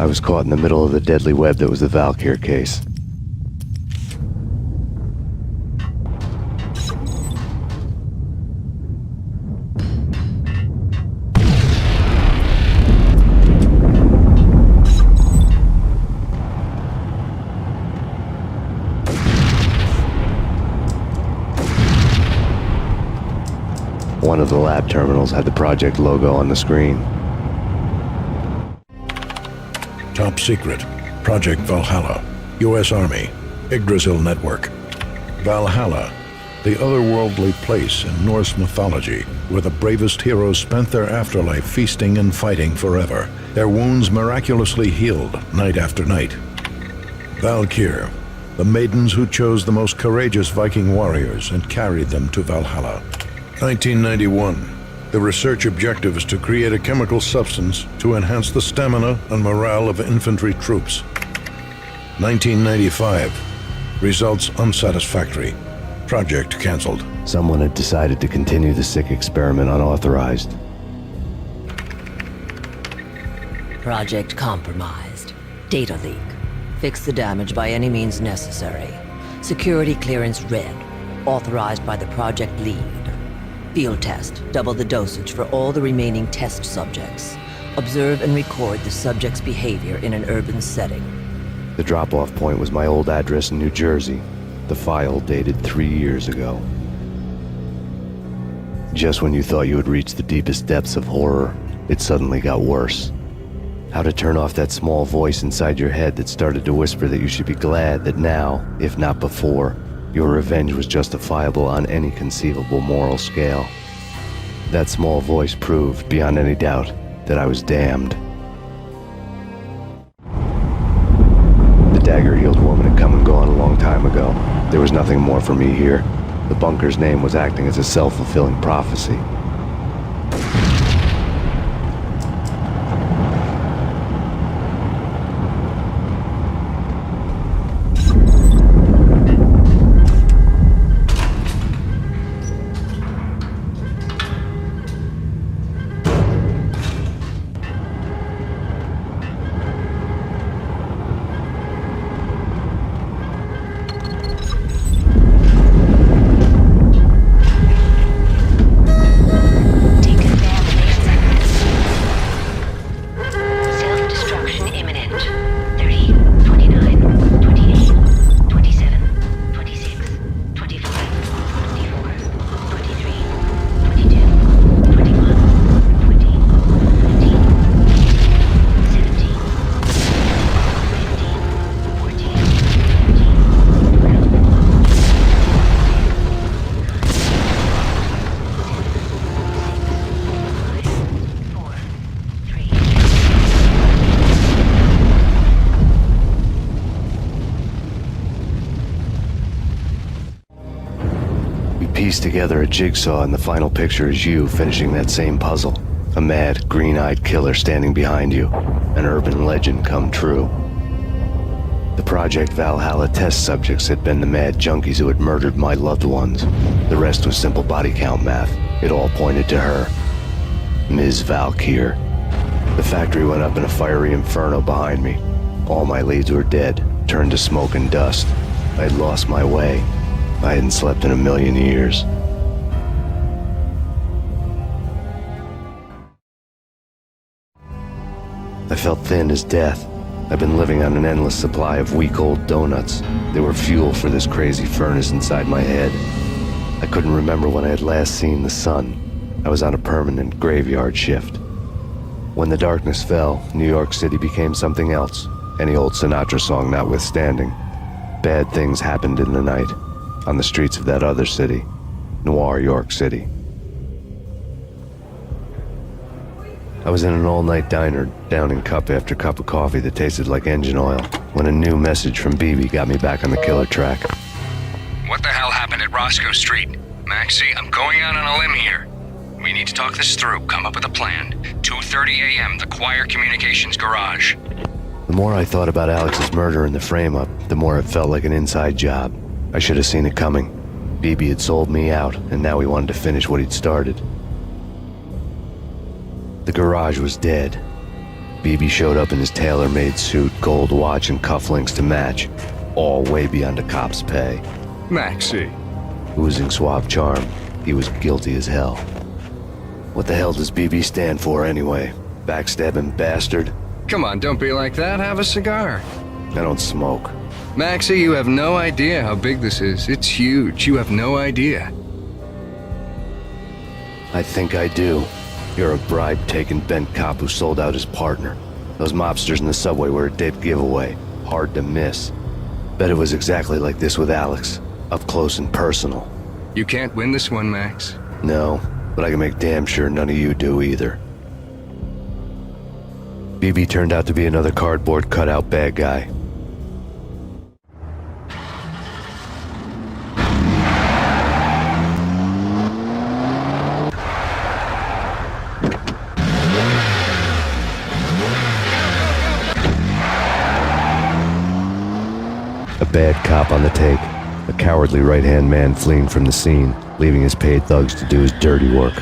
was caught in the middle of the deadly web that was the Valkyr case. One of the lab terminals had the project logo on the screen. Top secret. Project Valhalla. U.S. Army. Yggdrasil Network. Valhalla. The otherworldly place in Norse mythology where the bravest heroes spent their afterlife feasting and fighting forever. Their wounds miraculously healed night after night. Valkyr. The maidens who chose the most courageous Viking warriors and carried them to Valhalla. 1991. The research objective is to create a chemical substance to enhance the stamina and morale of infantry troops. 1995. Results unsatisfactory. Project cancelled. Someone had decided to continue the sick experiment unauthorized. Project compromised. Data leak. Fix the damage by any means necessary. Security clearance red. Authorized by the project lead. Field test. Double the dosage for all the remaining test subjects. Observe and record the subject's behavior in an urban setting. The drop-off point was my old address in New Jersey. The file dated 3 years ago. Just when you thought you had reached the deepest depths of horror, it suddenly got worse. How to turn off that small voice inside your head that started to whisper that you should be glad that now, if not before, your revenge was justifiable on any conceivable moral scale. That small voice proved, beyond any doubt, that I was damned. The dagger-heeled woman had come and gone a long time ago. There was nothing more for me here. The bunker's name was acting as a self-fulfilling prophecy. Piece together a jigsaw, and the final picture is you finishing that same puzzle. A mad, green-eyed killer standing behind you. An urban legend come true. The Project Valhalla test subjects had been the mad junkies who had murdered my loved ones. The rest was simple body count math. It all pointed to her. Ms. Valkyr. The factory went up in a fiery inferno behind me. All my leads were dead, turned to smoke and dust. I had lost my way. I hadn't slept in a million years. I felt thin as death. I've been living on an endless supply of week-old donuts. They were fuel for this crazy furnace inside my head. I couldn't remember when I had last seen the sun. I was on a permanent graveyard shift. When the darkness fell, New York City became something else, any old Sinatra song notwithstanding. Bad things happened in the night. On the streets of that other city, Noir York City. I was in an all-night diner, downing cup after cup of coffee that tasted like engine oil, when a new message from BB got me back on the killer track. What the hell happened at Roscoe Street? Maxie, I'm going out on a limb here. We need to talk this through, come up with a plan. 2:30 a.m., the Choir Communications Garage. The more I thought about Alex's murder and the frame-up, the more it felt like an inside job. I should have seen it coming. BB had sold me out, and now he wanted to finish what he'd started. The garage was dead. BB showed up in his tailor-made suit, gold watch, and cufflinks to match, all way beyond a cop's pay. Maxie. Oozing suave charm, he was guilty as hell. What the hell does BB stand for anyway? Backstabbing bastard? Come on, don't be like that. Have a cigar. I don't smoke. Maxie, you have no idea how big this is. It's huge. You have no idea. I think I do. You're a bribe-taking bent cop who sold out his partner. Those mobsters in the subway were a dead giveaway. Hard to miss. Bet it was exactly like this with Alex. Up close and personal. You can't win this one, Max. No, but I can make damn sure none of you do either. BB turned out to be another cardboard cutout bad guy. A bad cop on the take. A cowardly right-hand man fleeing from the scene, leaving his paid thugs to do his dirty work.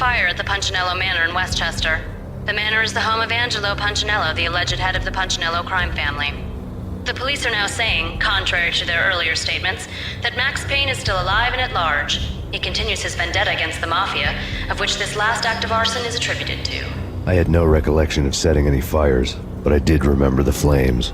fire at the Punchinello Manor in Westchester. The manor is the home of Angelo Punchinello, the alleged head of the Punchinello crime family. The police are now saying, contrary to their earlier statements, that Max Payne is still alive and at large. He continues his vendetta against the Mafia, of which this last act of arson is attributed to. I had no recollection of setting any fires, but I did remember the flames.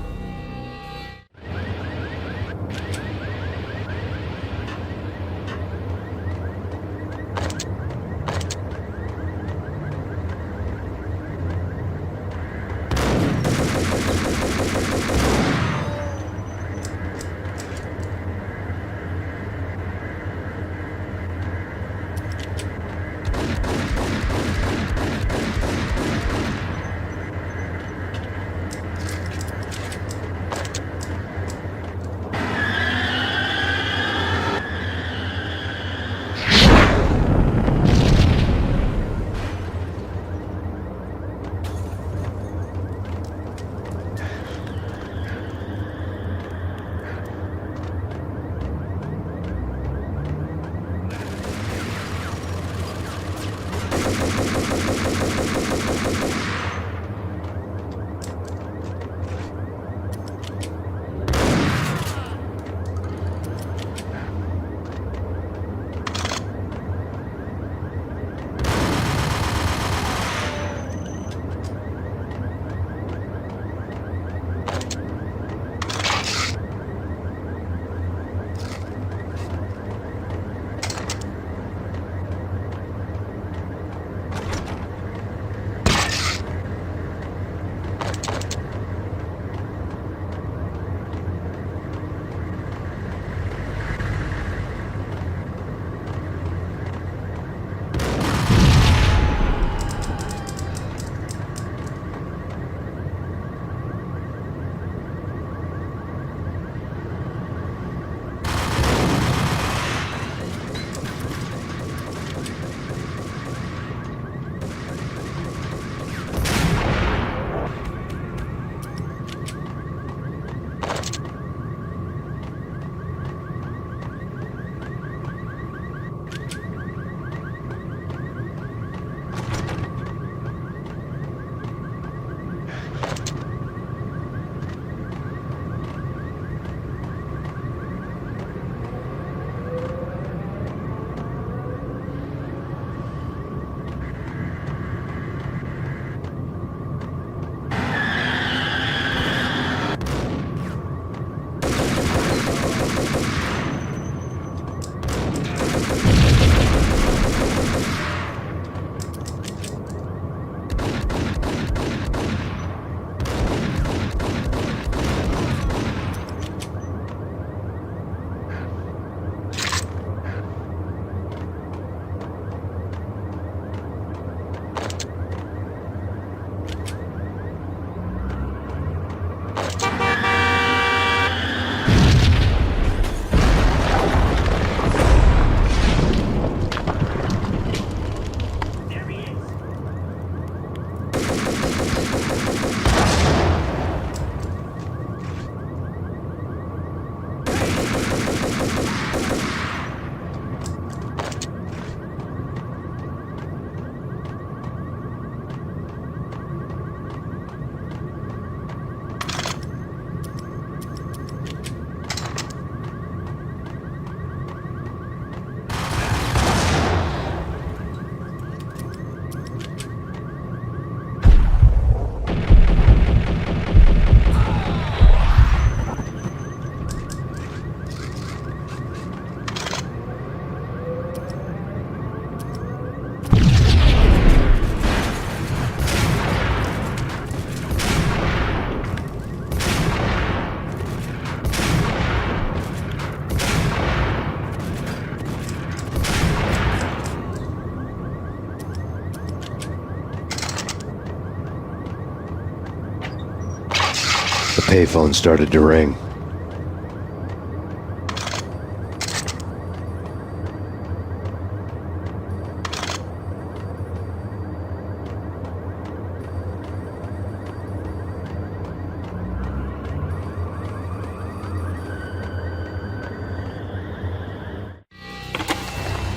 The payphone started to ring.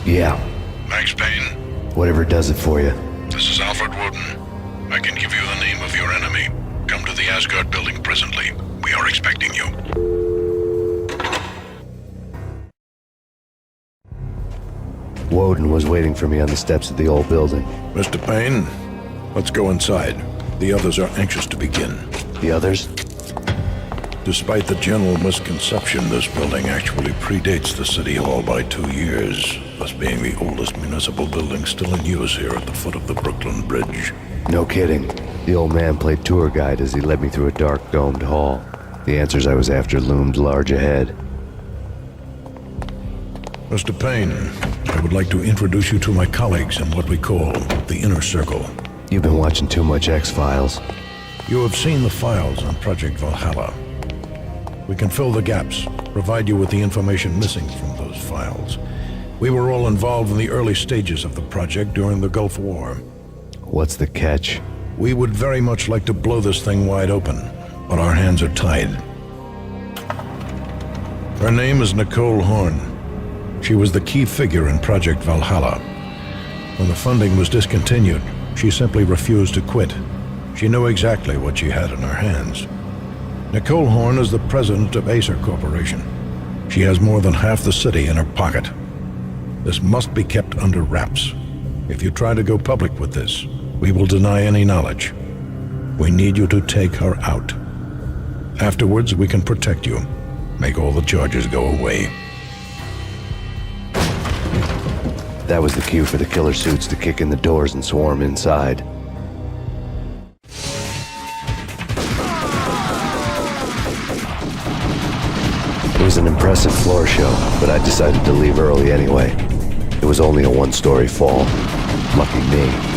Yeah. Max Payne? Whatever does it for you. This is Alfred Woden. I can give you the name of your enemy. Come to the Asgard building presently. We are expecting you. Woden was waiting for me on the steps of the old building. Mr. Payne, let's go inside. The others are anxious to begin. The others? Despite the general misconception, this building actually predates the City Hall by 2 years, thus being the oldest municipal building still in use here at the foot of the Brooklyn Bridge. No kidding. The old man played tour guide as he led me through a dark, domed hall. The answers I was after loomed large ahead. Mr. Payne, I would like to introduce you to my colleagues in what we call the Inner Circle. You've been watching too much X-Files. You have seen the files on Project Valhalla. We can fill the gaps, provide you with the information missing from those files. We were all involved in the early stages of the project during the Gulf War. What's the catch? We would very much like to blow this thing wide open, but our hands are tied. Her name is Nicole Horn. She was the key figure in Project Valhalla. When the funding was discontinued, she simply refused to quit. She knew exactly what she had in her hands. Nicole Horn is the president of Acer Corporation. She has more than half the city in her pocket. This must be kept under wraps. If you try to go public with this, we will deny any knowledge. We need you to take her out. Afterwards, we can protect you. Make all the charges go away. That was the cue for the killer suits to kick in the doors and swarm inside. It was an impressive floor show, but I decided to leave early anyway. It was only a one-story fall. Lucky me.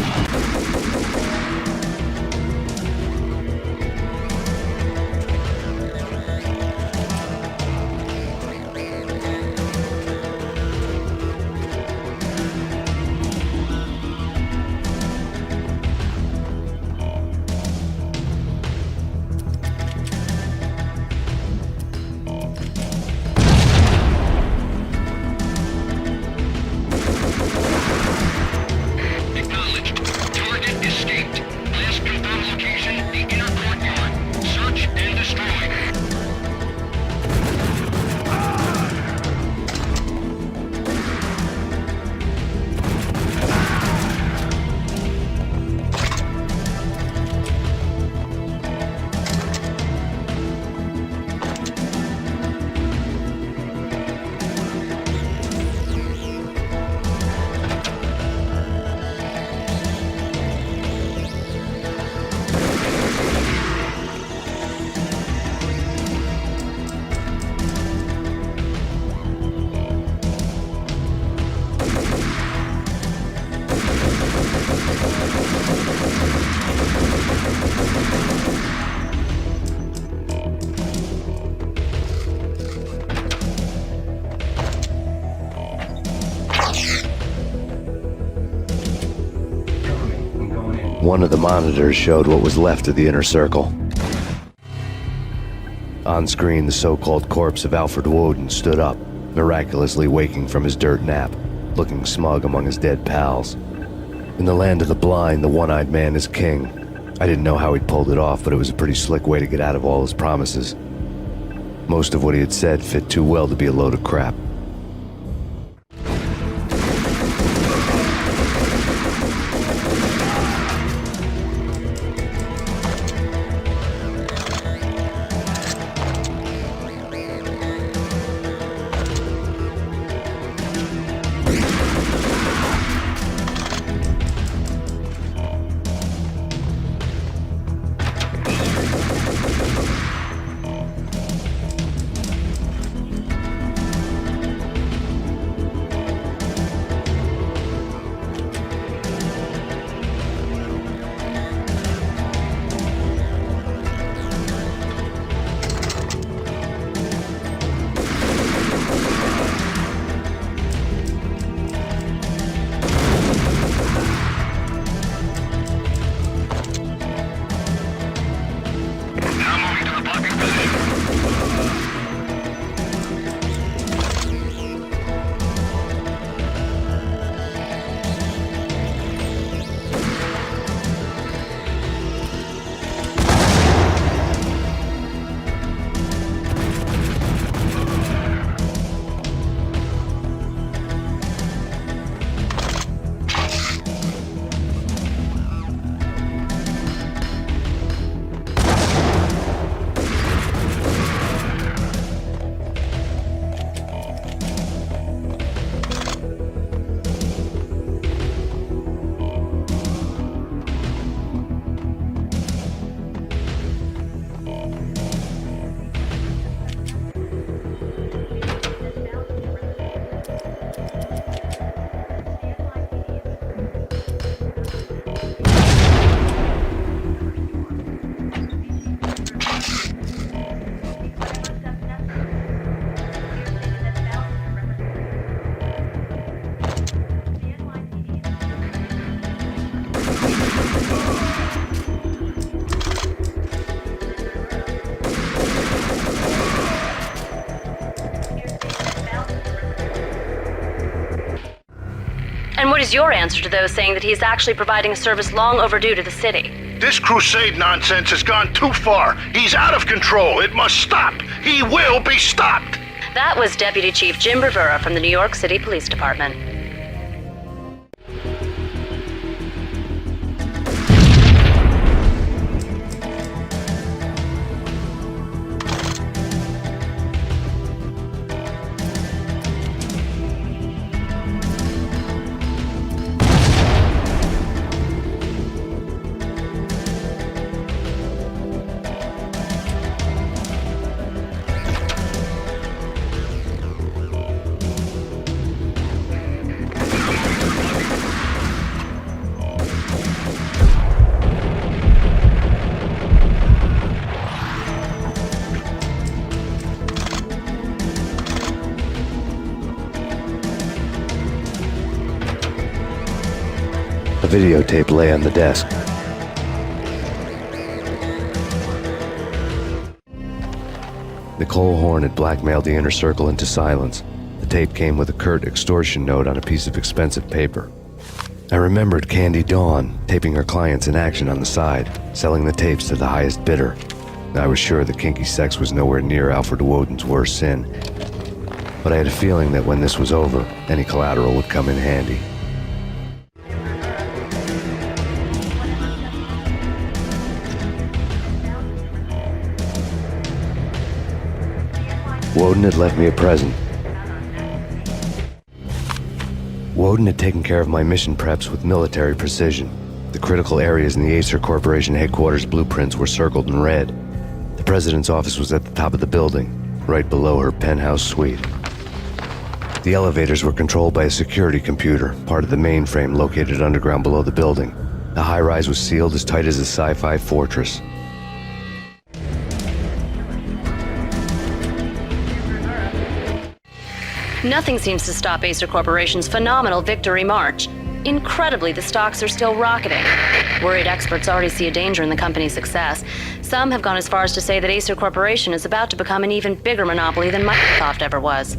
One of the monitors showed what was left of the Inner Circle. On screen, the so-called corpse of Alfred Woden stood up, miraculously waking from his dirt nap, looking smug among his dead pals. In the land of the blind, the one-eyed man is king. I didn't know how he'd pulled it off, but it was a pretty slick way to get out of all his promises. Most of what he had said fit too well to be a load of crap. is your answer to those saying that he is actually providing a service long overdue to the city? This crusade nonsense has gone too far. He's out of control. It must stop. He will be stopped. That was Deputy Chief Jim Rivera from the New York City Police Department. A videotape lay on the desk. Nicole Horn had blackmailed the inner circle into silence. The tape came with a curt extortion note on a piece of expensive paper. I remembered Candy Dawn taping her clients in action on the side, selling the tapes to the highest bidder. I was sure that kinky sex was nowhere near Alfred Woden's worst sin, but I had a feeling that when this was over, any collateral would come in handy. Woden had left me a present. Woden had taken care of my mission preps with military precision. The critical areas in the Acer Corporation headquarters blueprints were circled in red. The president's office was at the top of the building, right below her penthouse suite. The elevators were controlled by a security computer, part of the mainframe located underground below the building. The high-rise was sealed as tight as a sci-fi fortress. Nothing seems to stop Acer Corporation's phenomenal victory march. Incredibly, the stocks are still rocketing. Worried experts already see a danger in the company's success. Some have gone as far as to say that Acer Corporation is about to become an even bigger monopoly than Microsoft ever was.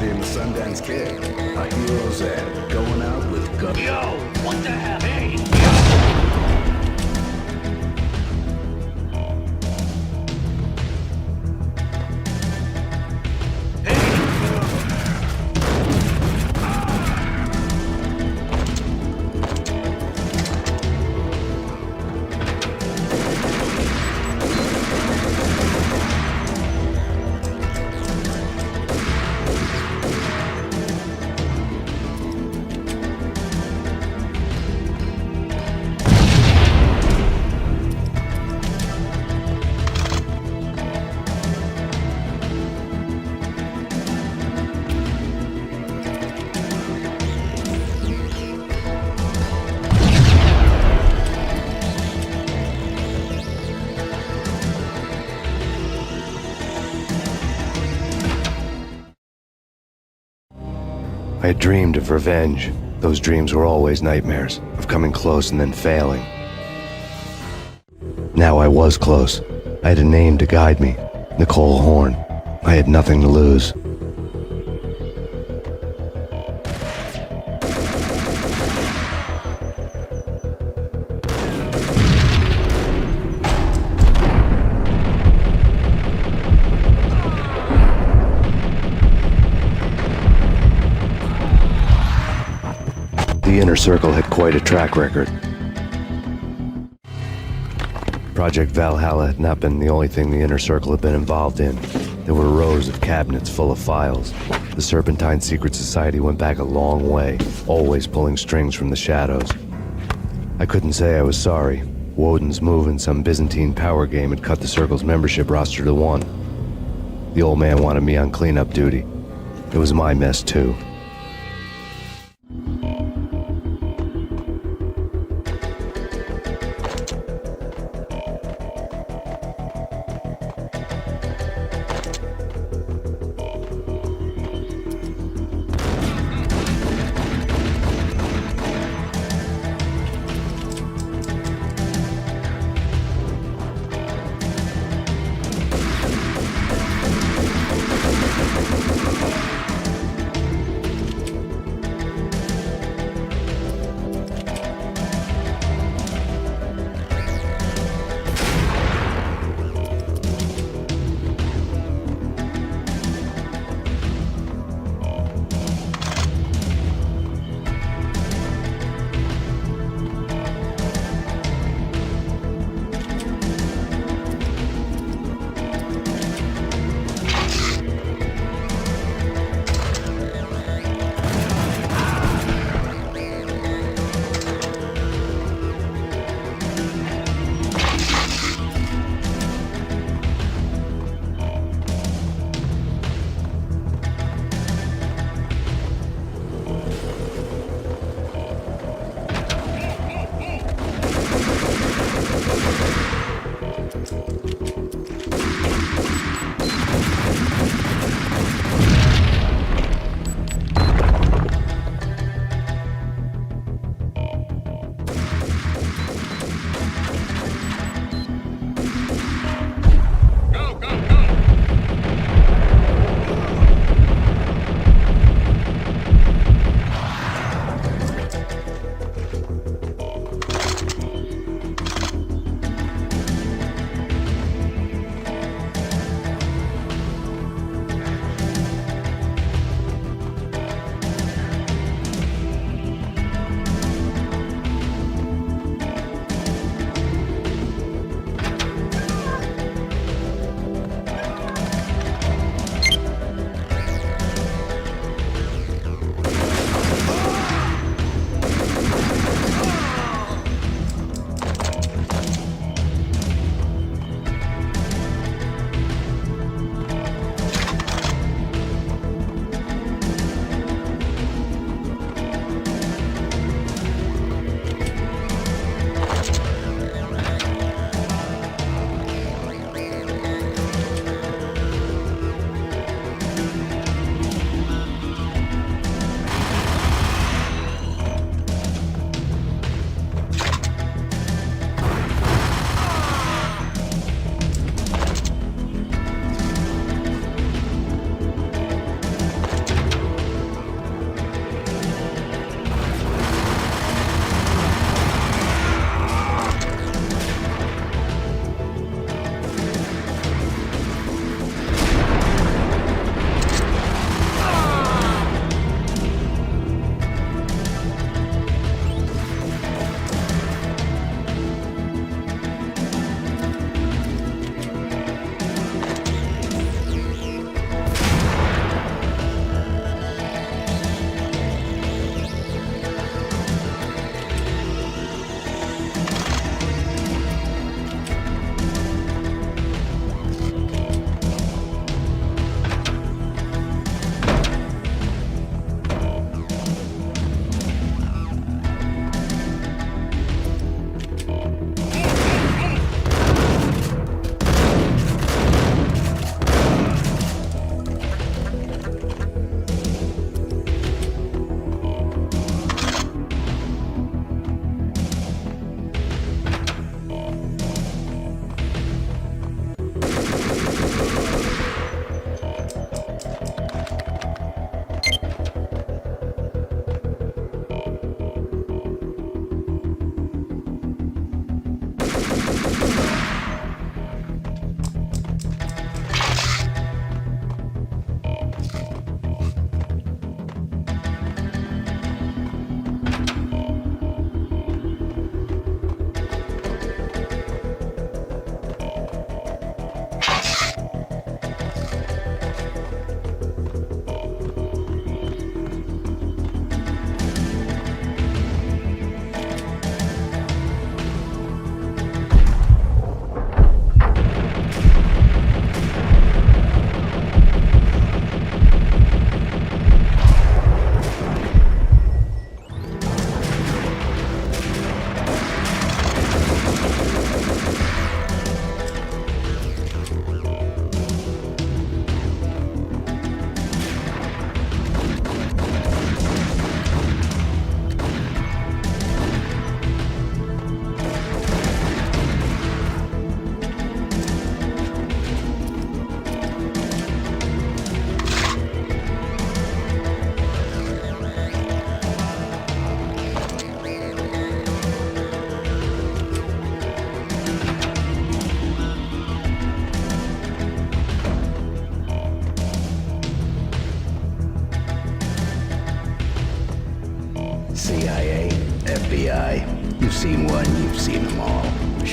And the Sundance Kid. A hero's ad. Going out with guns. Yo, what the hell? Hey! I had dreamed of revenge. Those dreams were always nightmares, of coming close and then failing. Now I was close. I had a name to guide me, Nicole Horn. I had nothing to lose. The Inner Circle had quite a track record. Project Valhalla had not been the only thing the Inner Circle had been involved in. There were rows of cabinets full of files. The Serpentine Secret Society went back a long way, always pulling strings from the shadows. I couldn't say I was sorry. Woden's move in some Byzantine power game had cut the Circle's membership roster to 1. The old man wanted me on cleanup duty. It was my mess too.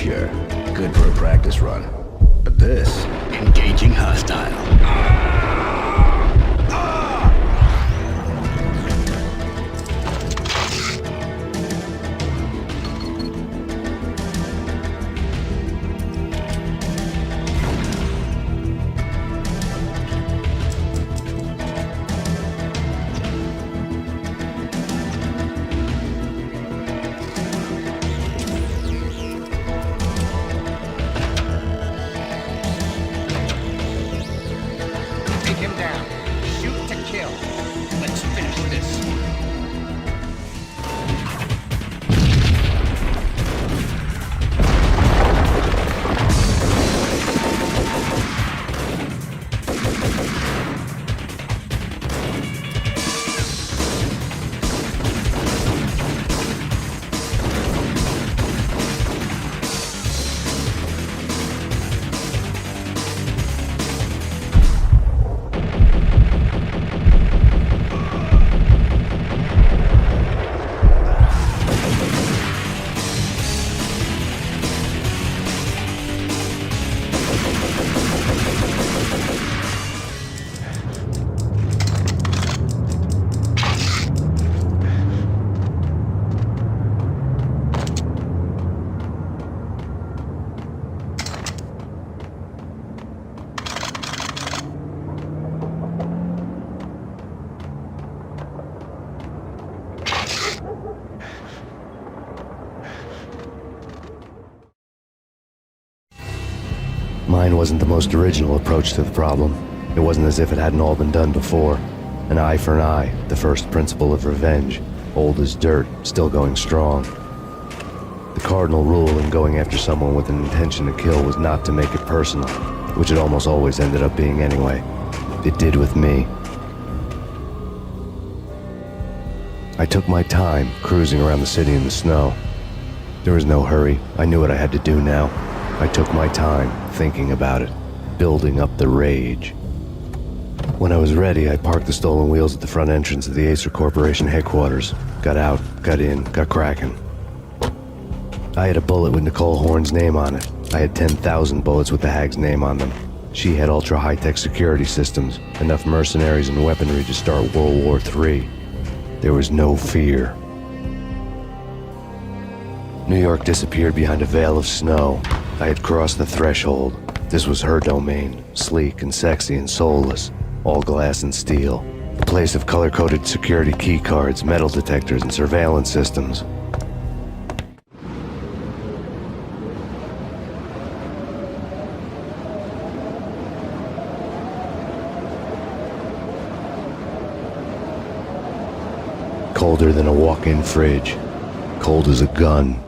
Sure, good for a practice run. But this... Engaging hostile. Take him down. Shoot to kill. Let's finish this. Mine wasn't the most original approach to the problem. It wasn't as if it hadn't all been done before. An eye for an eye, the first principle of revenge. Old as dirt, still going strong. The cardinal rule in going after someone with an intention to kill was not to make it personal, which it almost always ended up being anyway. It did with me. I took my time, cruising around the city in the snow. There was no hurry. I knew what I had to do now. I took my time, thinking about it, building up the rage. When I was ready, I parked the stolen wheels at the front entrance of the Acer Corporation headquarters. Got out, got in, got cracking. I had a bullet with Nicole Horn's name on it. I had 10,000 bullets with the Hag's name on them. She had ultra-high-tech security systems, enough mercenaries and weaponry to start World War III. There was no fear. New York disappeared behind a veil of snow. I had crossed the threshold. This was her domain, sleek and sexy and soulless, all glass and steel. A place of color-coded security key cards, metal detectors, and surveillance systems. Colder than a walk-in fridge. Cold as a gun.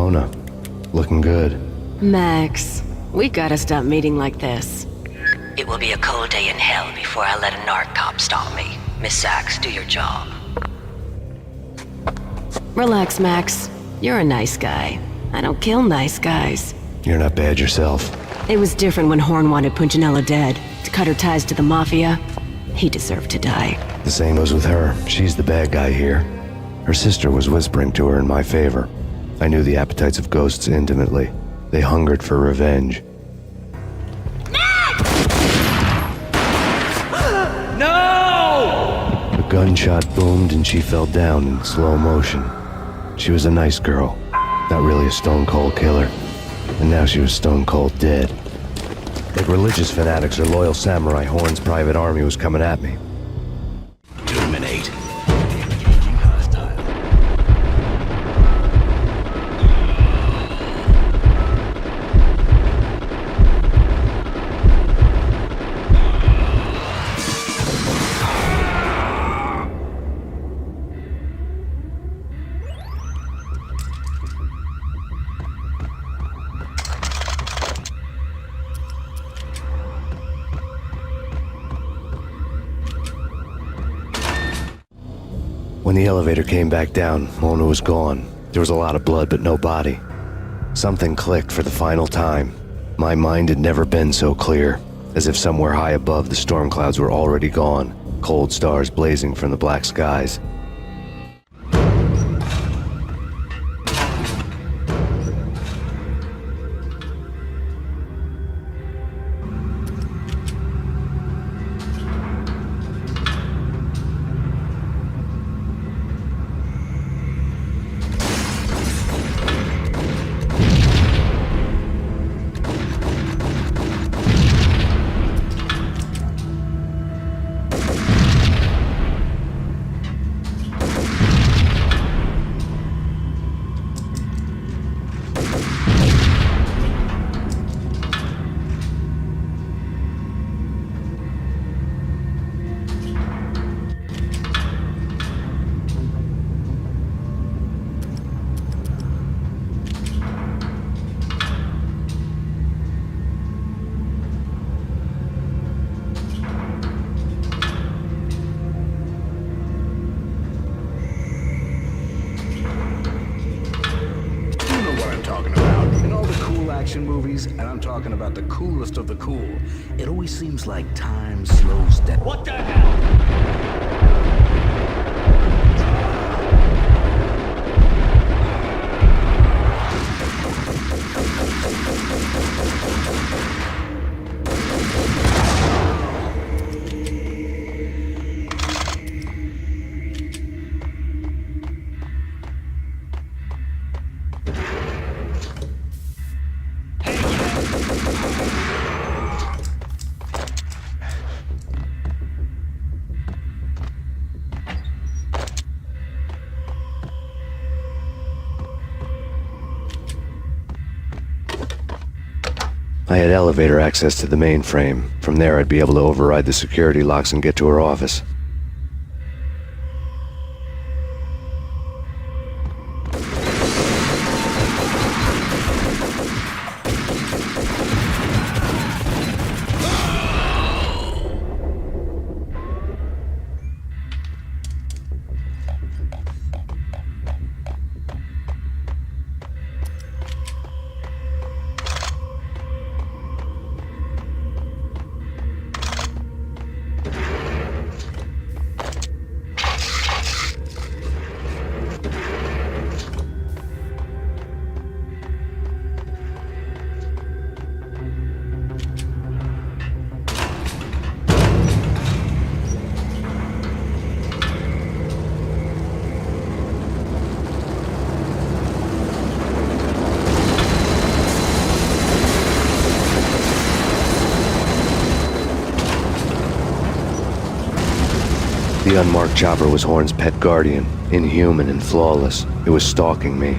Mona. Looking good. Max, we gotta stop meeting like this. It will be a cold day in hell before I let a narc cop stop me. Miss Sachs, do your job. Relax, Max. You're a nice guy. I don't kill nice guys. You're not bad yourself. It was different when Horn wanted Punchinella dead, to cut her ties to the Mafia. He deserved to die. The same goes with her. She's the bad guy here. Her sister was whispering to her in my favor. I knew the appetites of ghosts intimately. They hungered for revenge. No! A gunshot boomed and she fell down in slow motion. She was a nice girl, not really a stone-cold killer. And now she was stone-cold dead. Like religious fanatics or loyal samurai, Horn's private army was coming at me. Terminate. When the elevator came back down, Mona was gone. There was a lot of blood, but no body. Something clicked for the final time. My mind had never been so clear, as if somewhere high above the storm clouds were already gone, cold stars blazing from the black skies. Movies, and I'm talking about the coolest of the cool. It always seems like time slows down. What the hell? I had elevator access to the mainframe. From there, I'd be able to override the security locks and get to her office. The unmarked chopper was Horn's pet guardian, inhuman and flawless. It was stalking me.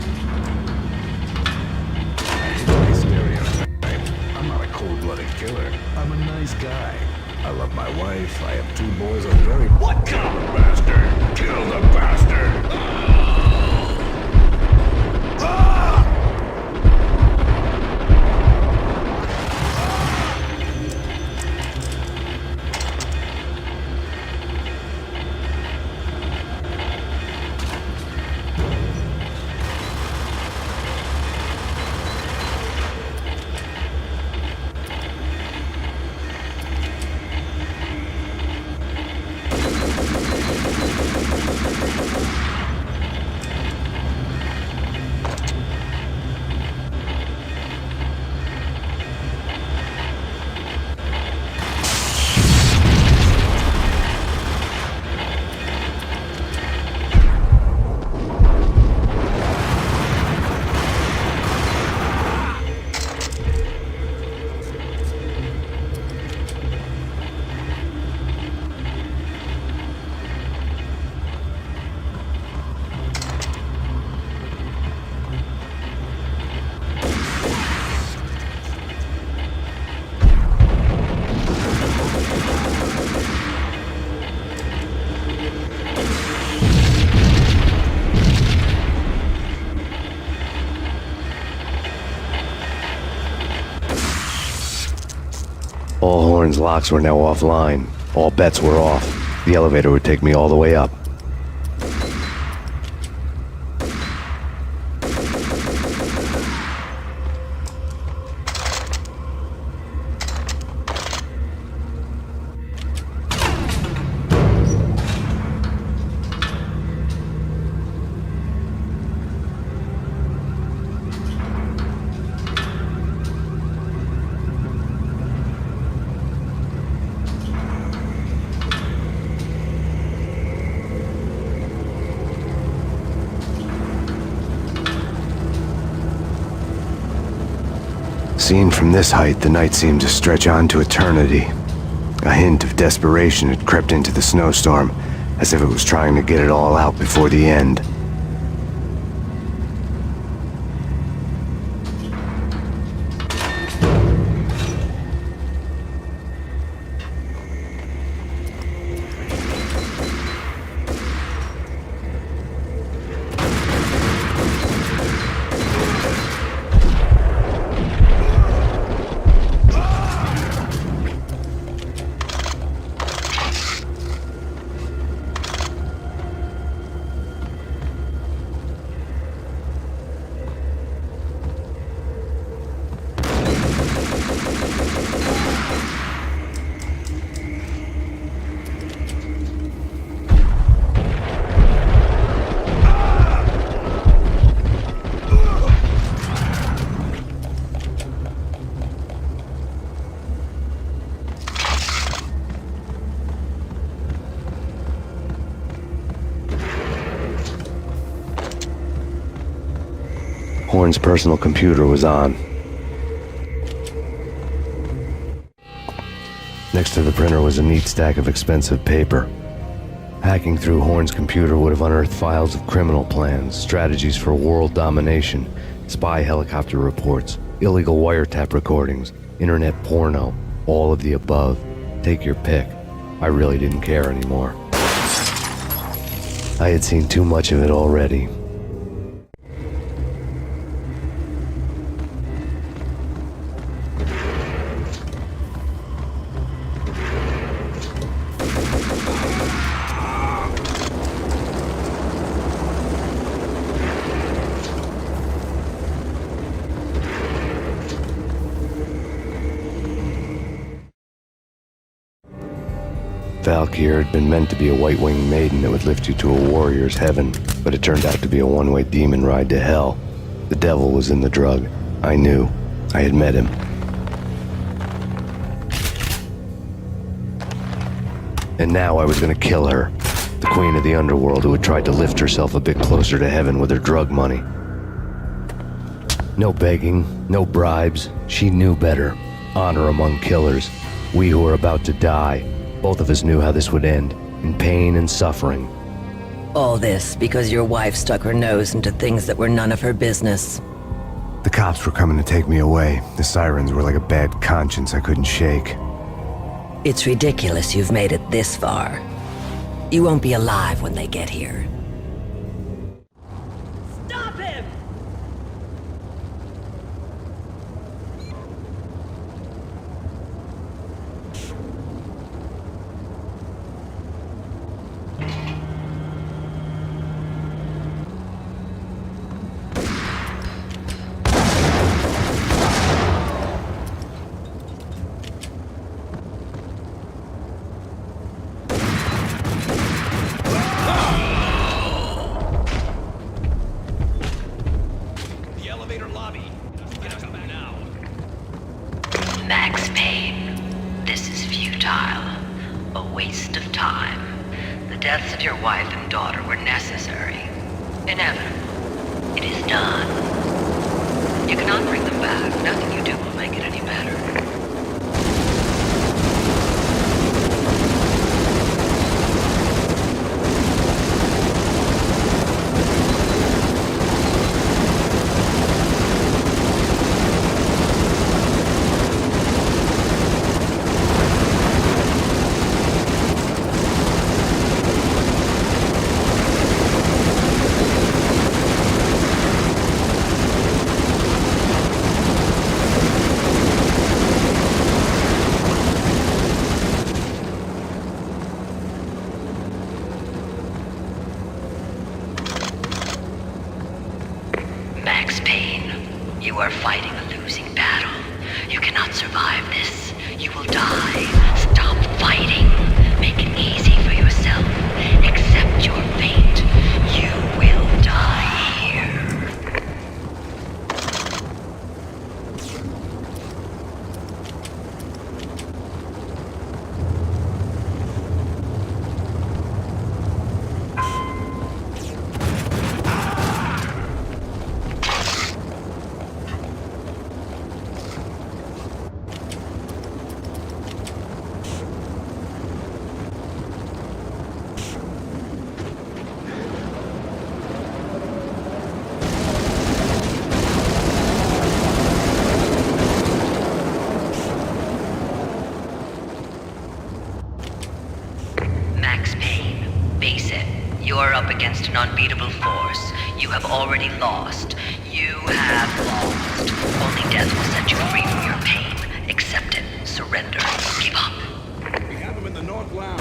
I'm not a cold-blooded killer. I'm a nice guy. I love my wife. I have 2 boys. I'm very... What Kill the bastard! Kill the bastard! All Horn's locks were now offline. All bets were off. The elevator would take me all the way up. Seen from this height, the night seemed to stretch on to eternity. A hint of desperation had crept into the snowstorm, as if it was trying to get it all out before the end. Horn's personal computer was on. Next to the printer was a neat stack of expensive paper. Hacking through Horn's computer would have unearthed files of criminal plans, strategies for world domination, spy helicopter reports, illegal wiretap recordings, internet porno, all of the above. Take your pick. I really didn't care anymore. I had seen too much of it already. Valkyr had been meant to be a white-winged maiden that would lift you to a warrior's heaven, but it turned out to be a one-way demon ride to hell. The devil was in the drug. I knew. I had met him. And now I was gonna kill her, the queen of the underworld who had tried to lift herself a bit closer to heaven with her drug money. No begging, no bribes. She knew better. Honor among killers. We who were about to die. Both of us knew how this would end, in pain and suffering. All this because your wife stuck her nose into things that were none of her business. The cops were coming to take me away. The sirens were like a bad conscience I couldn't shake. It's ridiculous you've made it this far. You won't be alive when they get here. Stop him! Max Payne, this is futile. A waste of time. The deaths of your wife and daughter were necessary. Inevitable. It is done. You cannot bring them back. Nothing you do will make it any better. are fighting a losing battle. You cannot survive this. You will die. Stop fighting. Make it easy for yourself. Accept your fate. You will die here. Max Payne, face it. You are up against an unbeatable force. You have already lost. You have lost. Only death will set you free from your pain. Accept it. Surrender. Give up. We have him in the North Lounge.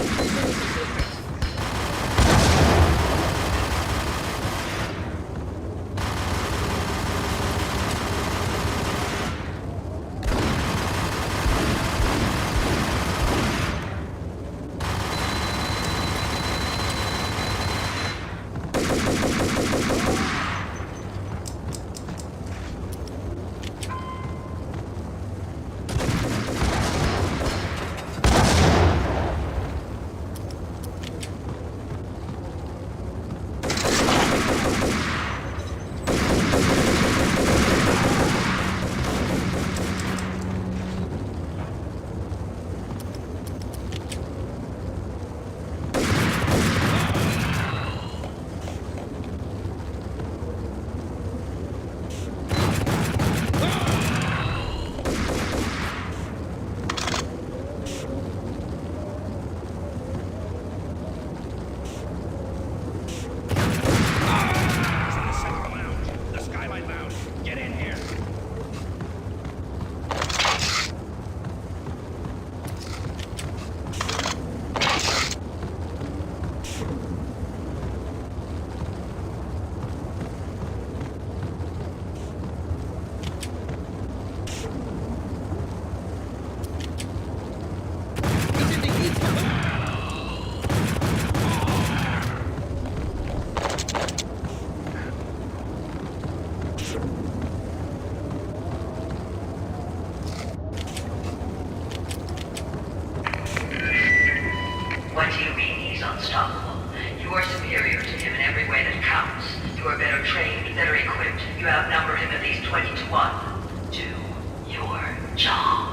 What do you mean he's unstoppable? You are superior to him in every way that counts. You are better trained, better equipped. You outnumber him at least 20 to 1. Do your job.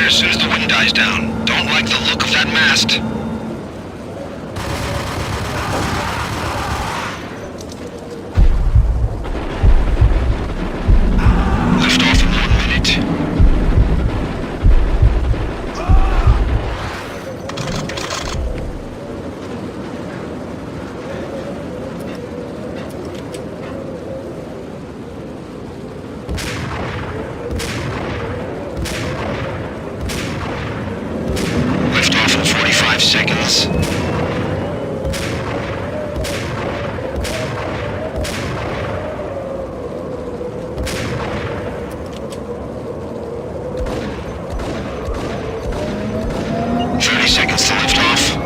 as soon as the wind dies down. Don't like the look of that mast. Lift off in 1 minute. Lift off in 45 seconds. 30 seconds to lift off.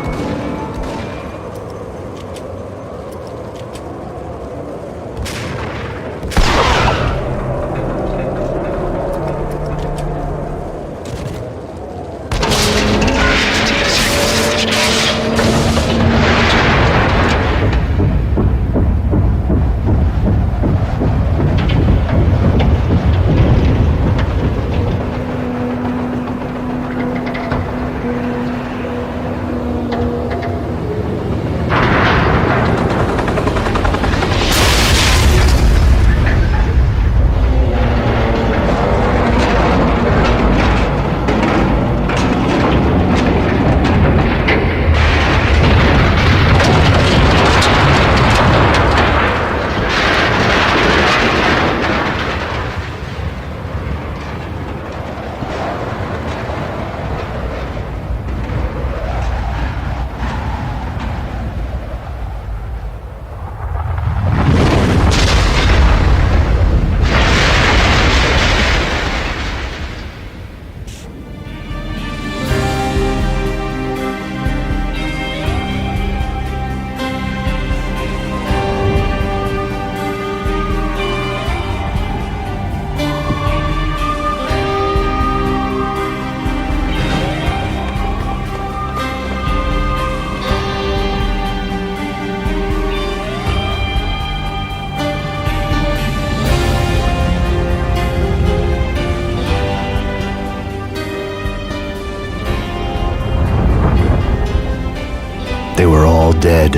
They were all dead.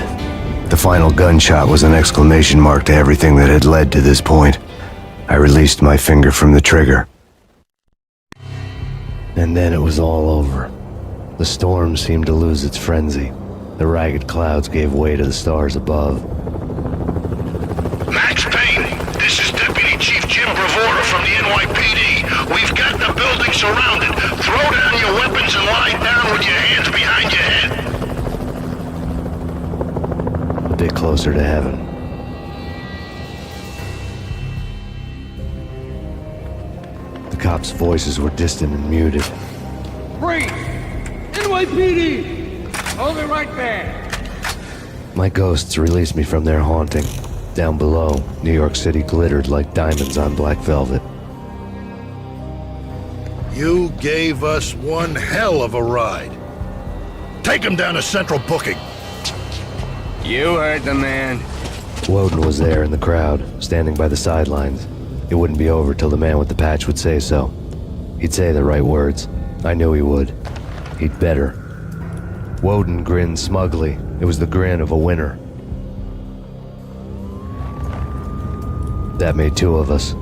The final gunshot was an exclamation mark to everything that had led to this point. I released my finger from the trigger. And then it was all over. The storm seemed to lose its frenzy. The ragged clouds gave way to the stars above. Max Payne, this is Deputy Chief Jim Bravura from the NYPD. We've got the building surrounded. Throw down your weapons and lie down with your hands behind your head. A bit closer to heaven. The cops' voices were distant and muted. Freeze! NYPD! Hold it right there! My ghosts released me from their haunting. Down below, New York City glittered like diamonds on black velvet. You gave us one hell of a ride. Take him down to Central Booking. You heard the man. Woden was there in the crowd, standing by the sidelines. It wouldn't be over till the man with the patch would say so. He'd say the right words. I knew he would. He'd better. Woden grinned smugly. It was the grin of a winner. That made two of us.